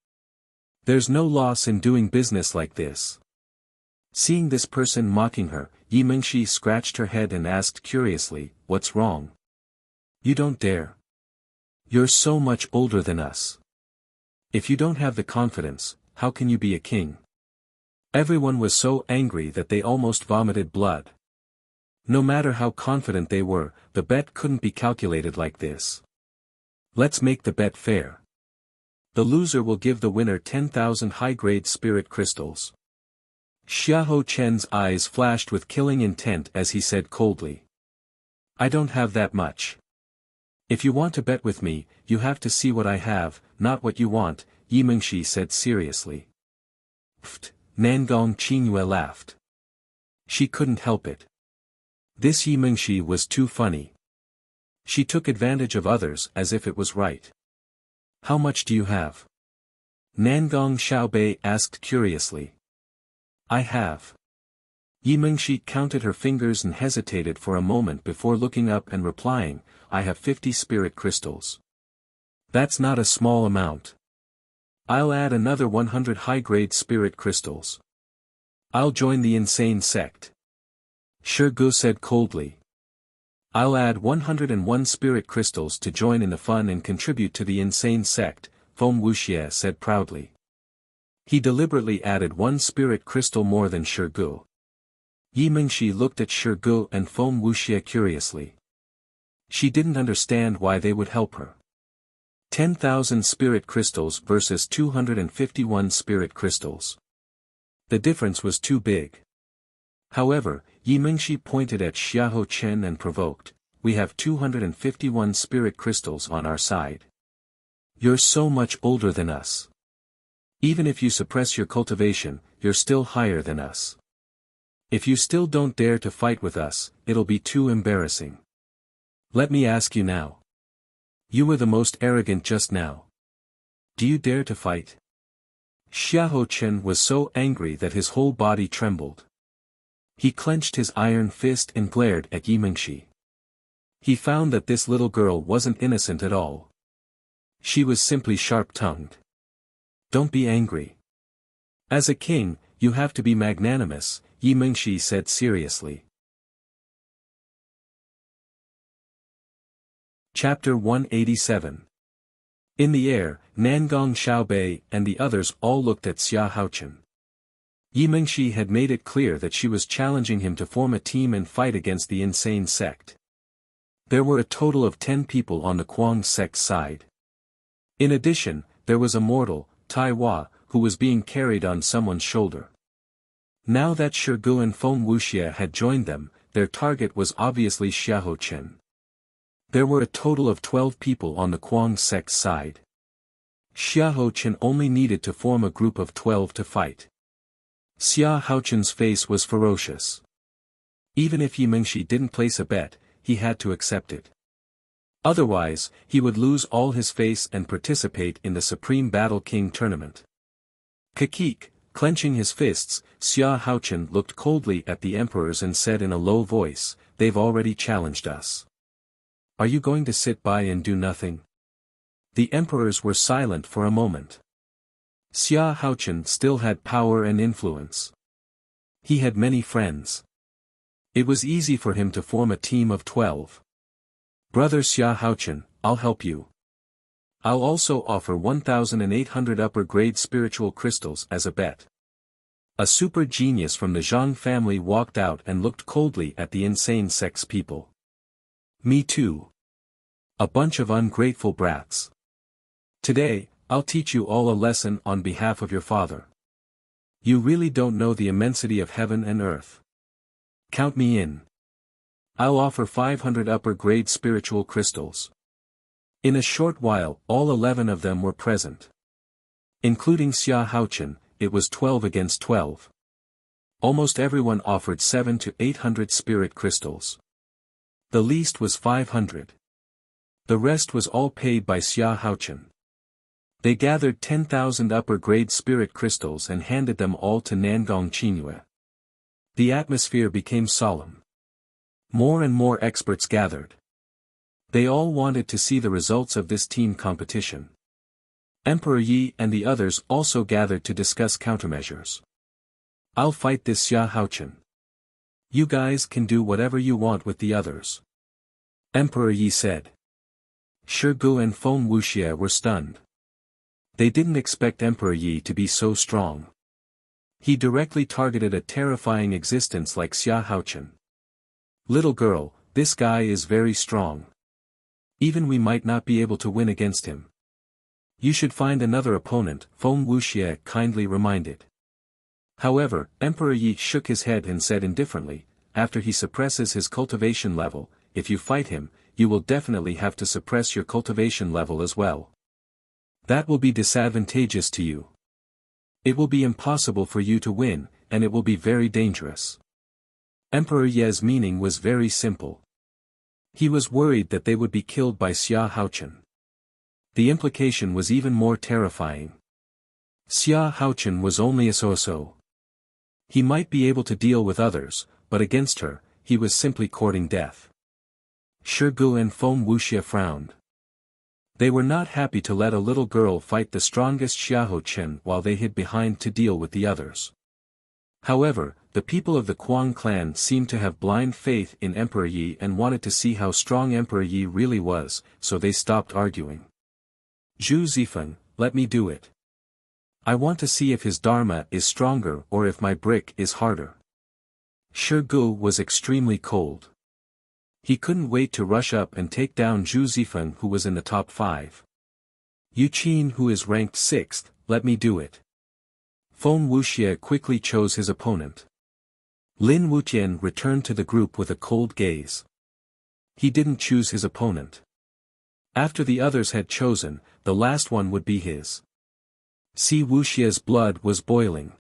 There's no loss in doing business like this. Seeing this person mocking her, Yi Mingxi scratched her head and asked curiously, "What's wrong? You don't dare. You're so much older than us. If you don't have the confidence, how can you be a king?" Everyone was so angry that they almost vomited blood. No matter how confident they were, the bet couldn't be calculated like this. Let's make the bet fair. The loser will give the winner 10,000 high-grade spirit crystals. Xiahou Chen's eyes flashed with killing intent as he said coldly, "I don't have that much. If you want to bet with me, you have to see what I have, not what you want," Yi Mingxi said seriously. Pfft, Nangong Qingyue laughed. She couldn't help it. This Yi Mingxi was too funny. She took advantage of others as if it was right. "How much do you have?" Nangong Xiaobei asked curiously. "I have." Yi Mingxi counted her fingers and hesitated for a moment before looking up and replying, "I have 50 spirit crystals. That's not a small amount. I'll add another 100 high-grade spirit crystals. I'll join the insane sect." Shi Gu said coldly. "I'll add 101 spirit crystals to join in the fun and contribute to the insane sect," Feng Wuxia said proudly. He deliberately added 1 spirit crystal more than Shi Gu. Yi Mingxi looked at Shi Gu and Feng Wuxia curiously. She didn't understand why they would help her. 10,000 spirit crystals versus 251 spirit crystals. The difference was too big. However, Yi Mingxi pointed at Xiahou Chen and provoked, "We have 251 spirit crystals on our side. You're so much older than us. Even if you suppress your cultivation, you're still higher than us. If you still don't dare to fight with us, it'll be too embarrassing. Let me ask you now. You were the most arrogant just now. Do you dare to fight?" Xiahou Chen was so angry that his whole body trembled. He clenched his iron fist and glared at Yi Mingxi. He found that this little girl wasn't innocent at all. She was simply sharp-tongued. "Don't be angry. As a king, you have to be magnanimous," Yi Mingxi said seriously. Chapter 187. In the air, Nangong Xiaobei and the others all looked at Xiahou Chen. Yi Mingxi had made it clear that she was challenging him to form a team and fight against the insane sect. There were a total of 10 people on the Kuang sect's side. In addition, there was a mortal, Tai Hua, who was being carried on someone's shoulder. Now that Shi Gu and Feng Wuxia had joined them, their target was obviously Xiahou Chen. There were a total of 12 people on the Kuang sect's side. Xiahou Chen only needed to form a group of 12 to fight. Xia Haochun's face was ferocious. Even if Yi Mingxi didn't place a bet, he had to accept it. Otherwise, he would lose all his face and participate in the Supreme Battle King tournament. Kakik, clenching his fists, Xia Haochun looked coldly at the emperors and said in a low voice, "They've already challenged us. Are you going to sit by and do nothing?" The emperors were silent for a moment. Xia Haochun still had power and influence. He had many friends. It was easy for him to form a team of 12. "Brother Xia Haochun, I'll help you. I'll also offer 1,800 upper-grade spiritual crystals as a bet." A super genius from the Zhang family walked out and looked coldly at the insane sex people. "Me too. A bunch of ungrateful brats. Today, I'll teach you all a lesson on behalf of your father. You really don't know the immensity of heaven and earth. Count me in. I'll offer 500 upper-grade spiritual crystals." In a short while, all 11 of them were present. Including Xia Haochun, it was 12 against 12. Almost everyone offered 700 to 800 spirit crystals. The least was 500. The rest was all paid by Xia Haochun. They gathered 10,000 upper-grade spirit crystals and handed them all to Nangong Qingyue. The atmosphere became solemn. More and more experts gathered. They all wanted to see the results of this team competition. Emperor Yi and the others also gathered to discuss countermeasures. "I'll fight this Xia Haochun. You guys can do whatever you want with the others," Emperor Yi said. Shi Gu and Feng Wuxia were stunned. They didn't expect Emperor Yi to be so strong. He directly targeted a terrifying existence like Xia Haochun. "Little girl, this guy is very strong. Even we might not be able to win against him. You should find another opponent," Feng Wuxia kindly reminded. However, Emperor Yi shook his head and said indifferently, "After he suppresses his cultivation level, if you fight him, you will definitely have to suppress your cultivation level as well. That will be disadvantageous to you. It will be impossible for you to win, and it will be very dangerous." Emperor Ye's meaning was very simple. He was worried that they would be killed by Xia Haochun. The implication was even more terrifying. Xia Haochun was only a so-so. He might be able to deal with others, but against her, he was simply courting death. Shi Gu and Feng Wuxia frowned. They were not happy to let a little girl fight the strongest Xia Haochun while they hid behind to deal with the others. However, the people of the Quang clan seemed to have blind faith in Emperor Yi and wanted to see how strong Emperor Yi really was, so they stopped arguing. "Zhu Zifeng, let me do it. I want to see if his dharma is stronger or if my brick is harder." Shi Gu was extremely cold. He couldn't wait to rush up and take down Zhu Zifeng, who was in the top 5. "Yu Qin, who is ranked 6th, let me do it." Feng Wuxia quickly chose his opponent. Lin Wuqian returned to the group with a cold gaze. He didn't choose his opponent. After the others had chosen, the last one would be his. Si Wuxia's blood was boiling.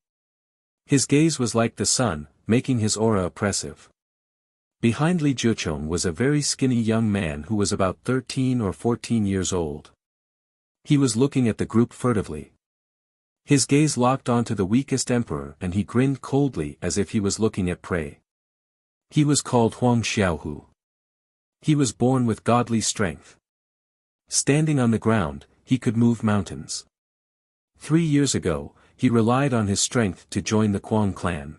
His gaze was like the sun, making his aura oppressive. Behind Li Jiuchong was a very skinny young man who was about 13 or 14 years old. He was looking at the group furtively. His gaze locked onto the weakest emperor and he grinned coldly as if he was looking at prey. He was called Huang Xiaohu. He was born with godly strength. Standing on the ground, he could move mountains. 3 years ago, he relied on his strength to join the Quang clan.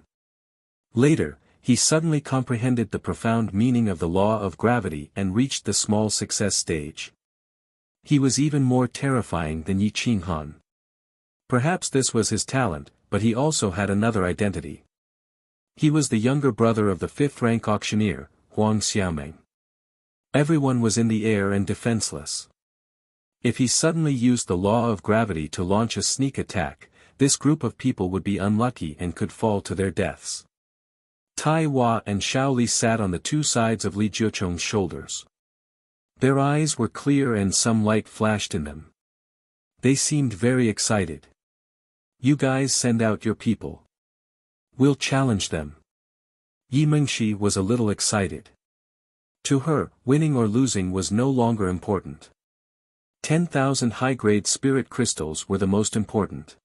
Later, he suddenly comprehended the profound meaning of the law of gravity and reached the small success stage. He was even more terrifying than Yi Qinghan. Perhaps this was his talent, but he also had another identity. He was the younger brother of the 5th-rank auctioneer, Huang Xiaomeng. Everyone was in the air and defenseless. If he suddenly used the law of gravity to launch a sneak attack, this group of people would be unlucky and could fall to their deaths. Tai Hua and Xiao Li sat on the 2 sides of Li Jiuchong's shoulders. Their eyes were clear and some light flashed in them. They seemed very excited. "You guys send out your people. We'll challenge them. Yi Mengshi was a little excited. To her, winning or losing was no longer important. 10,000 high-grade spirit crystals were the most important.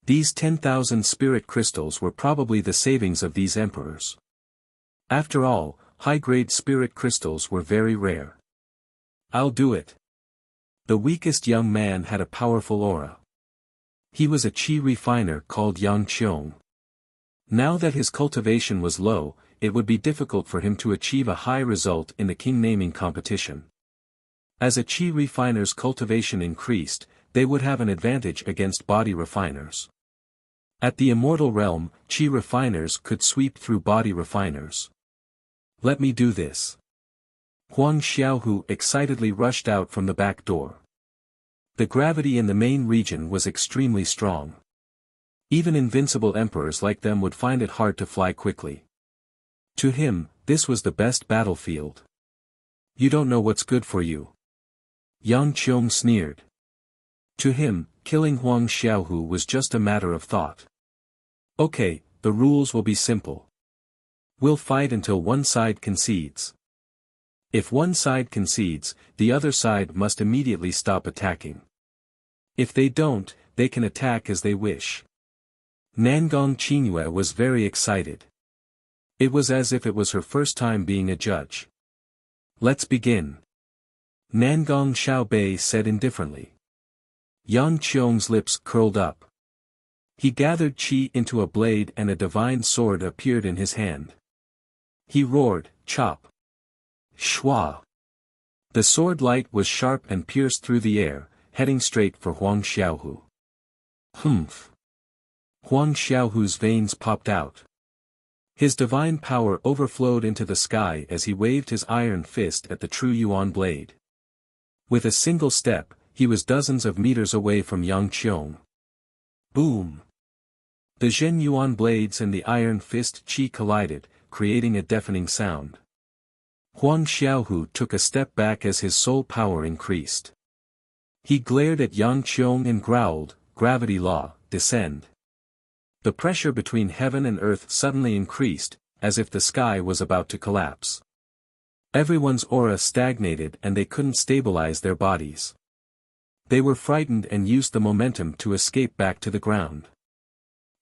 These 10,000 spirit crystals were probably the savings of these emperors. After all, high-grade spirit crystals were very rare. I'll do it. The weakest young man had a powerful aura. He was a qi refiner called Yang Qiong. Now that his cultivation was low, it would be difficult for him to achieve a high result in the king naming competition. As a qi refiner's cultivation increased, they would have an advantage against body refiners. At the immortal realm, qi refiners could sweep through body refiners. Let me do this. Huang Xiaohu excitedly rushed out from the back door. The gravity in the main region was extremely strong. Even invincible emperors like them would find it hard to fly quickly. To him, this was the best battlefield. You don't know what's good for you. Yang Qiong sneered. To him, killing Huang Xiaohu was just a matter of thought. Okay, the rules will be simple. We'll fight until one side concedes. If one side concedes, the other side must immediately stop attacking. If they don't, they can attack as they wish. Nangong Qingyue was very excited. It was as if it was her first time being a judge. Let's begin. Nangong Xiaobei said indifferently. Yang Qiong's lips curled up. He gathered qi into a blade and a divine sword appeared in his hand. He roared, chop. Shua. The sword light was sharp and pierced through the air, heading straight for Huang Xiaohu. Humph. Huang Xiaohu's veins popped out. His divine power overflowed into the sky as he waved his iron fist at the true Yuan blade. With a single step, he was dozens of meters away from Yang Qiong. Boom! The Zhen Yuan blades and the iron fist qi collided, creating a deafening sound. Huang Xiaohu took a step back as his soul power increased. He glared at Yang Qiong and growled, "Gravity law, descend." The pressure between heaven and earth suddenly increased, as if the sky was about to collapse. Everyone's aura stagnated and they couldn't stabilize their bodies. They were frightened and used the momentum to escape back to the ground.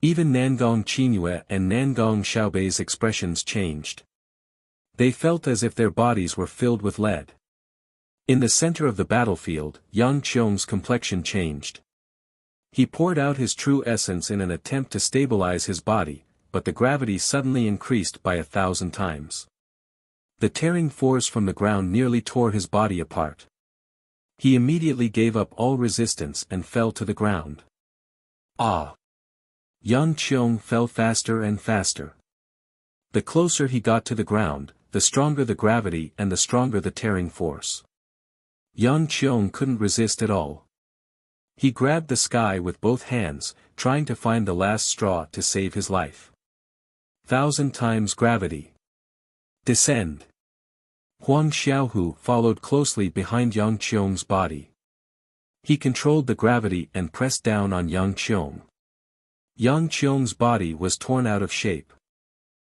Even Nangong Qingyue and Nangong Xiaobei's expressions changed. They felt as if their bodies were filled with lead. In the center of the battlefield, Yang Qiong's complexion changed. He poured out his true essence in an attempt to stabilize his body, but the gravity suddenly increased by 1,000 times. The tearing force from the ground nearly tore his body apart. He immediately gave up all resistance and fell to the ground. Ah! Yang Qiong fell faster and faster. The closer he got to the ground, the stronger the gravity and the stronger the tearing force. Yang Qiong couldn't resist at all. He grabbed the sky with both hands, trying to find the last straw to save his life. 1,000 times gravity. Descend. Huang Xiaohu followed closely behind Yang Qiong's body. He controlled the gravity and pressed down on Yang Qiong. Yang Qiong's body was torn out of shape.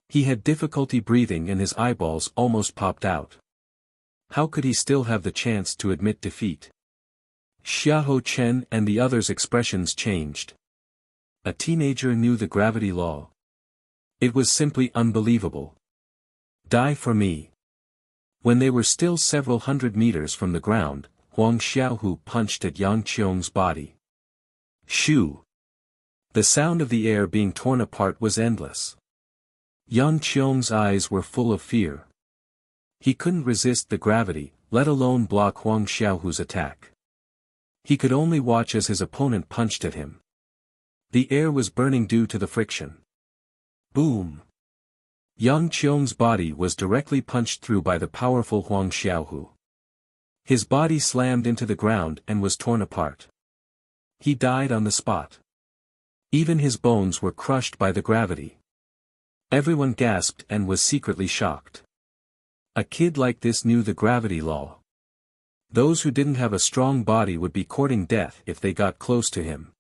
He had difficulty breathing and his eyeballs almost popped out. How could he still have the chance to admit defeat? Xiahou Chen and the others' expressions changed. A teenager knew the gravity law. It was simply unbelievable. Die for me. When they were still several hundred meters from the ground, Huang Xiaohu punched at Yang Qiong's body. Shoo! The sound of the air being torn apart was endless. Yang Qiong's eyes were full of fear. He couldn't resist the gravity, let alone block Huang Xiaohu's attack. He could only watch as his opponent punched at him. The air was burning due to the friction. Boom! Yang Qiong's body was directly punched through by the powerful Huang Xiaohu. His body slammed into the ground and was torn apart. He died on the spot. Even his bones were crushed by the gravity. Everyone gasped and was secretly shocked. A kid like this knew the gravity law. Those who didn't have a strong body would be courting death if they got close to him.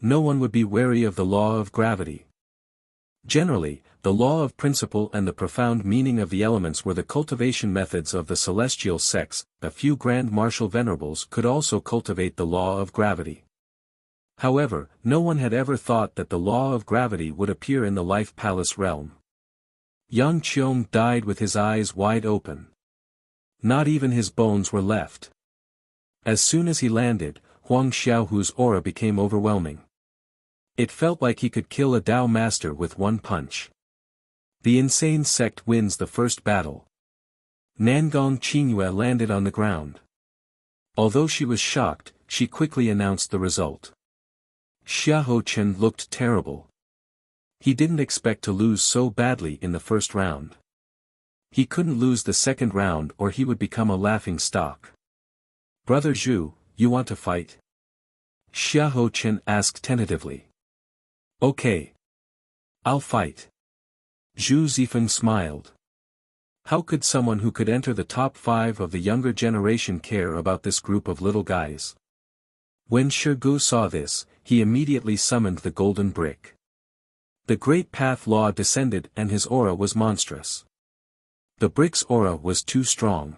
No one would be wary of the law of gravity. Generally, the law of principle and the profound meaning of the elements were the cultivation methods of the celestial sects. A few grand martial venerables could also cultivate the law of gravity. However, no one had ever thought that the law of gravity would appear in the life palace realm. Yang Qiong died with his eyes wide open. Not even his bones were left. As soon as he landed, Huang Xiaohu's aura became overwhelming. It felt like he could kill a Tao master with one punch. The insane sect wins the first battle. Nangong Qingyue landed on the ground. Although she was shocked, she quickly announced the result. Xiahou Chen looked terrible. He didn't expect to lose so badly in the first round. He couldn't lose the second round or he would become a laughing stock. "Brother Zhu, you want to fight?" Xiahou Chen asked tentatively. "Okay. I'll fight." Zhu Zifeng smiled. How could someone who could enter the top 5 of the younger generation care about this group of little guys? When Shirgu saw this, he immediately summoned the golden brick. The great path law descended and his aura was monstrous. The brick's aura was too strong.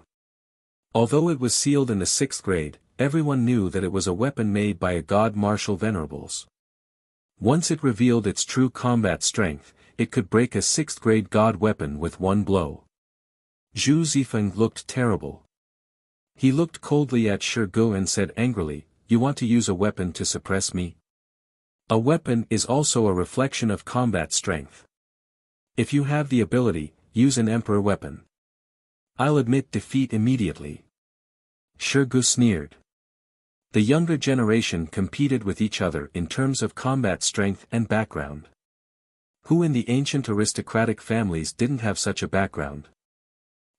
Although it was sealed in the 6th grade, everyone knew that it was a weapon made by a god martial venerables. Once it revealed its true combat strength, it could break a 6th grade god weapon with one blow. Zhu Zifeng looked terrible. He looked coldly at Shirgu and said angrily, "You want to use a weapon to suppress me?" A weapon is also a reflection of combat strength. If you have the ability, use an emperor weapon. I'll admit defeat immediately. Shirgu sneered. The younger generation competed with each other in terms of combat strength and background. Who in the ancient aristocratic families didn't have such a background?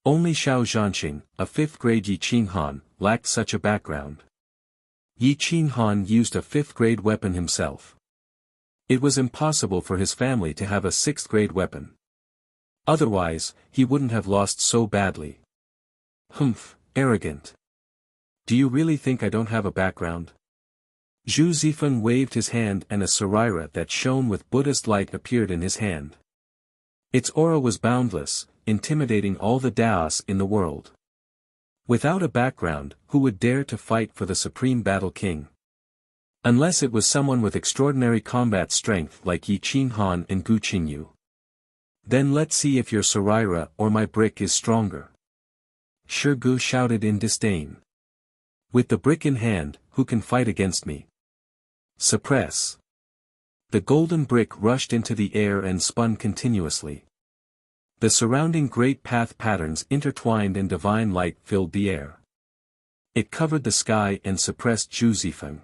Only Xiao Zhanxing, a 5th grade Yi Qinghan, lacked such a background. Yi Qinghan used a 5th grade weapon himself. It was impossible for his family to have a 6th grade weapon. Otherwise, he wouldn't have lost so badly. Humph, arrogant. Do you really think I don't have a background? Zhu Zifeng waved his hand and a sarira that shone with Buddhist light appeared in his hand. Its aura was boundless, intimidating all the Daos in the world. Without a background, who would dare to fight for the Supreme Battle King? Unless it was someone with extraordinary combat strength like Yi Qinghan and Gu Qingyu. Then let's see if your sarira or my brick is stronger. Shirgu shouted in disdain. With the brick in hand, who can fight against me? Suppress. The golden brick rushed into the air and spun continuously. The surrounding great path patterns intertwined in divine light filled the air. It covered the sky and suppressed Zhu Zifeng.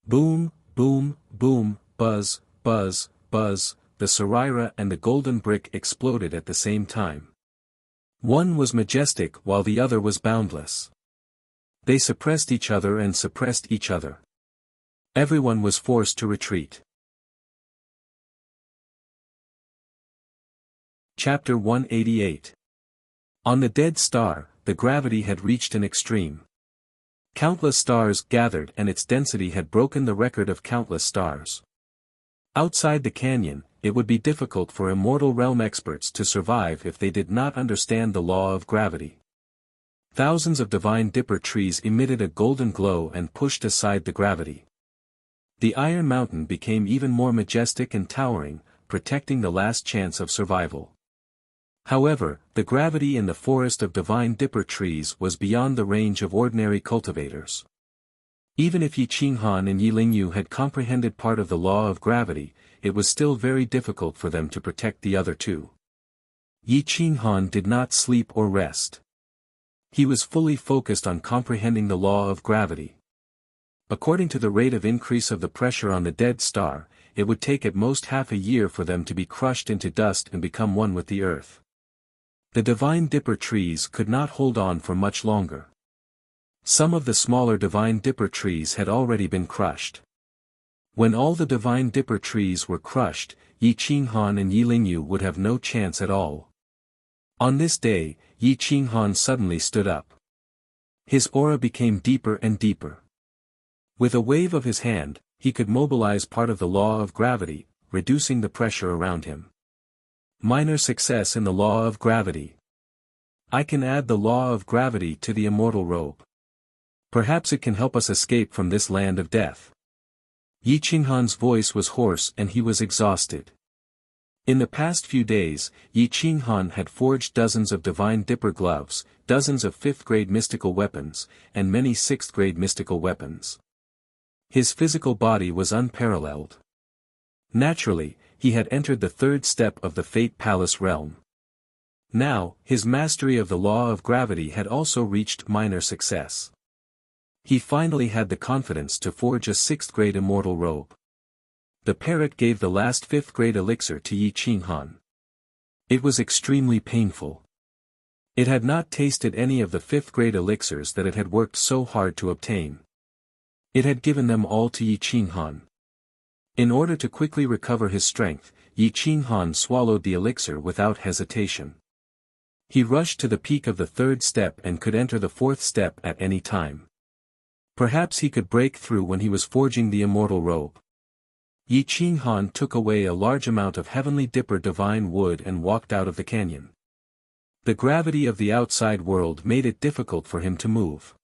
Boom, boom, boom, buzz, buzz, buzz, the sarira and the golden brick exploded at the same time. One was majestic while the other was boundless. They suppressed each other and suppressed each other. Everyone was forced to retreat. Chapter 188. On the dead star, the gravity had reached an extreme. Countless stars gathered and its density had broken the record of countless stars. Outside the canyon, it would be difficult for immortal realm experts to survive if they did not understand the law of gravity. Thousands of divine dipper trees emitted a golden glow and pushed aside the gravity. The Iron Mountain became even more majestic and towering, protecting the last chance of survival. However, the gravity in the forest of divine dipper trees was beyond the range of ordinary cultivators. Even if Yi Qinghan and Yi Lingyu had comprehended part of the law of gravity, it was still very difficult for them to protect the other two. Yi Qinghan did not sleep or rest. He was fully focused on comprehending the law of gravity. According to the rate of increase of the pressure on the dead star, it would take at most half a year for them to be crushed into dust and become one with the earth. The divine dipper trees could not hold on for much longer. Some of the smaller divine dipper trees had already been crushed. When all the divine dipper trees were crushed, Yi Qinghan and Yi Lingyu would have no chance at all. On this day, Yi Qinghan suddenly stood up. His aura became deeper and deeper. With a wave of his hand, he could mobilize part of the law of gravity, reducing the pressure around him. Minor success in the law of gravity. I can add the law of gravity to the immortal robe. Perhaps it can help us escape from this land of death. Yi Qinghan's voice was hoarse and he was exhausted. In the past few days, Yi Qinghan had forged dozens of Divine Dipper gloves, dozens of 5th-grade mystical weapons, and many 6th-grade mystical weapons. His physical body was unparalleled. Naturally, he had entered the 3rd step of the Fate Palace realm. Now, his mastery of the law of gravity had also reached minor success. He finally had the confidence to forge a 6th-grade immortal robe. The parrot gave the last 5th-grade elixir to Yi Qinghan. It was extremely painful. It had not tasted any of the 5th-grade elixirs that it had worked so hard to obtain. It had given them all to Yi Qinghan. In order to quickly recover his strength, Yi Qinghan swallowed the elixir without hesitation. He rushed to the peak of the 3rd step and could enter the 4th step at any time. Perhaps he could break through when he was forging the immortal robe. Yi Qinghan took away a large amount of heavenly dipper divine wood and walked out of the canyon. The gravity of the outside world made it difficult for him to move.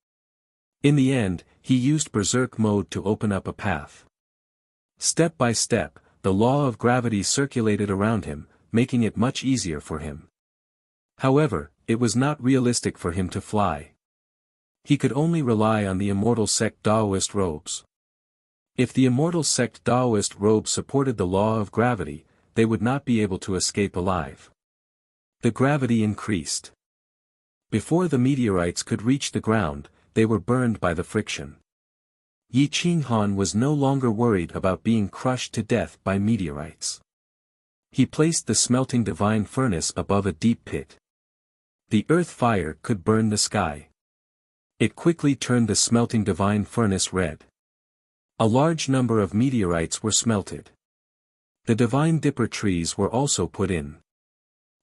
In the end, he used berserk mode to open up a path. Step by step, the law of gravity circulated around him, making it much easier for him. However, it was not realistic for him to fly. He could only rely on the immortal sect Taoist robes. If the immortal sect Taoist robes supported the law of gravity, they would not be able to escape alive. The gravity increased. Before the meteorites could reach the ground, they were burned by the friction. Yi Qinghan was no longer worried about being crushed to death by meteorites. He placed the smelting divine furnace above a deep pit. The earth fire could burn the sky. It quickly turned the smelting divine furnace red. A large number of meteorites were smelted. The divine dipper trees were also put in.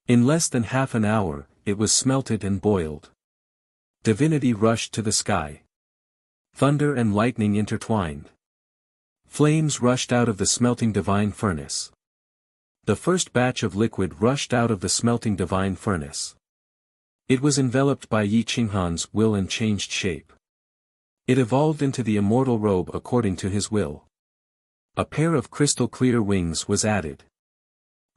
In less than half an hour, it was smelted and boiled. Divinity rushed to the sky. Thunder and lightning intertwined. Flames rushed out of the smelting divine furnace. The first batch of liquid rushed out of the smelting divine furnace. It was enveloped by Yi Qinghan's will and changed shape. It evolved into the immortal robe according to his will. A pair of crystal clear wings was added.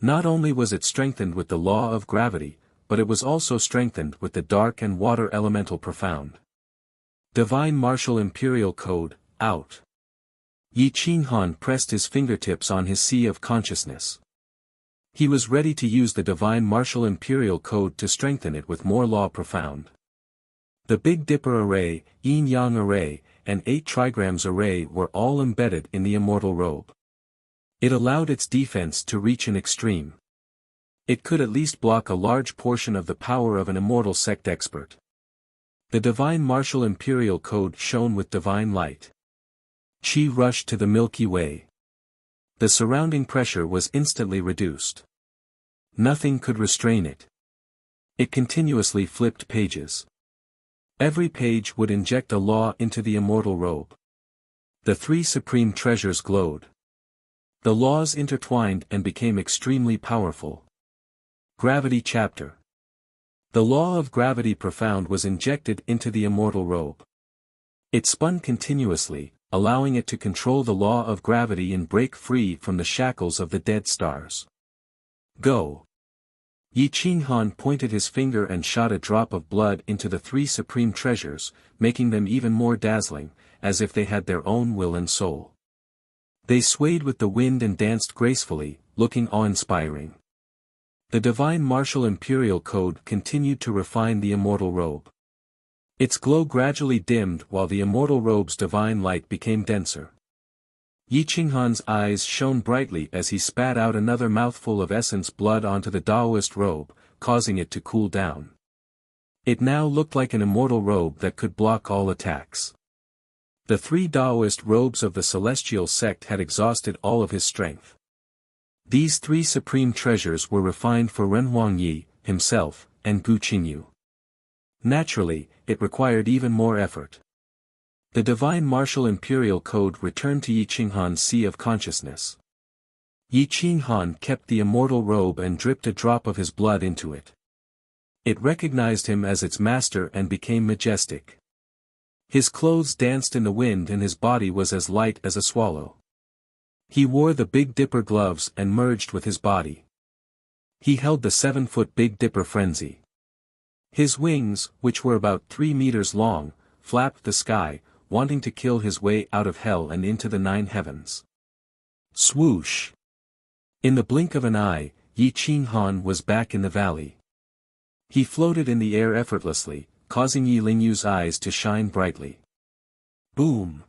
Not only was it strengthened with the law of gravity, but it was also strengthened with the dark and water elemental profound. Divine Martial Imperial Code, out. Yi Qinghan pressed his fingertips on his sea of consciousness. He was ready to use the Divine Martial Imperial Code to strengthen it with more law profound. The Big Dipper Array, Yin-Yang Array, and 8 Trigrams Array were all embedded in the immortal robe. It allowed its defense to reach an extreme. It could at least block a large portion of the power of an immortal sect expert. The Divine Martial Imperial Code shone with divine light. Qi rushed to the Milky Way. The surrounding pressure was instantly reduced. Nothing could restrain it. It continuously flipped pages. Every page would inject a law into the immortal robe. The 3 supreme treasures glowed. The laws intertwined and became extremely powerful. Gravity Chapter. The law of gravity profound was injected into the immortal robe. It spun continuously, allowing it to control the law of gravity and break free from the shackles of the dead stars. Go. Yi Qinghan pointed his finger and shot a drop of blood into the 3 supreme treasures, making them even more dazzling, as if they had their own will and soul. They swayed with the wind and danced gracefully, looking awe-inspiring. The Divine Martial Imperial Code continued to refine the immortal robe. Its glow gradually dimmed while the immortal robe's divine light became denser. Yi Qinghan's eyes shone brightly as he spat out another mouthful of essence blood onto the Taoist robe, causing it to cool down. It now looked like an immortal robe that could block all attacks. The 3 Taoist robes of the celestial sect had exhausted all of his strength. These 3 supreme treasures were refined for Renhuang Yi, himself, and Gu Qingyu. Naturally, it required even more effort. The Divine Martial Imperial Code returned to Yi Qinghan's sea of consciousness. Yi Qinghan kept the immortal robe and dripped a drop of his blood into it. It recognized him as its master and became majestic. His clothes danced in the wind and his body was as light as a swallow. He wore the Big Dipper gloves and merged with his body. He held the 7-foot Big Dipper frenzy. His wings, which were about 3 meters long, flapped the sky, wanting to kill his way out of hell and into the 9 heavens. Swoosh! In the blink of an eye, Yi Qinghan was back in the valley. He floated in the air effortlessly, causing Yi Lingyu's eyes to shine brightly. Boom!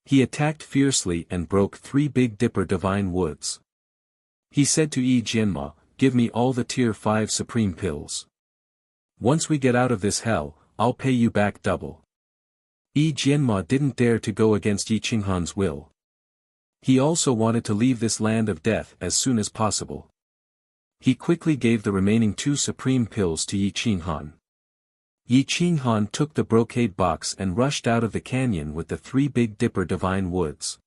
He attacked fiercely and broke 3 Big Dipper divine woods. He said to Yi Jianma, "Give me all the Tier 5 supreme pills. Once we get out of this hell, I'll pay you back double." Yi Jianma didn't dare to go against Yi Qinghan's will. He also wanted to leave this land of death as soon as possible. He quickly gave the remaining 2 supreme pills to Yi Qinghan. Yi Qinghan took the brocade box and rushed out of the canyon with the 3 Big Dipper divine woods.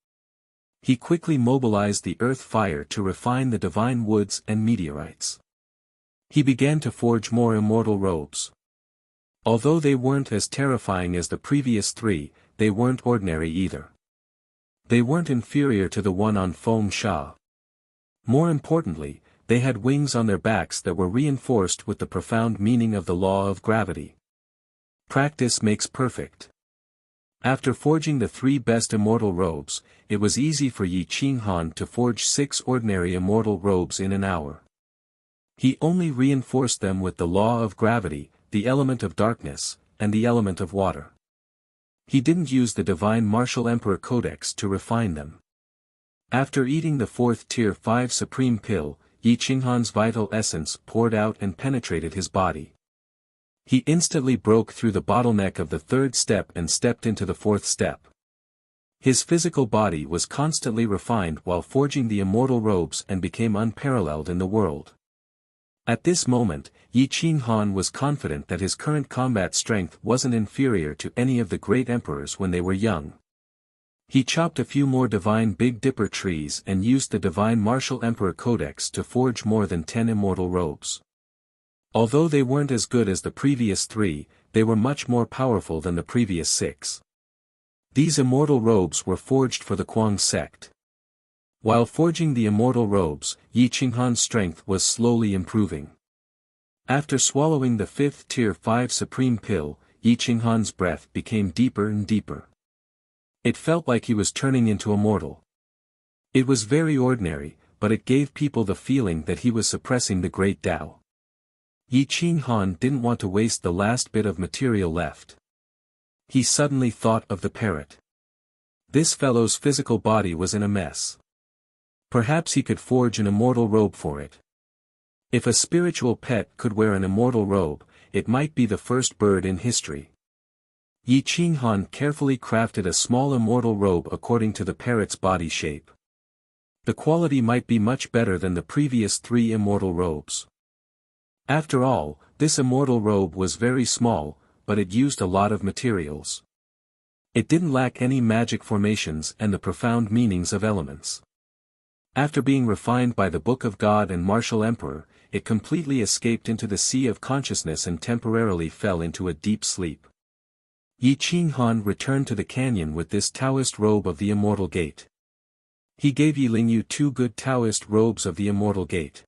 He quickly mobilized the earth fire to refine the divine woods and meteorites. He began to forge more immortal robes. Although they weren't as terrifying as the previous 3, they weren't ordinary either. They weren't inferior to the one on Foam Sha. More importantly, they had wings on their backs that were reinforced with the profound meaning of the law of gravity. Practice makes perfect. After forging the 3 best immortal robes, it was easy for Yi Qinghan to forge 6 ordinary immortal robes in an hour. He only reinforced them with the law of gravity, the element of darkness, and the element of water. He didn't use the divine martial emperor codex to refine them. After eating the 4th Tier 5 supreme pill, Yi Qinghan's vital essence poured out and penetrated his body. He instantly broke through the bottleneck of the 3rd step and stepped into the 4th step. His physical body was constantly refined while forging the immortal robes and became unparalleled in the world. At this moment, Yi Qinghan was confident that his current combat strength wasn't inferior to any of the great emperors when they were young. He chopped a few more divine Big Dipper trees and used the divine martial emperor codex to forge more than 10 immortal robes. Although they weren't as good as the previous 3, they were much more powerful than the previous 6. These immortal robes were forged for the Kuang sect. While forging the immortal robes, Yi Qinghan's strength was slowly improving. After swallowing the 5th Tier 5 supreme pill, Yi Qinghan's breath became deeper and deeper. It felt like he was turning into a mortal. It was very ordinary, but it gave people the feeling that he was suppressing the great Tao. Yi Qinghan didn't want to waste the last bit of material left. He suddenly thought of the parrot. This fellow's physical body was in a mess. Perhaps he could forge an immortal robe for it. If a spiritual pet could wear an immortal robe, it might be the first bird in history. Yi Qinghan carefully crafted a small immortal robe according to the parrot's body shape. The quality might be much better than the previous 3 immortal robes. After all, this immortal robe was very small, but it used a lot of materials. It didn't lack any magic formations and the profound meanings of elements. After being refined by the Book of God and Martial Emperor, it completely escaped into the sea of consciousness and temporarily fell into a deep sleep. Yi Qinghan returned to the canyon with this Taoist robe of the Immortal Gate. He gave Yi Lingyu 2 good Taoist robes of the Immortal Gate.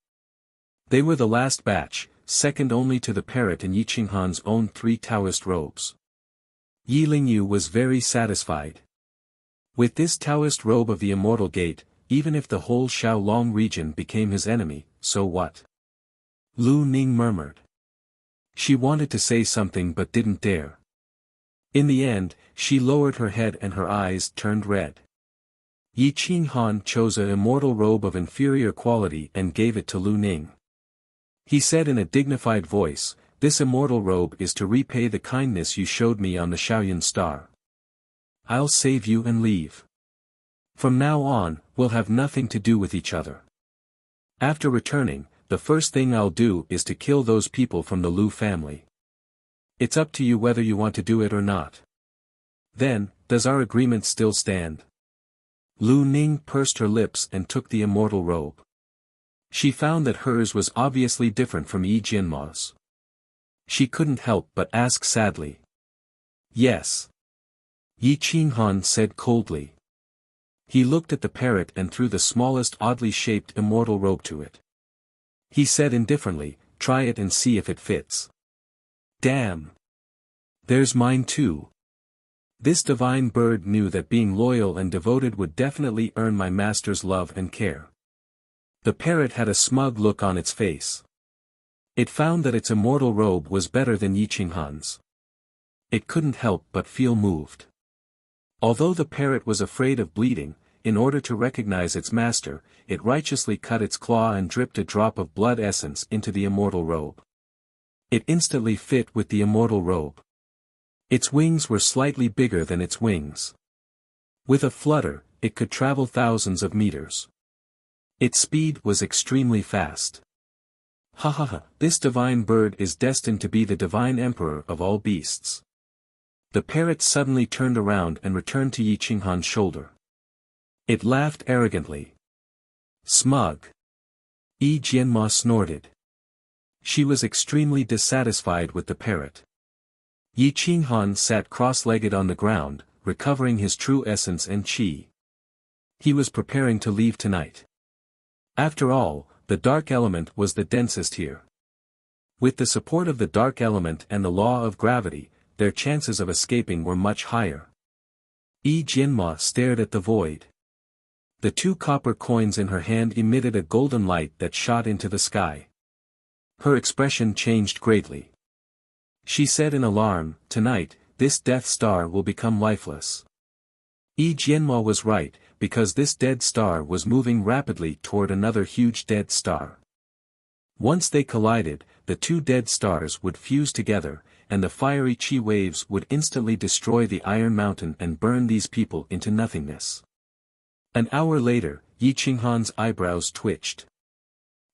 They were the last batch, second only to the parrot and Yi Qinghan's own 3 Taoist robes. Yi Lingyu was very satisfied. With this Taoist robe of the Immortal Gate, even if the whole Xiaolong region became his enemy, so what? Lu Ning murmured. She wanted to say something but didn't dare. In the end, she lowered her head and her eyes turned red. Yi Qinghan chose an immortal robe of inferior quality and gave it to Lu Ning. He said in a dignified voice, "This immortal robe is to repay the kindness you showed me on the Shaoyun Star. I'll save you and leave. From now on, we'll have nothing to do with each other. After returning, the first thing I'll do is to kill those people from the Lu family. It's up to you whether you want to do it or not. Then, does our agreement still stand?" Lu Ning pursed her lips and took the immortal robe. She found that hers was obviously different from Yi Jianma's. She couldn't help but ask sadly. Yes. Yi Qinghan said coldly. He looked at the parrot and threw the smallest oddly shaped immortal robe to it. He said indifferently, try it and see if it fits. Damn. There's mine too. This divine bird knew that being loyal and devoted would definitely earn my master's love and care. The parrot had a smug look on its face. It found that its immortal robe was better than Yi Qinghan's. It couldn't help but feel moved. Although the parrot was afraid of bleeding, in order to recognize its master, it righteously cut its claw and dripped a drop of blood essence into the immortal robe. It instantly fit with the immortal robe. Its wings were slightly bigger than its wings. With a flutter, it could travel thousands of meters. Its speed was extremely fast. Ha ha ha, this divine bird is destined to be the divine emperor of all beasts. The parrot suddenly turned around and returned to Yi Qinghan's shoulder. It laughed arrogantly. Smug. Yi Jianma snorted. She was extremely dissatisfied with the parrot. Yi Qinghan sat cross-legged on the ground, recovering his true essence and qi. He was preparing to leave tonight. After all, the dark element was the densest here. With the support of the dark element and the law of gravity, their chances of escaping were much higher. Yi Jianma stared at the void. The 2 copper coins in her hand emitted a golden light that shot into the sky. Her expression changed greatly. She said in alarm, tonight, this Death Star will become lifeless. Yi Jianma was right, because this dead star was moving rapidly toward another huge dead star. Once they collided, the 2 dead stars would fuse together, and the fiery qi waves would instantly destroy the Iron Mountain and burn these people into nothingness. An hour later, Yi Qinghan's eyebrows twitched.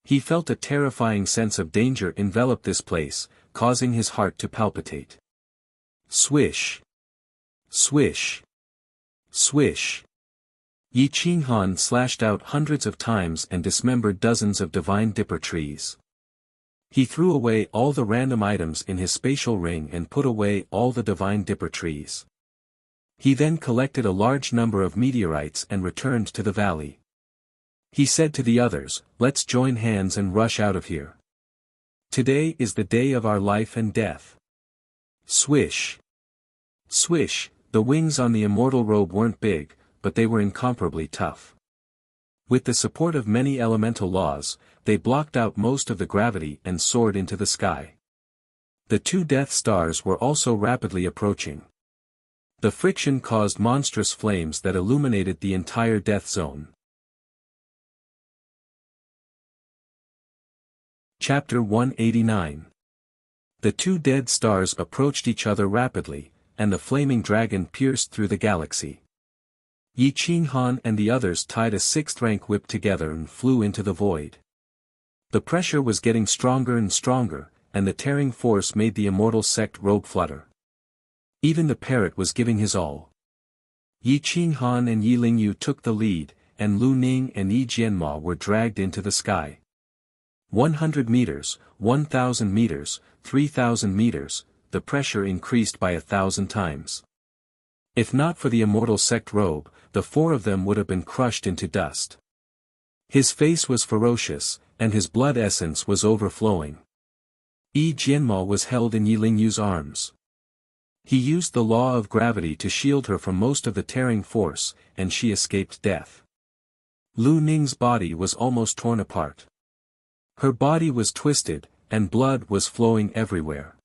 He felt a terrifying sense of danger envelop this place, causing his heart to palpitate. Swish. Swish. Swish. Yi Qinghan slashed out hundreds of times and dismembered dozens of divine dipper trees. He threw away all the random items in his spatial ring and put away all the divine dipper trees. He then collected a large number of meteorites and returned to the valley. He said to the others, let's join hands and rush out of here. Today is the day of our life and death. Swish. Swish, the wings on the immortal robe weren't big, but they were incomparably tough. With the support of many elemental laws, they blocked out most of the gravity and soared into the sky. The 2 Death Stars were also rapidly approaching. The friction caused monstrous flames that illuminated the entire death zone. Chapter 189. The 2 dead stars approached each other rapidly, and the flaming dragon pierced through the galaxy. Yi Qinghan and the others tied a 6th-rank whip together and flew into the void. The pressure was getting stronger and stronger, and the tearing force made the immortal sect robe flutter. Even the parrot was giving his all. Yi Qinghan and Yi Lingyu took the lead, and Lu Ning and Yi Jianma were dragged into the sky. 100 meters, 1,000 meters, 3,000 meters, the pressure increased by 1,000 times. If not for the immortal sect robe, the 4 of them would have been crushed into dust. His face was ferocious, and his blood essence was overflowing. Yi Jianma was held in Yi Lingyu's arms. He used the law of gravity to shield her from most of the tearing force, and she escaped death. Lu Ning's body was almost torn apart. Her body was twisted, and blood was flowing everywhere.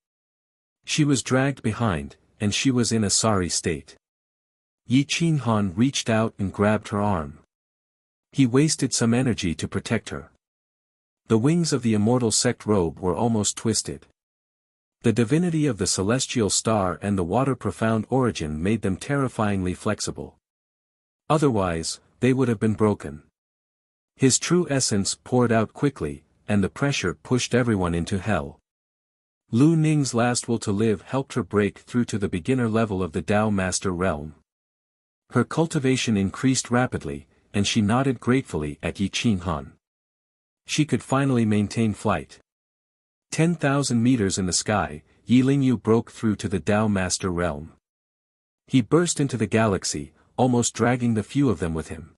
She was dragged behind, and she was in a sorry state. Yi Qinghan reached out and grabbed her arm. He wasted some energy to protect her. The wings of the immortal sect robe were almost twisted. The divinity of the celestial star and the water profound origin made them terrifyingly flexible. Otherwise, they would have been broken. His true essence poured out quickly, and the pressure pushed everyone into hell. Lu Ning's last will to live helped her break through to the beginner level of the Tao Master realm. Her cultivation increased rapidly, and she nodded gratefully at Yi Qinghan. She could finally maintain flight. 10,000 meters in the sky, Yi Lingyu broke through to the Tao Master realm. He burst into the galaxy, almost dragging the few of them with him.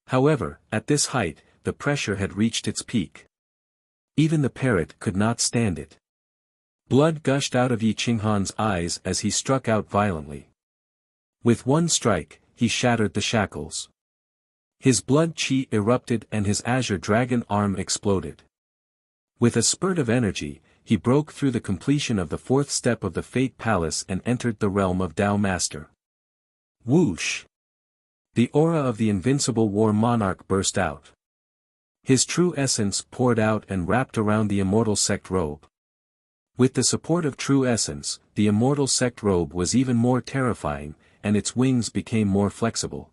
However, at this height, the pressure had reached its peak. Even the parrot could not stand it. Blood gushed out of Yi Qinghan's eyes as he struck out violently. With one strike, he shattered the shackles. His blood chi erupted and his azure dragon arm exploded. With a spurt of energy, he broke through the completion of the fourth step of the Fate Palace and entered the realm of Tao Master. Whoosh! The aura of the invincible war monarch burst out. His true essence poured out and wrapped around the immortal sect robe. With the support of true essence, the immortal sect robe was even more terrifying, and its wings became more flexible.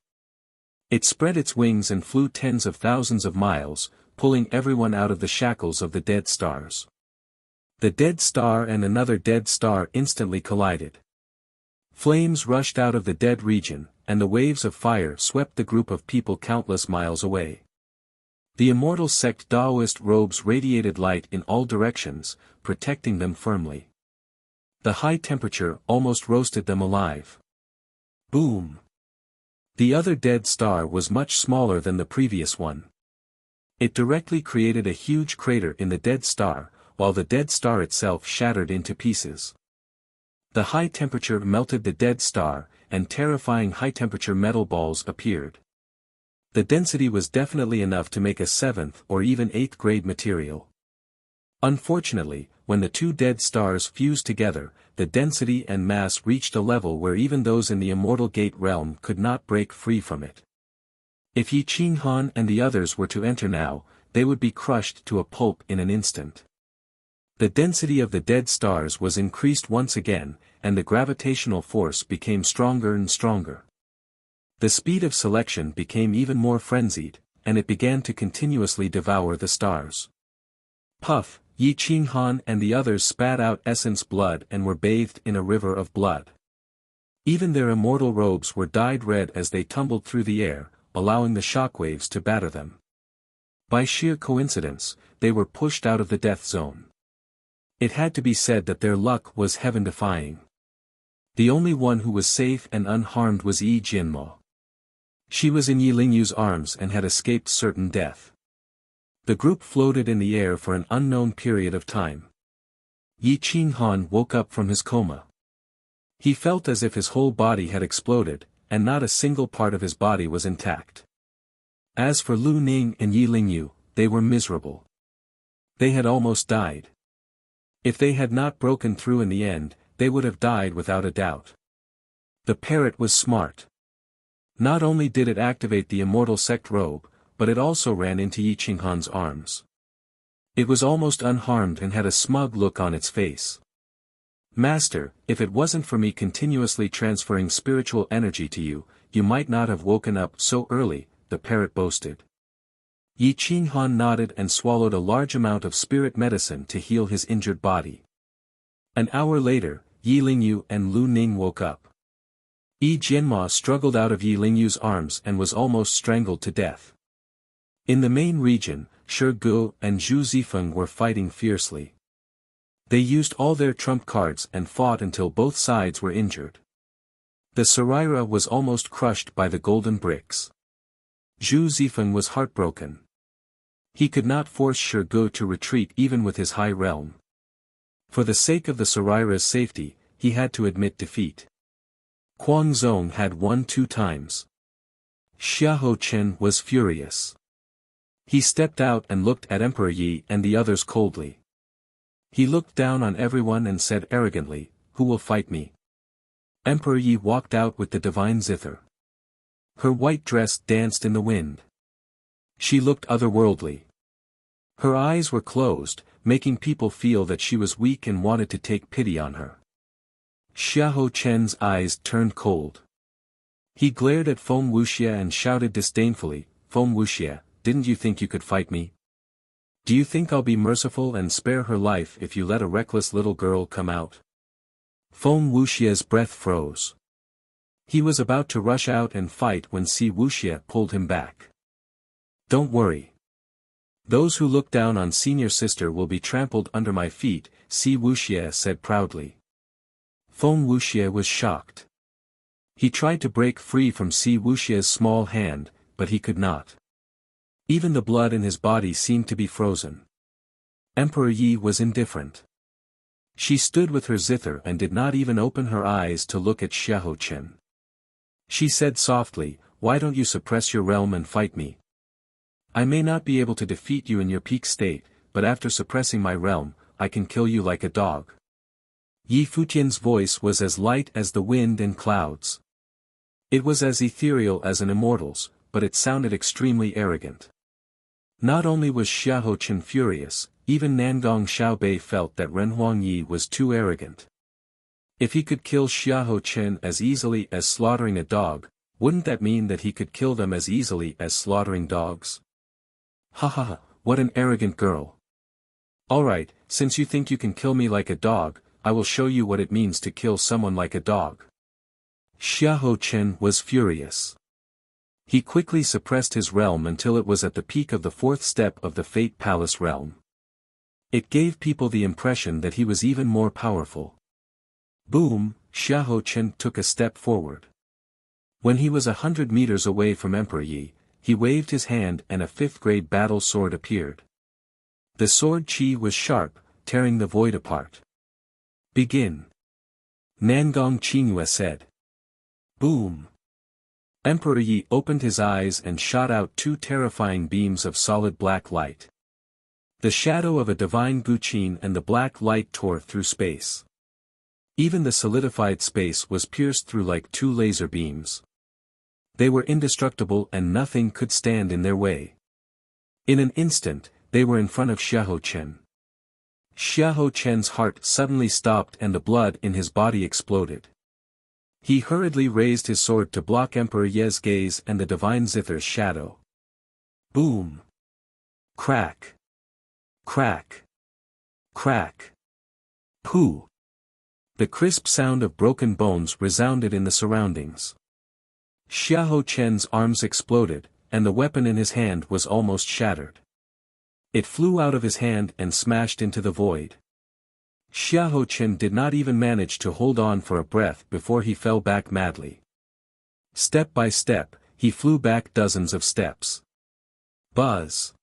It spread its wings and flew tens of thousands of miles, pulling everyone out of the shackles of the dead stars. The dead star and another dead star instantly collided. Flames rushed out of the dead region, and the waves of fire swept the group of people countless miles away. The immortal sect Taoist robes radiated light in all directions, protecting them firmly. The high temperature almost roasted them alive. Boom! The other dead star was much smaller than the previous one. It directly created a huge crater in the dead star, while the dead star itself shattered into pieces. The high temperature melted the dead star, and terrifying high-temperature metal balls appeared. The density was definitely enough to make a 7th or even 8th grade material. Unfortunately, when the two dead stars fused together, the density and mass reached a level where even those in the Immortal Gate realm could not break free from it. If Yi Qinghan and the others were to enter now, they would be crushed to a pulp in an instant. The density of the dead stars was increased once again, and the gravitational force became stronger and stronger. The speed of selection became even more frenzied, and it began to continuously devour the stars. Puff! Yi Qinghan and the others spat out essence blood and were bathed in a river of blood. Even their immortal robes were dyed red as they tumbled through the air, allowing the shockwaves to batter them. By sheer coincidence, they were pushed out of the death zone. It had to be said that their luck was heaven-defying. The only one who was safe and unharmed was Yi Jianmo. She was in Yi Lingyu's arms and had escaped certain death. The group floated in the air for an unknown period of time. Yi Qinghan woke up from his coma. He felt as if his whole body had exploded, and not a single part of his body was intact. As for Lu Ning and Yi Lingyu, they were miserable. They had almost died. If they had not broken through in the end, they would have died without a doubt. The parrot was smart. Not only did it activate the immortal sect robe, but it also ran into Yi Qinghan's arms. It was almost unharmed and had a smug look on its face. Master, if it wasn't for me continuously transferring spiritual energy to you, you might not have woken up so early, the parrot boasted. Yi Qinghan nodded and swallowed a large amount of spirit medicine to heal his injured body. An hour later, Yi Lingyu and Lu Ning woke up. Yi Jianmo struggled out of Yi Lingyu's arms and was almost strangled to death. In the main region, Shi Gu and Zhu Zifeng were fighting fiercely. They used all their trump cards and fought until both sides were injured. The Saraira was almost crushed by the golden bricks. Zhu Zifeng was heartbroken. He could not force Shi Gu to retreat even with his high realm. For the sake of the Saraira's safety, he had to admit defeat. Quang Zong had won 2 times. Xiahou Chen was furious. He stepped out and looked at Emperor Yi and the others coldly. He looked down on everyone and said arrogantly, "Who will fight me?" Emperor Yi walked out with the divine zither. Her white dress danced in the wind. She looked otherworldly. Her eyes were closed, making people feel that she was weak and wanted to take pity on her. Xiahou Chen's eyes turned cold. He glared at Feng Wuxia and shouted disdainfully, "Feng Wuxia, didn't you think you could fight me? Do you think I'll be merciful and spare her life if you let a reckless little girl come out?" Feng Wuxia's breath froze. He was about to rush out and fight when Wuxia pulled him back. Don't worry. Those who look down on senior sister will be trampled under my feet, Wuxia said proudly. Wuxia was shocked. He tried to break free from Wuxia's small hand, but he could not. Even the blood in his body seemed to be frozen. Emperor Yi was indifferent. She stood with her zither and did not even open her eyes to look at Xiaochen. She said softly, "Why don't you suppress your realm and fight me? I may not be able to defeat you in your peak state, but after suppressing my realm, I can kill you like a dog." Yi Futian's voice was as light as the wind and clouds. It was as ethereal as an immortal's, but it sounded extremely arrogant. Not only was Xiaochen furious, even Nangong Xiaobei felt that Renhuang Yi was too arrogant. If he could kill Xiaochen as easily as slaughtering a dog, wouldn't that mean that he could kill them as easily as slaughtering dogs? Ha ha ha, what an arrogant girl. Alright, since you think you can kill me like a dog, I will show you what it means to kill someone like a dog. Xiaochen was furious. He quickly suppressed his realm until it was at the peak of the fourth step of the Fate Palace realm. It gave people the impression that he was even more powerful. Boom, Xiaochen took a step forward. When he was 100 meters away from Emperor Yi, he waved his hand and a 5th-grade battle sword appeared. The sword chi was sharp, tearing the void apart. Begin. Nangong Qingyue said. Boom. Emperor Yi opened his eyes and shot out 2 terrifying beams of solid black light. The shadow of a divine Guqin and the black light tore through space. Even the solidified space was pierced through like 2 laser beams. They were indestructible and nothing could stand in their way. In an instant, they were in front of Xiaochen. Xiaochen's heart suddenly stopped and the blood in his body exploded. He hurriedly raised his sword to block Emperor Ye's gaze and the divine zither's shadow. Boom! Crack! Crack! Crack! Pooh! The crisp sound of broken bones resounded in the surroundings. Xiaochen's arms exploded, and the weapon in his hand was almost shattered. It flew out of his hand and smashed into the void. Xiaochen did not even manage to hold on for a breath before he fell back madly. Step by step, he flew back dozens of steps. Buzz!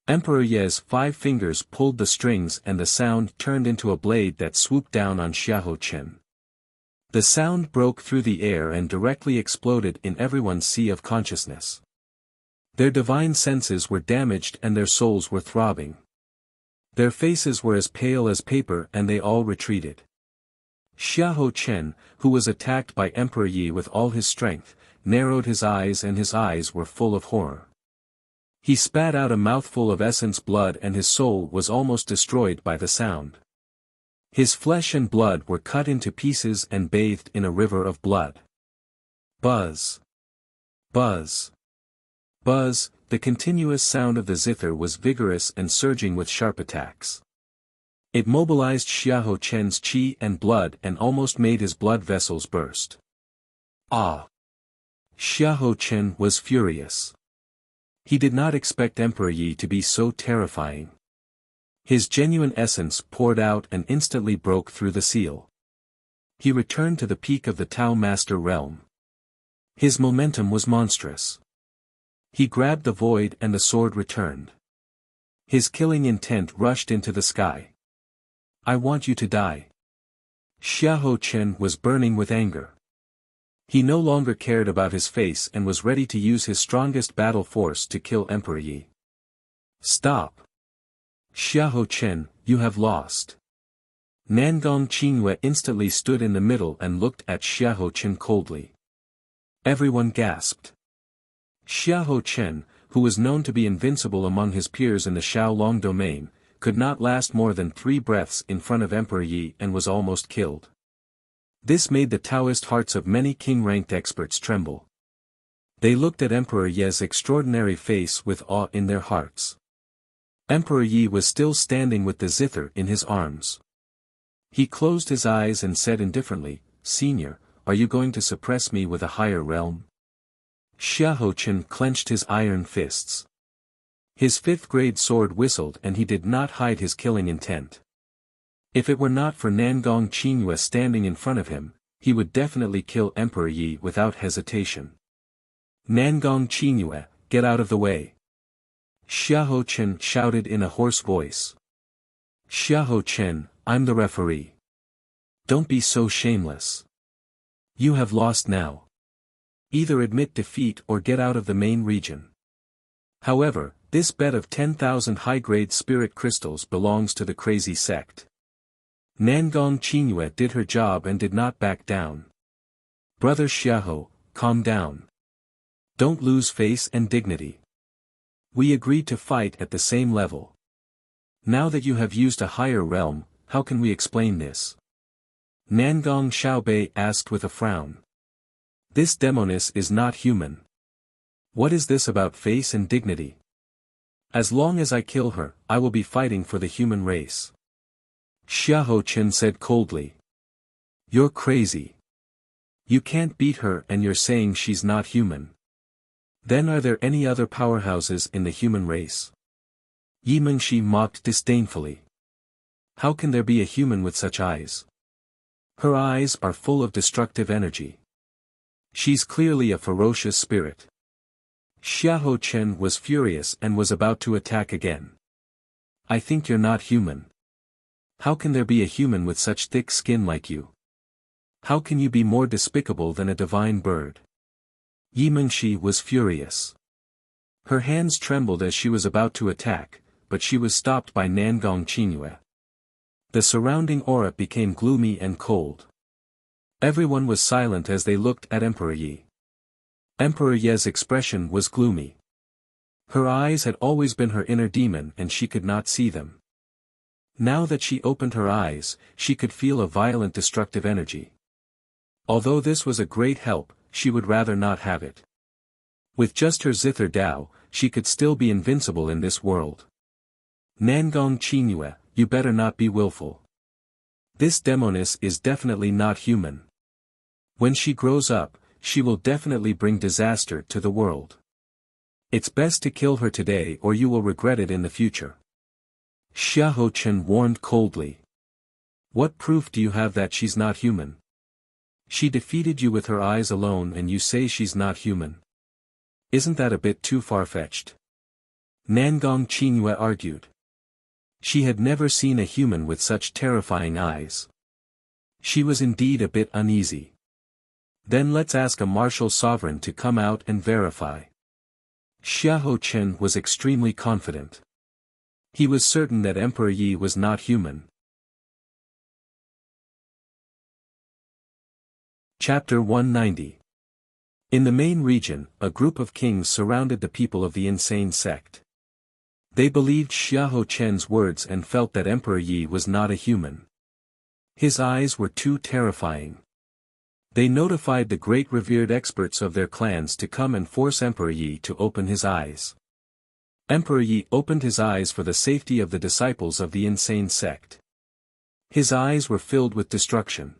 Emperor Ye's 5 fingers pulled the strings and the sound turned into a blade that swooped down on Xiaochen. The sound broke through the air and directly exploded in everyone's sea of consciousness. Their divine senses were damaged and their souls were throbbing. Their faces were as pale as paper and they all retreated. Xiaochen, who was attacked by Emperor Yi with all his strength, narrowed his eyes and his eyes were full of horror. He spat out a mouthful of essence blood and his soul was almost destroyed by the sound. His flesh and blood were cut into pieces and bathed in a river of blood. Buzz! Buzz! Buzz! The continuous sound of the zither was vigorous and surging with sharp attacks. It mobilized Xiaochen's qi and blood and almost made his blood vessels burst. Ah! Xiaochen was furious. He did not expect Emperor Yi to be so terrifying. His genuine essence poured out and instantly broke through the seal. He returned to the peak of the Tao Master realm. His momentum was monstrous. He grabbed the void and the sword returned. His killing intent rushed into the sky. I want you to die. Xiaochen was burning with anger. He no longer cared about his face and was ready to use his strongest battle force to kill Emperor Yi. Stop! Xiaochen, you have lost. Nangong Qingyue instantly stood in the middle and looked at Xiaochen coldly. Everyone gasped. Xiaochen, who was known to be invincible among his peers in the Shaolong domain, could not last more than 3 breaths in front of Emperor Yi and was almost killed. This made the Taoist hearts of many king-ranked experts tremble. They looked at Emperor Ye's extraordinary face with awe in their hearts. Emperor Yi was still standing with the zither in his arms. He closed his eyes and said indifferently, "Senior, are you going to suppress me with a higher realm? Xiaohochen clenched his iron fists. His fifth-grade sword whistled and he did not hide his killing intent. If it were not for Nangong Qingyue standing in front of him, he would definitely kill Emperor Yi without hesitation. Nangong Qingyue, get out of the way! Xiaohochen shouted in a hoarse voice. Xiaohochen, I'm the referee. Don't be so shameless. You have lost now. Either admit defeat or get out of the main region. However, this bet of 10,000 high-grade spirit crystals belongs to the crazy sect. Nangong Qingyue did her job and did not back down. Brother Xiaoho, calm down. Don't lose face and dignity. We agreed to fight at the same level. Now that you have used a higher realm, how can we explain this? Nangong Xiaobei asked with a frown. This demoness is not human. What is this about face and dignity? As long as I kill her, I will be fighting for the human race. Xiaohochen said coldly. You're crazy. You can't beat her and you're saying she's not human. Then are there any other powerhouses in the human race? Yi Mengshi mocked disdainfully. How can there be a human with such eyes? Her eyes are full of destructive energy. She's clearly a ferocious spirit. Xiaohochen was furious and was about to attack again. I think you're not human. How can there be a human with such thick skin like you? How can you be more despicable than a divine bird? Yi Mengshi was furious. Her hands trembled as she was about to attack, but she was stopped by Nangong Qingyue. The surrounding aura became gloomy and cold. Everyone was silent as they looked at Emperor Yi. Emperor Ye's expression was gloomy. Her eyes had always been her inner demon and she could not see them. Now that she opened her eyes, she could feel a violent destructive energy. Although this was a great help, she would rather not have it. With just her zither Dao, she could still be invincible in this world. Nangong Qingyue, you better not be willful. This demoness is definitely not human. When she grows up, she will definitely bring disaster to the world. It's best to kill her today or you will regret it in the future. Xiaohochen warned coldly. What proof do you have that she's not human? She defeated you with her eyes alone and you say she's not human. Isn't that a bit too far-fetched? Nangong Qingyue argued. She had never seen a human with such terrifying eyes. She was indeed a bit uneasy. Then let's ask a martial sovereign to come out and verify. Xiaohochen was extremely confident. He was certain that Emperor Yi was not human. Chapter 190. In the main region, a group of kings surrounded the people of the insane sect. They believed Xiaohochen's words and felt that Emperor Yi was not a human. His eyes were too terrifying. They notified the great revered experts of their clans to come and force Emperor Yi to open his eyes. Emperor Yi opened his eyes for the safety of the disciples of the insane sect. His eyes were filled with destruction.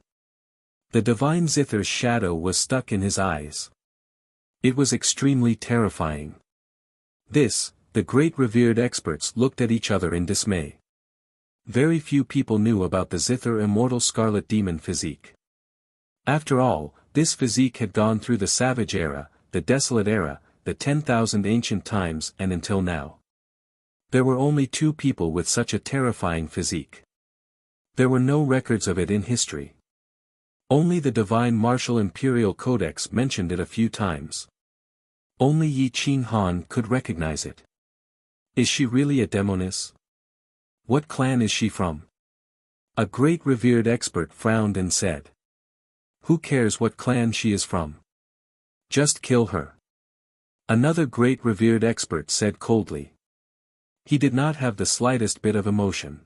The divine zither's shadow was stuck in his eyes. It was extremely terrifying. This, the great revered experts looked at each other in dismay. Very few people knew about the zither immortal scarlet demon physique. After all, this physique had gone through the savage era, the desolate era, the 10,000 ancient times and until now. There were only 2 people with such a terrifying physique. There were no records of it in history. Only the divine martial imperial codex mentioned it a few times. Only Yi Qinghan could recognize it. Is she really a demoness? What clan is she from? A great revered expert frowned and said. Who cares what clan she is from? Just kill her. Another great revered expert said coldly. He did not have the slightest bit of emotion.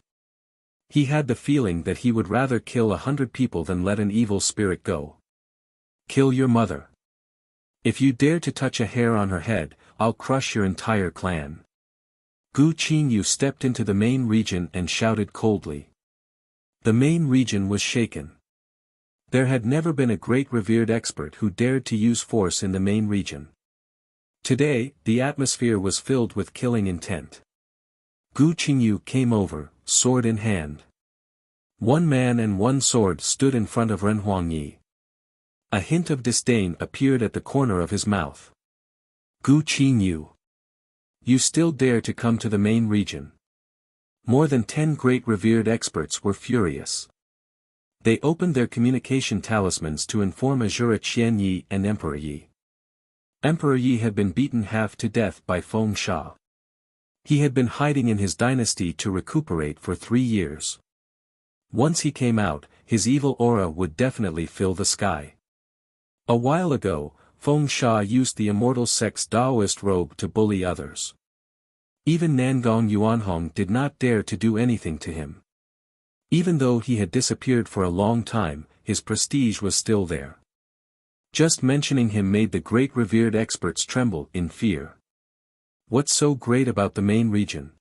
He had the feeling that he would rather kill 100 people than let an evil spirit go. Kill your mother. If you dare to touch a hair on her head, I'll crush your entire clan. Gu Qinyu stepped into the main region and shouted coldly. The main region was shaken. There had never been a great revered expert who dared to use force in the main region. Today, the atmosphere was filled with killing intent. Gu Qingyu came over, sword in hand. One man and one sword stood in front of Ren Huangyi. A hint of disdain appeared at the corner of his mouth. Gu Qingyu. You still dare to come to the main region. More than 10 great revered experts were furious. They opened their communication talismans to inform Azura Qian Yi and Emperor Yi. Emperor Yi had been beaten half to death by Feng Sha. He had been hiding in his dynasty to recuperate for 3 years. Once he came out, his evil aura would definitely fill the sky. A while ago, Feng Sha used the immortal sect's Taoist robe to bully others. Even Nangong Yuanhong did not dare to do anything to him. Even though he had disappeared for a long time, his prestige was still there. Just mentioning him made the great revered experts tremble in fear. What's so great about the main region?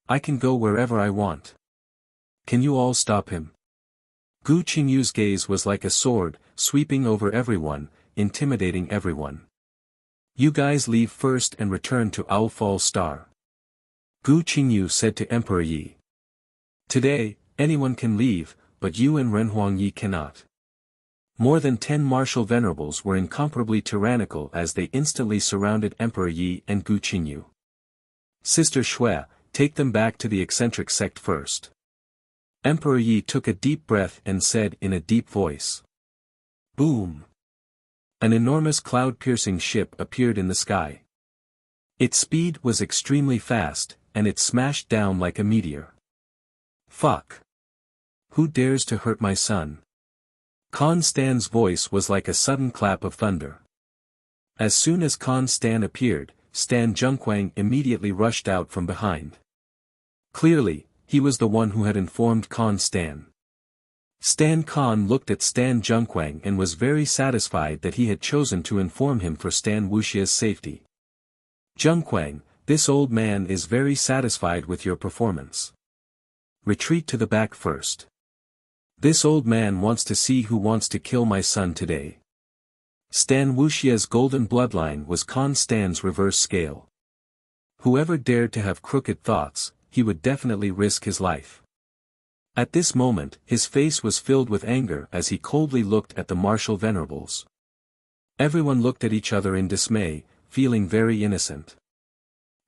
I can go wherever I want. Can you all stop him? Gu Qingyu's gaze was like a sword, sweeping over everyone, intimidating everyone. You guys leave first and return to Owl Fall Star. Gu Qingyu said to Emperor Yi. Today, anyone can leave, but you and Ren Huangyi cannot. More than 10 martial venerables were incomparably tyrannical as they instantly surrounded Emperor Yi and Gu Qingyu. Sister Shui, take them back to the eccentric sect first. Emperor Yi took a deep breath and said in a deep voice. Boom! An enormous cloud-piercing ship appeared in the sky. Its speed was extremely fast, and it smashed down like a meteor. Fuck! Who dares to hurt my son? Khan Stan's voice was like a sudden clap of thunder. As soon as Khan Stan appeared, Stan Zhengquang immediately rushed out from behind. Clearly, he was the one who had informed Khan Stan. Stan Khan looked at Stan Zhengquang and was very satisfied that he had chosen to inform him for Stan Wuxia's safety. Zhengquang, this old man is very satisfied with your performance. Retreat to the back first. This old man wants to see who wants to kill my son today. Stan Wuxia's golden bloodline was Khan Stan's reverse scale. Whoever dared to have crooked thoughts, he would definitely risk his life. At this moment, his face was filled with anger as he coldly looked at the martial venerables. Everyone looked at each other in dismay, feeling very innocent.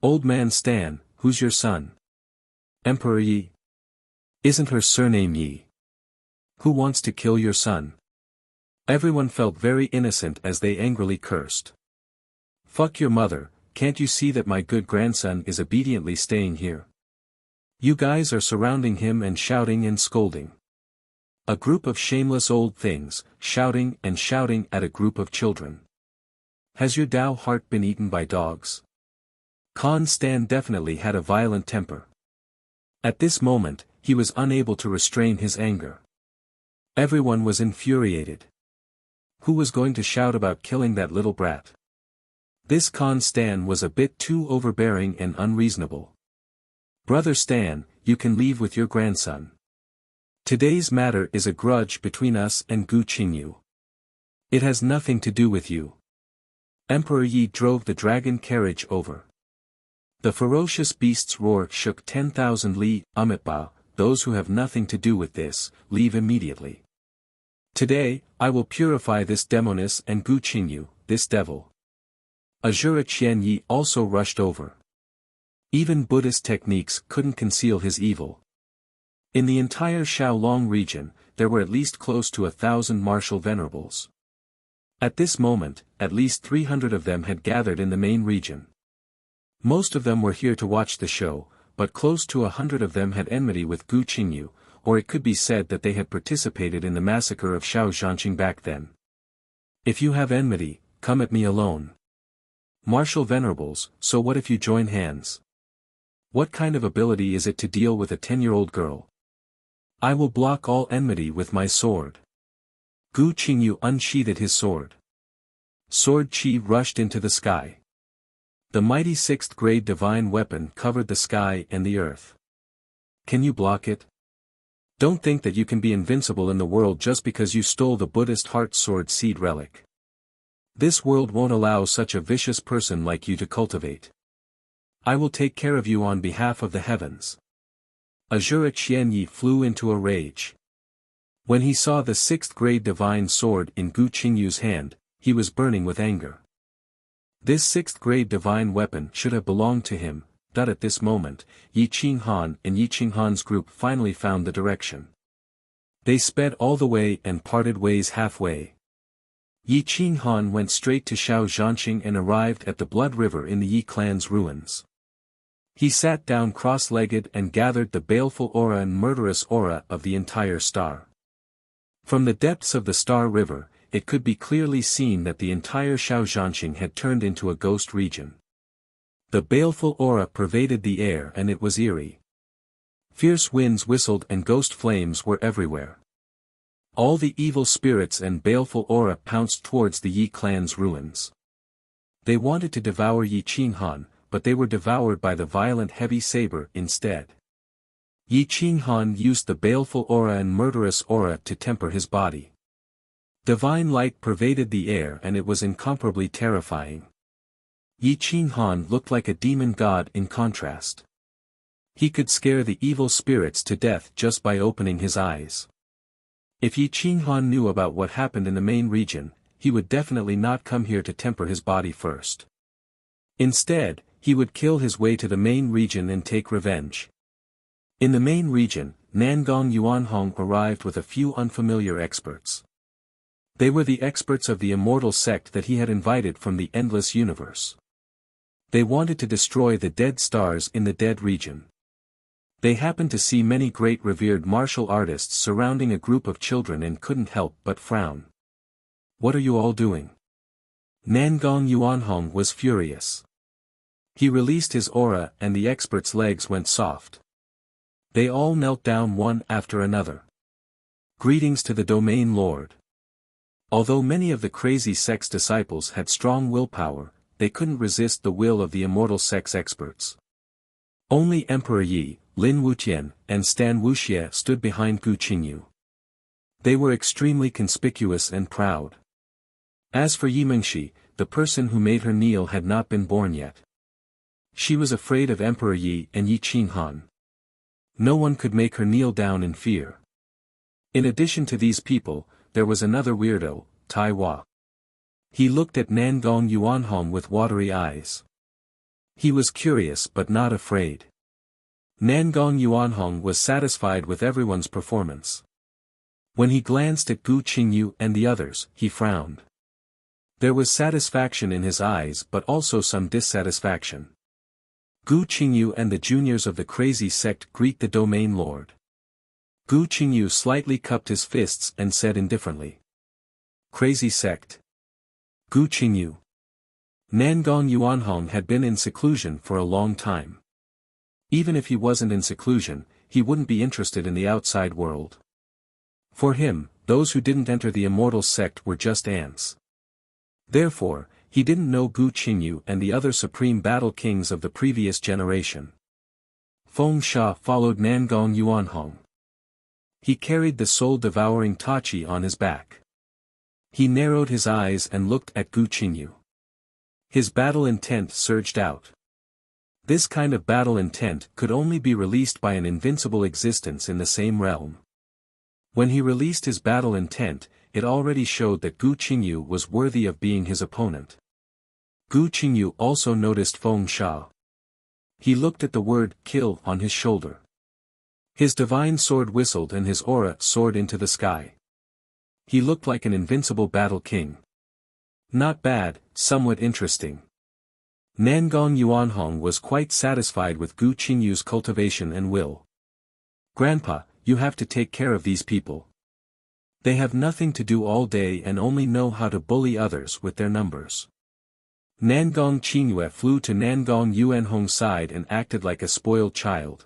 Old man Stan, who's your son? Emperor Yi. Isn't her surname Yi? Who wants to kill your son? Everyone felt very innocent as they angrily cursed. Fuck your mother, can't you see that my good grandson is obediently staying here? You guys are surrounding him and shouting and scolding. A group of shameless old things, shouting at a group of children. Has your Tao heart been eaten by dogs? Khan Stan definitely had a violent temper. At this moment, he was unable to restrain his anger. Everyone was infuriated. Who was going to shout about killing that little brat? This Khan Stan was a bit too overbearing and unreasonable. Brother Stan, you can leave with your grandson. Today's matter is a grudge between us and Gu Qingyu. It has nothing to do with you. Emperor Yi drove the dragon carriage over. The ferocious beast's roar shook 10,000 li, Amitba, those who have nothing to do with this, leave immediately. Today, I will purify this demoness and Gu Qingyu, this devil. Azura Qian Yi also rushed over. Even Buddhist techniques couldn't conceal his evil. In the entire Shaolong region, there were at least close to 1,000 martial venerables. At this moment, at least 300 of them had gathered in the main region. Most of them were here to watch the show, but close to 100 of them had enmity with Gu Qingyu, or it could be said that they had participated in the massacre of Shao Zhanqing back then. If you have enmity, come at me alone. Martial venerables, so what if you join hands? What kind of ability is it to deal with a 10-year-old girl? I will block all enmity with my sword. Gu Qingyu unsheathed his sword. Sword Qi rushed into the sky. The mighty 6th grade divine weapon covered the sky and the earth. Can you block it? Don't think that you can be invincible in the world just because you stole the Buddhist heart sword seed relic. This world won't allow such a vicious person like you to cultivate. I will take care of you on behalf of the heavens. Azuric Xianyi flew into a rage. When he saw the 6th grade divine sword in Gu Qingyu's hand, he was burning with anger. This 6th grade divine weapon should have belonged to him, but at this moment, Yi Qinghan and Yi Qinghan's group finally found the direction. They sped all the way and parted ways halfway. Yi Qinghan went straight to Shao Zhanqing and arrived at the Blood River in the Yi clan's ruins. He sat down cross-legged and gathered the baleful aura and murderous aura of the entire star. From the depths of the Star River, it could be clearly seen that the entire Shao Zhanqing had turned into a ghost region. The baleful aura pervaded the air and it was eerie. Fierce winds whistled and ghost flames were everywhere. All the evil spirits and baleful aura pounced towards the Yi clan's ruins. They wanted to devour Yi Qinghan, but they were devoured by the violent heavy saber instead. Yi Qinghan used the baleful aura and murderous aura to temper his body. Divine light pervaded the air and it was incomparably terrifying. Yi Qinghan looked like a demon god in contrast. He could scare the evil spirits to death just by opening his eyes. If Yi Qinghan knew about what happened in the main region, he would definitely not come here to temper his body first. Instead, he would kill his way to the main region and take revenge. In the main region, Nangong Yuanhong arrived with a few unfamiliar experts. They were the experts of the immortal sect that he had invited from the endless universe. They wanted to destroy the dead stars in the dead region. They happened to see many great revered martial artists surrounding a group of children and couldn't help but frown. What are you all doing? Nangong Yuanhong was furious. He released his aura and the experts' legs went soft. They all knelt down one after another. Greetings to the Domain Lord. Although many of the crazy sect's disciples had strong willpower, they couldn't resist the will of the immortal sect's experts. Only Emperor Yi, Lin Wutian, and Stan Wuxia stood behind Gu Qingyu. They were extremely conspicuous and proud. As for Yi Mingxi, the person who made her kneel had not been born yet. She was afraid of Emperor Yi and Yi Qinghan. No one could make her kneel down in fear. In addition to these people, there was another weirdo, Tai Hua. He looked at Nangong Yuanhong with watery eyes. He was curious but not afraid. Nangong Yuanhong was satisfied with everyone's performance. When he glanced at Gu Qingyu and the others, he frowned. There was satisfaction in his eyes but also some dissatisfaction. Gu Qingyu and the juniors of the crazy sect greet the Domain Lord. Gu Qingyu slightly cupped his fists and said indifferently. Crazy sect. Gu Qingyu. Nangong Yuanhong had been in seclusion for a long time. Even if he wasn't in seclusion, he wouldn't be interested in the outside world. For him, those who didn't enter the immortal sect were just ants. Therefore, he didn't know Gu Qingyu and the other supreme battle kings of the previous generation. Feng Sha followed Nangong Yuanhong. He carried the soul-devouring Tachi on his back. He narrowed his eyes and looked at Gu Qingyu. His battle intent surged out. This kind of battle intent could only be released by an invincible existence in the same realm. When he released his battle intent, it already showed that Gu Qingyu was worthy of being his opponent. Gu Qingyu also noticed Feng Sha. He looked at the word kill on his shoulder. His divine sword whistled and his aura soared into the sky. He looked like an invincible battle king. Not bad, somewhat interesting. Nangong Yuanhong was quite satisfied with Gu Qingyu's cultivation and will. Grandpa, you have to take care of these people. They have nothing to do all day and only know how to bully others with their numbers. Nangong Qingyue flew to Nangong Yuanhong's side and acted like a spoiled child.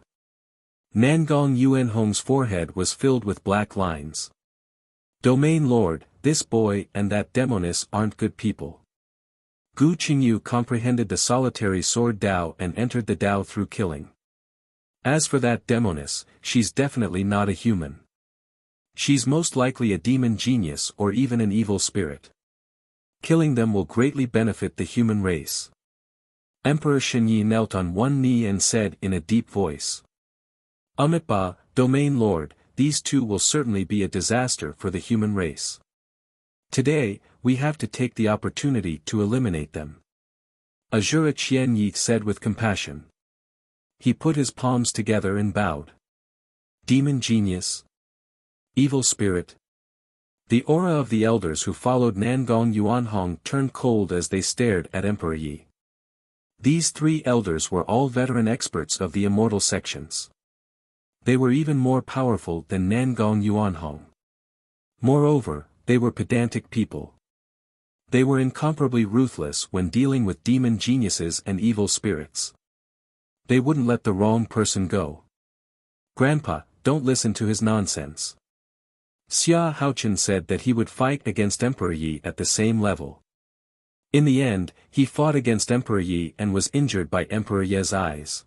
Nangong Yuanhong's forehead was filled with black lines. Domain Lord, this boy and that demoness aren't good people. Gu Qingyu comprehended the solitary sword Dao and entered the Dao through killing. As for that demoness, she's definitely not a human. She's most likely a demon genius or even an evil spirit. Killing them will greatly benefit the human race. Emperor Shenyi knelt on one knee and said in a deep voice. Amitabha, Domain Lord, these two will certainly be a disaster for the human race. Today, we have to take the opportunity to eliminate them. Azura Qianyi said with compassion. He put his palms together and bowed. Demon genius. Evil spirit. The aura of the elders who followed Nangong Yuanhong turned cold as they stared at Emperor Yi. These three elders were all veteran experts of the immortal sections. They were even more powerful than Nangong Yuanhong. Moreover, they were pedantic people. They were incomparably ruthless when dealing with demon geniuses and evil spirits. They wouldn't let the wrong person go. Grandpa, don't listen to his nonsense. Xia Haochen said that he would fight against Emperor Yi at the same level. In the end, he fought against Emperor Yi and was injured by Emperor Ye's eyes.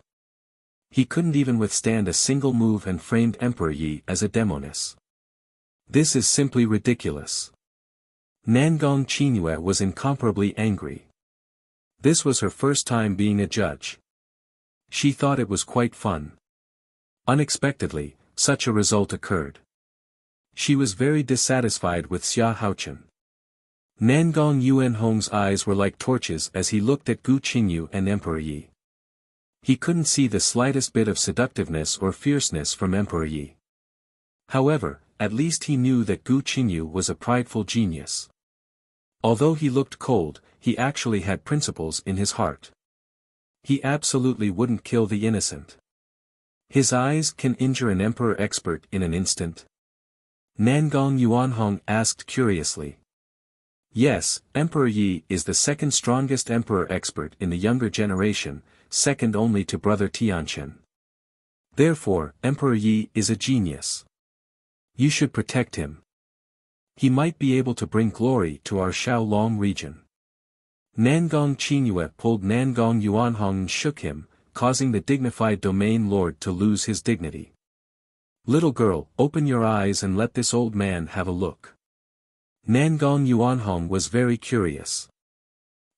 He couldn't even withstand a single move and framed Emperor Yi as a demoness. This is simply ridiculous. Nangong Qingyue was incomparably angry. This was her first time being a judge. She thought it was quite fun. Unexpectedly, such a result occurred. She was very dissatisfied with Xia Haochen. Nangong Yuanhong's eyes were like torches as he looked at Gu Qingyu and Emperor Yi. He couldn't see the slightest bit of seductiveness or fierceness from Emperor Yi. However, at least he knew that Gu Qingyu was a prideful genius. Although he looked cold, he actually had principles in his heart. He absolutely wouldn't kill the innocent. His eyes can injure an emperor expert in an instant. Nangong Yuanhong asked curiously. Yes, Emperor Yi is the second strongest emperor expert in the younger generation, second only to brother Tianqian. Therefore, Emperor Yi is a genius. You should protect him. He might be able to bring glory to our Xiaolong region. Nangong Qingyue pulled Nangong Yuanhong and shook him, causing the dignified domain lord to lose his dignity. Little girl, open your eyes and let this old man have a look. Nangong Yuanhong was very curious.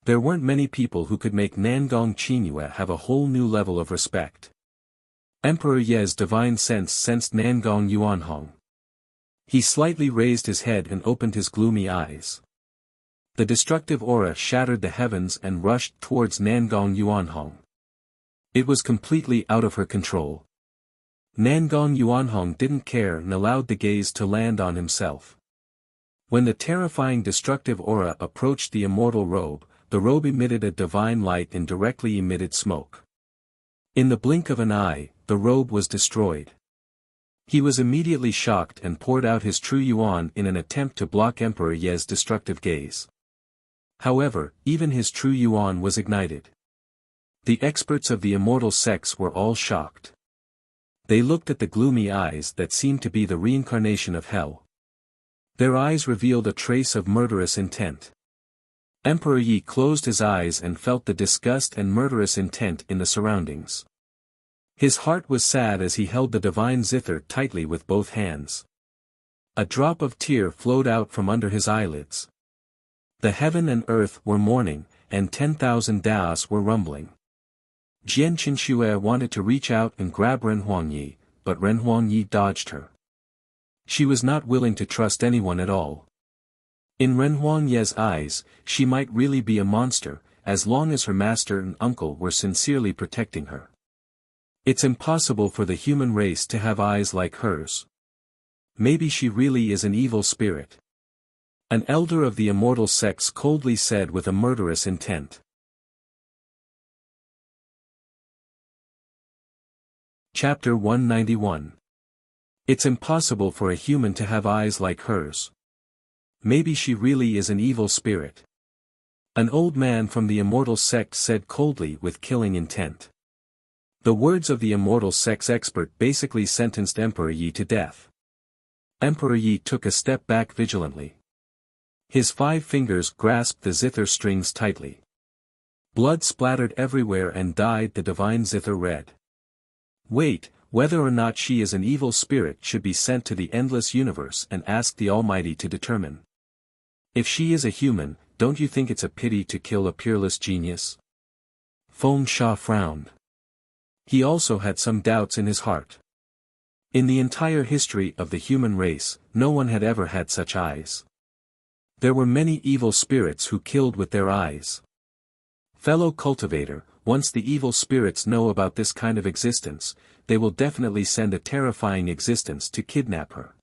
There weren't many people who could make Nangong Qingyue have a whole new level of respect. Emperor Ye's divine sense sensed Nangong Yuanhong. He slightly raised his head and opened his gloomy eyes. The destructive aura shattered the heavens and rushed towards Nangong Yuanhong. It was completely out of her control. Nangong Yuanhong didn't care and allowed the gaze to land on himself. When the terrifying destructive aura approached the immortal robe, the robe emitted a divine light and directly emitted smoke. In the blink of an eye, the robe was destroyed. He was immediately shocked and poured out his true yuan in an attempt to block Emperor Ye's destructive gaze. However, even his true yuan was ignited. The experts of the immortal sects were all shocked. They looked at the gloomy eyes that seemed to be the reincarnation of hell. Their eyes revealed a trace of murderous intent. Emperor Yi closed his eyes and felt the disgust and murderous intent in the surroundings. His heart was sad as he held the divine zither tightly with both hands. A drop of tear flowed out from under his eyelids. The heaven and earth were mourning, and 10,000 Daos were rumbling. Jian Qinxue wanted to reach out and grab Ren Huangyi, but Ren Huangyi dodged her. She was not willing to trust anyone at all. In Ren Huangye's eyes, she might really be a monster, as long as her master and uncle were sincerely protecting her. It's impossible for the human race to have eyes like hers. Maybe she really is an evil spirit. An elder of the immortal sects coldly said with a murderous intent. Chapter 191. It's impossible for a human to have eyes like hers. Maybe she really is an evil spirit. An old man from the immortal sect said coldly with killing intent. The words of the immortal sect's expert basically sentenced Emperor Yi to death. Emperor Yi took a step back vigilantly. His 5 fingers grasped the zither strings tightly. Blood splattered everywhere and dyed the divine zither red. Wait, Whether or not she is an evil spirit should be sent to the endless universe and ask the Almighty to determine. If she is a human, don't you think it's a pity to kill a peerless genius? Feng Sha frowned. He also had some doubts in his heart. In the entire history of the human race, no one had ever had such eyes. There were many evil spirits who killed with their eyes. Fellow cultivator, once the evil spirits know about this kind of existence, they will definitely send a terrifying existence to kidnap her.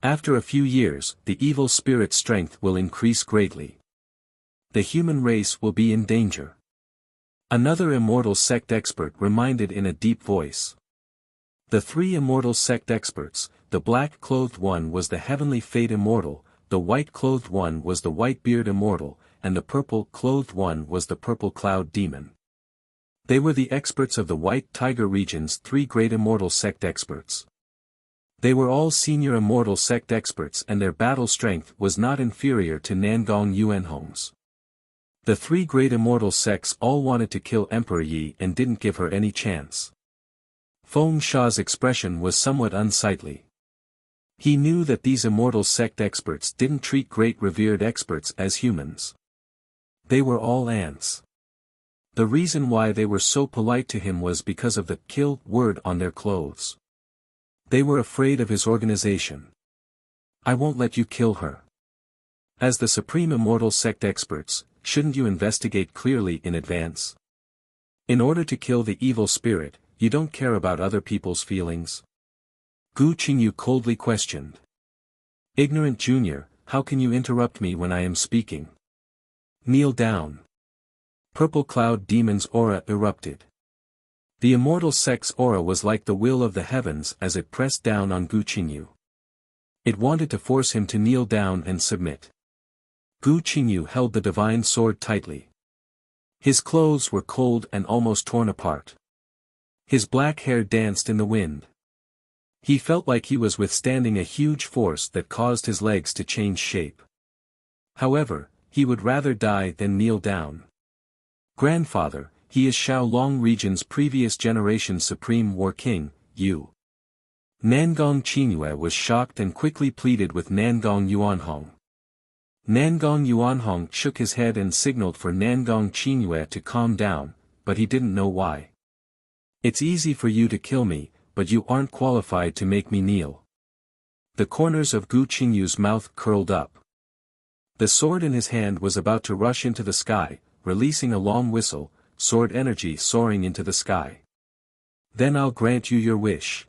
After a few years, the evil spirit's strength will increase greatly. The human race will be in danger. Another immortal sect expert reminded in a deep voice. The three immortal sect experts, the black-clothed one was the heavenly fate immortal, the white-clothed one was the white-beard immortal, and the purple-clothed one was the purple cloud demon. They were the experts of the White Tiger region's three great immortal sect experts. They were all senior immortal sect experts and their battle strength was not inferior to Nangong Yuanhong's. The three great immortal sects all wanted to kill Emperor Yi and didn't give her any chance. Feng Sha's expression was somewhat unsightly. He knew that these immortal sect experts didn't treat great revered experts as humans. They were all ants. The reason why they were so polite to him was because of the kill word on their clothes. They were afraid of his organization. I won't let you kill her. As the supreme immortal sect experts, shouldn't you investigate clearly in advance? In order to kill the evil spirit, you don't care about other people's feelings? Gu Qingyu coldly questioned. Ignorant junior, how can you interrupt me when I am speaking? Kneel down. Purple Cloud Demon's aura erupted. The immortal sect's aura was like the will of the heavens as it pressed down on Gu Qingyu. It wanted to force him to kneel down and submit. Gu Qingyu held the divine sword tightly. His clothes were cold and almost torn apart. His black hair danced in the wind. He felt like he was withstanding a huge force that caused his legs to change shape. However, he would rather die than kneel down. Grandfather, he is Xiaolong region's previous generation supreme war king, Yu. Nangong Qingyue was shocked and quickly pleaded with Nangong Yuanhong. Nangong Yuanhong shook his head and signaled for Nangong Qingyue to calm down, but he didn't know why. It's easy for you to kill me, but you aren't qualified to make me kneel. The corners of Gu Qingyu's mouth curled up. The sword in his hand was about to rush into the sky, releasing a long whistle, sword energy soaring into the sky. Then I'll grant you your wish.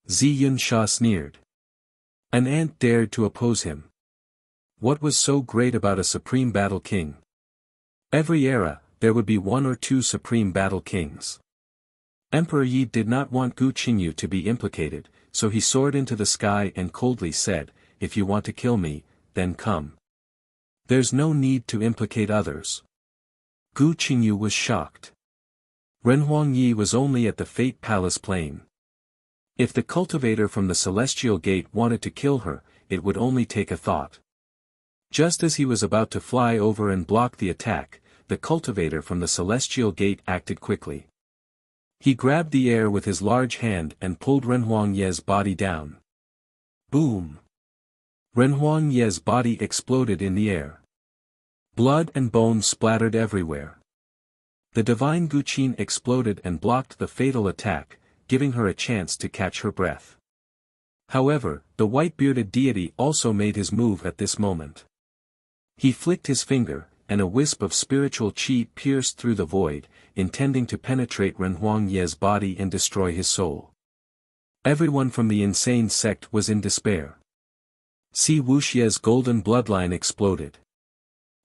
Zi Yunsha sneered. An ant dared to oppose him. What was so great about a supreme battle king? Every era, there would be one or two supreme battle kings. Emperor Yi did not want Gu Qingyu to be implicated, so he soared into the sky and coldly said, if you want to kill me, then come. There's no need to implicate others. Gu Qingyu was shocked. Renhuang Yi was only at the Fate Palace plain. If the cultivator from the Celestial Gate wanted to kill her, it would only take a thought. Just as he was about to fly over and block the attack, the cultivator from the Celestial Gate acted quickly. He grabbed the air with his large hand and pulled Renhuang Ye's body down. Boom! Renhuang Ye's body exploded in the air. Blood and bone splattered everywhere. The divine Gu Qin exploded and blocked the fatal attack, giving her a chance to catch her breath. However, the white-bearded deity also made his move at this moment. He flicked his finger, and a wisp of spiritual qi pierced through the void, intending to penetrate Renhuang Ye's body and destroy his soul. Everyone from the insane sect was in despair. Si Wuxia's golden bloodline exploded.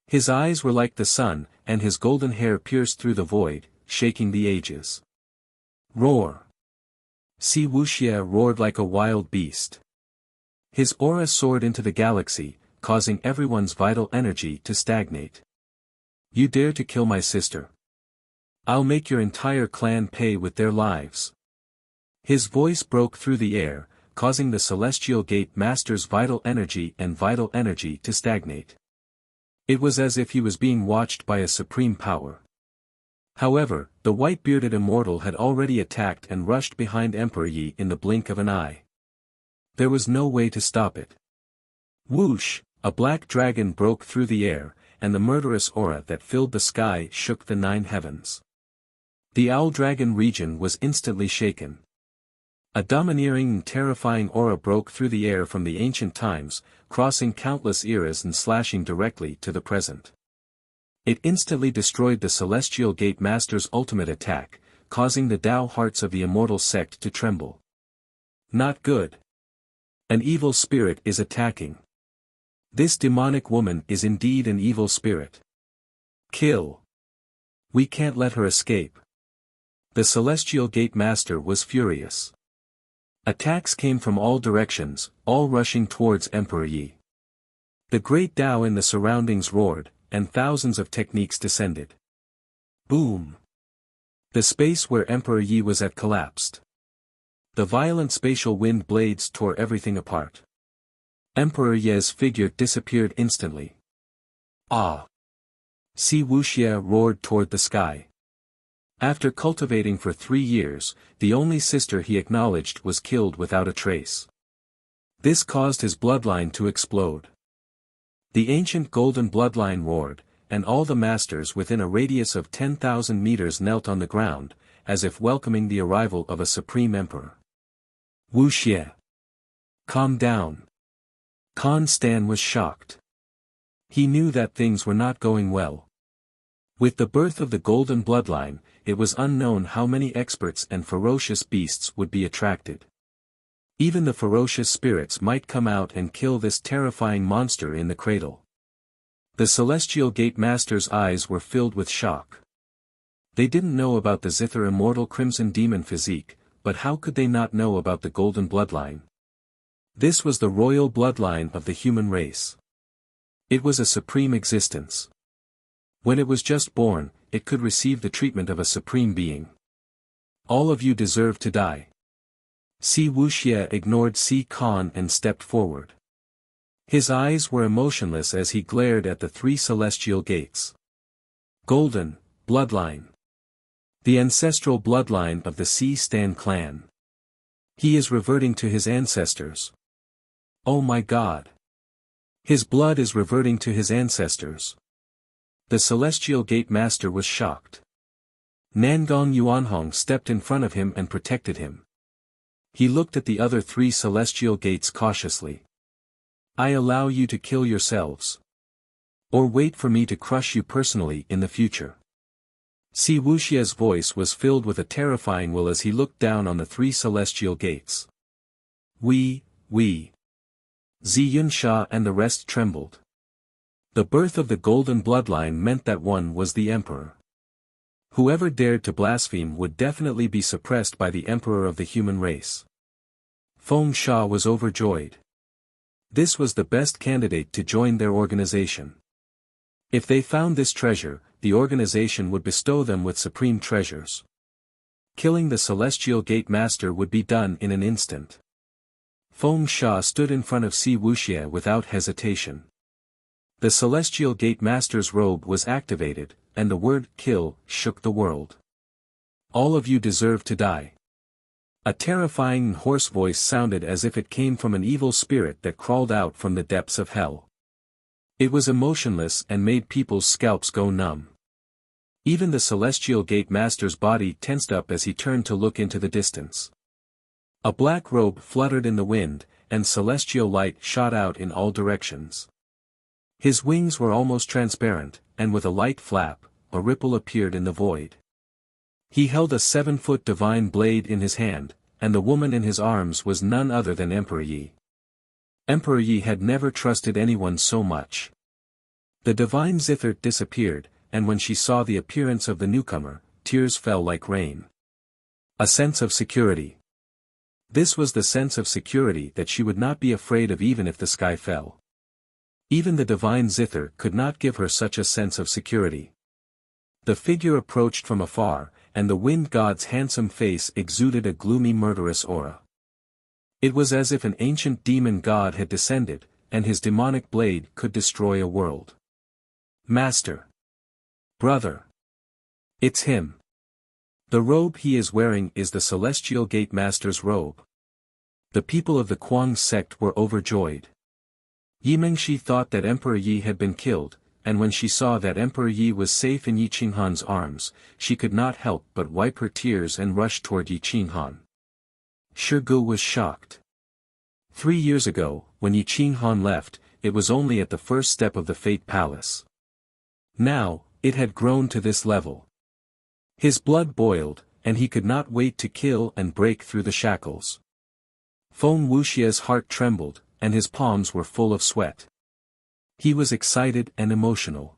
His eyes were like the sun, and his golden hair pierced through the void, shaking the ages. Roar! Si Wuxia roared like a wild beast. His aura soared into the galaxy, causing everyone's vital energy to stagnate. You dare to kill my sister? I'll make your entire clan pay with their lives. His voice broke through the air, causing the Celestial Gate Master's vital energy to stagnate. It was as if he was being watched by a supreme power. However, the white-bearded immortal had already attacked and rushed behind Emperor Yi in the blink of an eye. There was no way to stop it. Whoosh! A black dragon broke through the air, and the murderous aura that filled the sky shook the 9 heavens. The owl-dragon region was instantly shaken. A domineering and terrifying aura broke through the air from the ancient times, crossing countless eras and slashing directly to the present. It instantly destroyed the Celestial Gate Master's ultimate attack, causing the Tao hearts of the immortal sect to tremble. Not good. An evil spirit is attacking. This demonic woman is indeed an evil spirit. Kill. We can't let her escape. The Celestial Gate Master was furious. Attacks came from all directions, all rushing towards Emperor Yi. The great Tao in the surroundings roared, and thousands of techniques descended. Boom! The space where Emperor Yi was at collapsed. The violent spatial wind blades tore everything apart. Emperor Yi's figure disappeared instantly. Ah! See Wuxia roared toward the sky. After cultivating for 3 years, the only sister he acknowledged was killed without a trace. This caused his bloodline to explode. The ancient golden bloodline roared, and all the masters within a radius of 10,000 meters knelt on the ground, as if welcoming the arrival of a supreme emperor. Wuxia! Calm down. Khan Stan was shocked. He knew that things were not going well. With the birth of the golden bloodline, it was unknown how many experts and ferocious beasts would be attracted. Even the ferocious spirits might come out and kill this terrifying monster in the cradle. The Celestial Gate Master's eyes were filled with shock. They didn't know about the Zither immortal crimson demon physique, but how could they not know about the golden bloodline? This was the royal bloodline of the human race. It was a supreme existence. When it was just born, it could receive the treatment of a supreme being. All of you deserve to die. Si Wuxia ignored Si Khan and stepped forward. His eyes were emotionless as he glared at the 3 celestial gates. Golden bloodline. The ancestral bloodline of the Si Stan clan. He is reverting to his ancestors. Oh my God! His blood is reverting to his ancestors. The Celestial Gate Master was shocked. Nangong Yuanhong stepped in front of him and protected him. He looked at the other 3 celestial gates cautiously. I allow you to kill yourselves. Or wait for me to crush you personally in the future. Si Wuxia's voice was filled with a terrifying will as he looked down on the 3 celestial gates. We. Zi Yunsha and the rest trembled. The birth of the golden bloodline meant that one was the emperor. Whoever dared to blaspheme would definitely be suppressed by the emperor of the human race. Feng Sha was overjoyed. This was the best candidate to join their organization. If they found this treasure, the organization would bestow them with supreme treasures. Killing the Celestial Gate Master would be done in an instant. Feng Sha stood in front of Si Wuxia without hesitation. The Celestial Gate Master's robe was activated, and the word kill shook the world. All of you deserve to die. A terrifying and hoarse voice sounded as if it came from an evil spirit that crawled out from the depths of hell. It was emotionless and made people's scalps go numb. Even the Celestial Gate Master's body tensed up as he turned to look into the distance. A black robe fluttered in the wind, and celestial light shot out in all directions. His wings were almost transparent, and with a light flap, a ripple appeared in the void. He held a 7-foot divine blade in his hand, and the woman in his arms was none other than Emperor Yi. Emperor Yi had never trusted anyone so much. The divine zither disappeared, and when she saw the appearance of the newcomer, tears fell like rain. A sense of security. This was the sense of security that she would not be afraid of even if the sky fell. Even the divine zither could not give her such a sense of security. The figure approached from afar, and the wind god's handsome face exuded a gloomy murderous aura. It was as if an ancient demon god had descended, and his demonic blade could destroy a world. Master. Brother. It's him. The robe he is wearing is the Celestial Gate Master's robe. The people of the Kuang sect were overjoyed. Yi Mingxi thought that Emperor Yi had been killed, and when she saw that Emperor Yi was safe in Yi Qinghan's arms, she could not help but wipe her tears and rush toward Yi Qinghan. Shi Gu was shocked. 3 years ago, when Yi Qinghan left, it was only at the first step of the Fate Palace. Now, it had grown to this level. His blood boiled, and he could not wait to kill and break through the shackles. Feng Wuxia's heart trembled, and his palms were full of sweat. He was excited and emotional.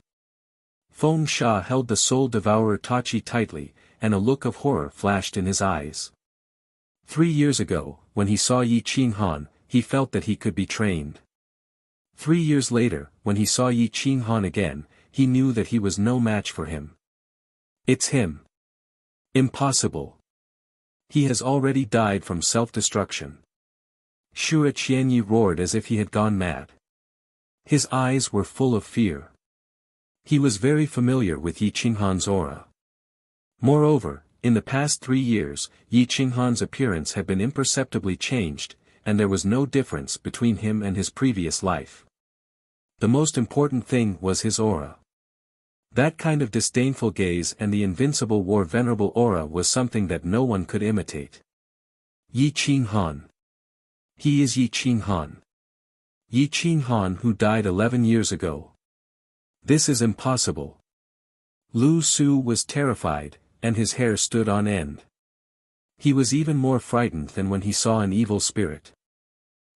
Feng Sha held the Soul Devourer Tachi tightly, and a look of horror flashed in his eyes. 3 years ago, when he saw Yi Qinghan, he felt that he could be trained. 3 years later, when he saw Yi Qinghan again, he knew that he was no match for him. It's him. Impossible. He has already died from self-destruction. Shu Qianyi roared as if he had gone mad. His eyes were full of fear. He was very familiar with Yi Qinghan's aura. Moreover, in the past 3 years, Yi Qinghan's appearance had been imperceptibly changed, and there was no difference between him and his previous life. The most important thing was his aura. That kind of disdainful gaze and the invincible war venerable aura was something that no one could imitate. Yi Qinghan. He is Yi Qinghan. Yi Qinghan who died 11 years ago. This is impossible. Lu Su was terrified, and his hair stood on end. He was even more frightened than when he saw an evil spirit.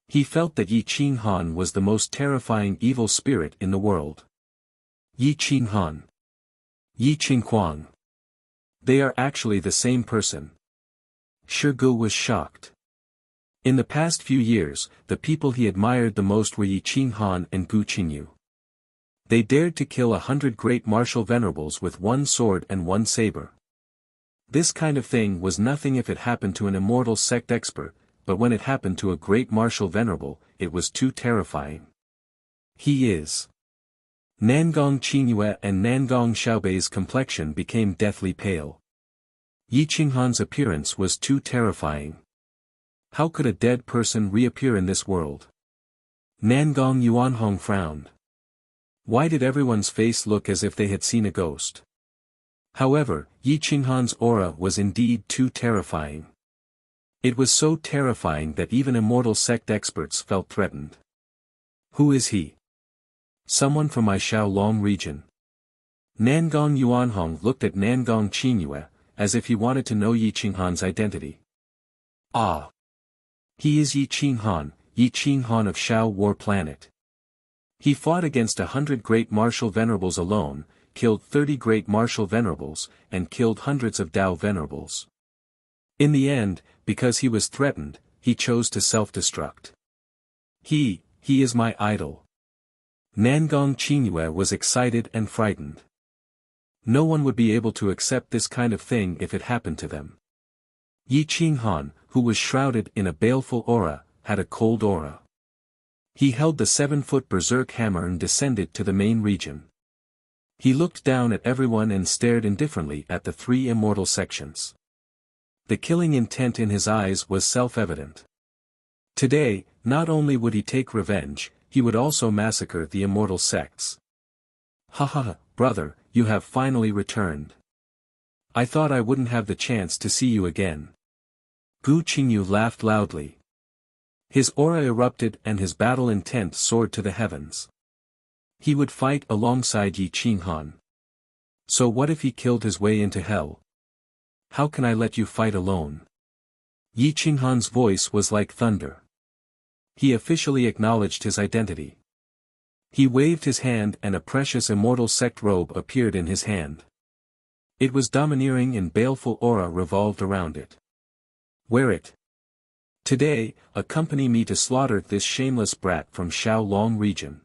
He felt that Yi Qinghan was the most terrifying evil spirit in the world. Yi Qinghan. Yi Qingquang. They are actually the same person. Shi Gu was shocked. In the past few years, the people he admired the most were Yi Qinghan and Gu Qingyu. They dared to kill 100 great martial venerables with one sword and one saber. This kind of thing was nothing if it happened to an immortal sect expert, but when it happened to a great martial venerable, it was too terrifying. He is. Nangong Qingyue and Nangong Xiaobei's complexion became deathly pale. Yi Qinghan's appearance was too terrifying. How could a dead person reappear in this world? Nangong Yuanhong frowned. Why did everyone's face look as if they had seen a ghost? However, Yi Qinghan's aura was indeed too terrifying. It was so terrifying that even immortal sect experts felt threatened. Who is he? Someone from my Xiaolong region. Nangong Yuanhong looked at Nangong Qingyue, as if he wanted to know Yi Qinghan's identity. Ah! He is Yi Qinghan of Xiao War Planet. He fought against 100 great martial venerables alone, killed 30 great martial venerables, and killed hundreds of Dao venerables. In the end, because he was threatened, he chose to self-destruct. He is my idol. Nangong Qingyue was excited and frightened. No one would be able to accept this kind of thing if it happened to them. Yi Qinghan, who was shrouded in a baleful aura, had a cold aura. He held the 7-foot berserk hammer and descended to the main region. He looked down at everyone and stared indifferently at the 3 immortal sections. The killing intent in his eyes was self-evident. Today, not only would he take revenge, he would also massacre the immortal sects. Ha ha ha, brother, you have finally returned. I thought I wouldn't have the chance to see you again. Gu Qingyu laughed loudly. His aura erupted and his battle intent soared to the heavens. He would fight alongside Yi Qinghan. So what if he killed his way into hell? How can I let you fight alone? Yi Qinghan's voice was like thunder. He officially acknowledged his identity. He waved his hand and a precious immortal sect robe appeared in his hand. It was domineering and baleful aura revolved around it. Wear it. Today, accompany me to slaughter this shameless brat from Xiaolong region.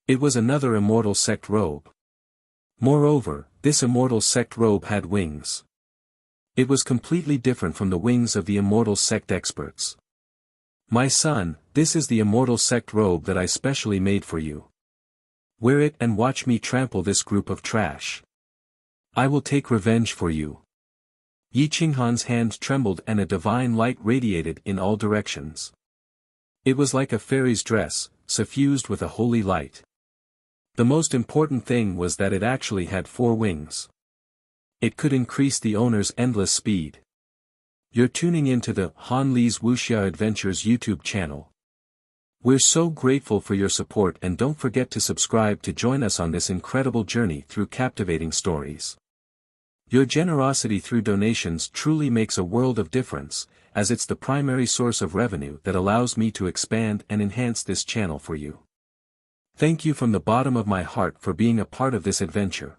It was another immortal sect robe. Moreover, this immortal sect robe had wings. It was completely different from the wings of the immortal sect experts. My son, this is the immortal sect robe that I specially made for you. Wear it and watch me trample this group of trash. I will take revenge for you. Yi Qinghan's hand trembled and a divine light radiated in all directions. It was like a fairy's dress, suffused with a holy light. The most important thing was that it actually had 4 wings. It could increase the owner's endless speed. You're tuning into the Han Li's Wuxia Adventures YouTube channel. We're so grateful for your support, and don't forget to subscribe to join us on this incredible journey through captivating stories. Your generosity through donations truly makes a world of difference, as it's the primary source of revenue that allows me to expand and enhance this channel for you. Thank you from the bottom of my heart for being a part of this adventure.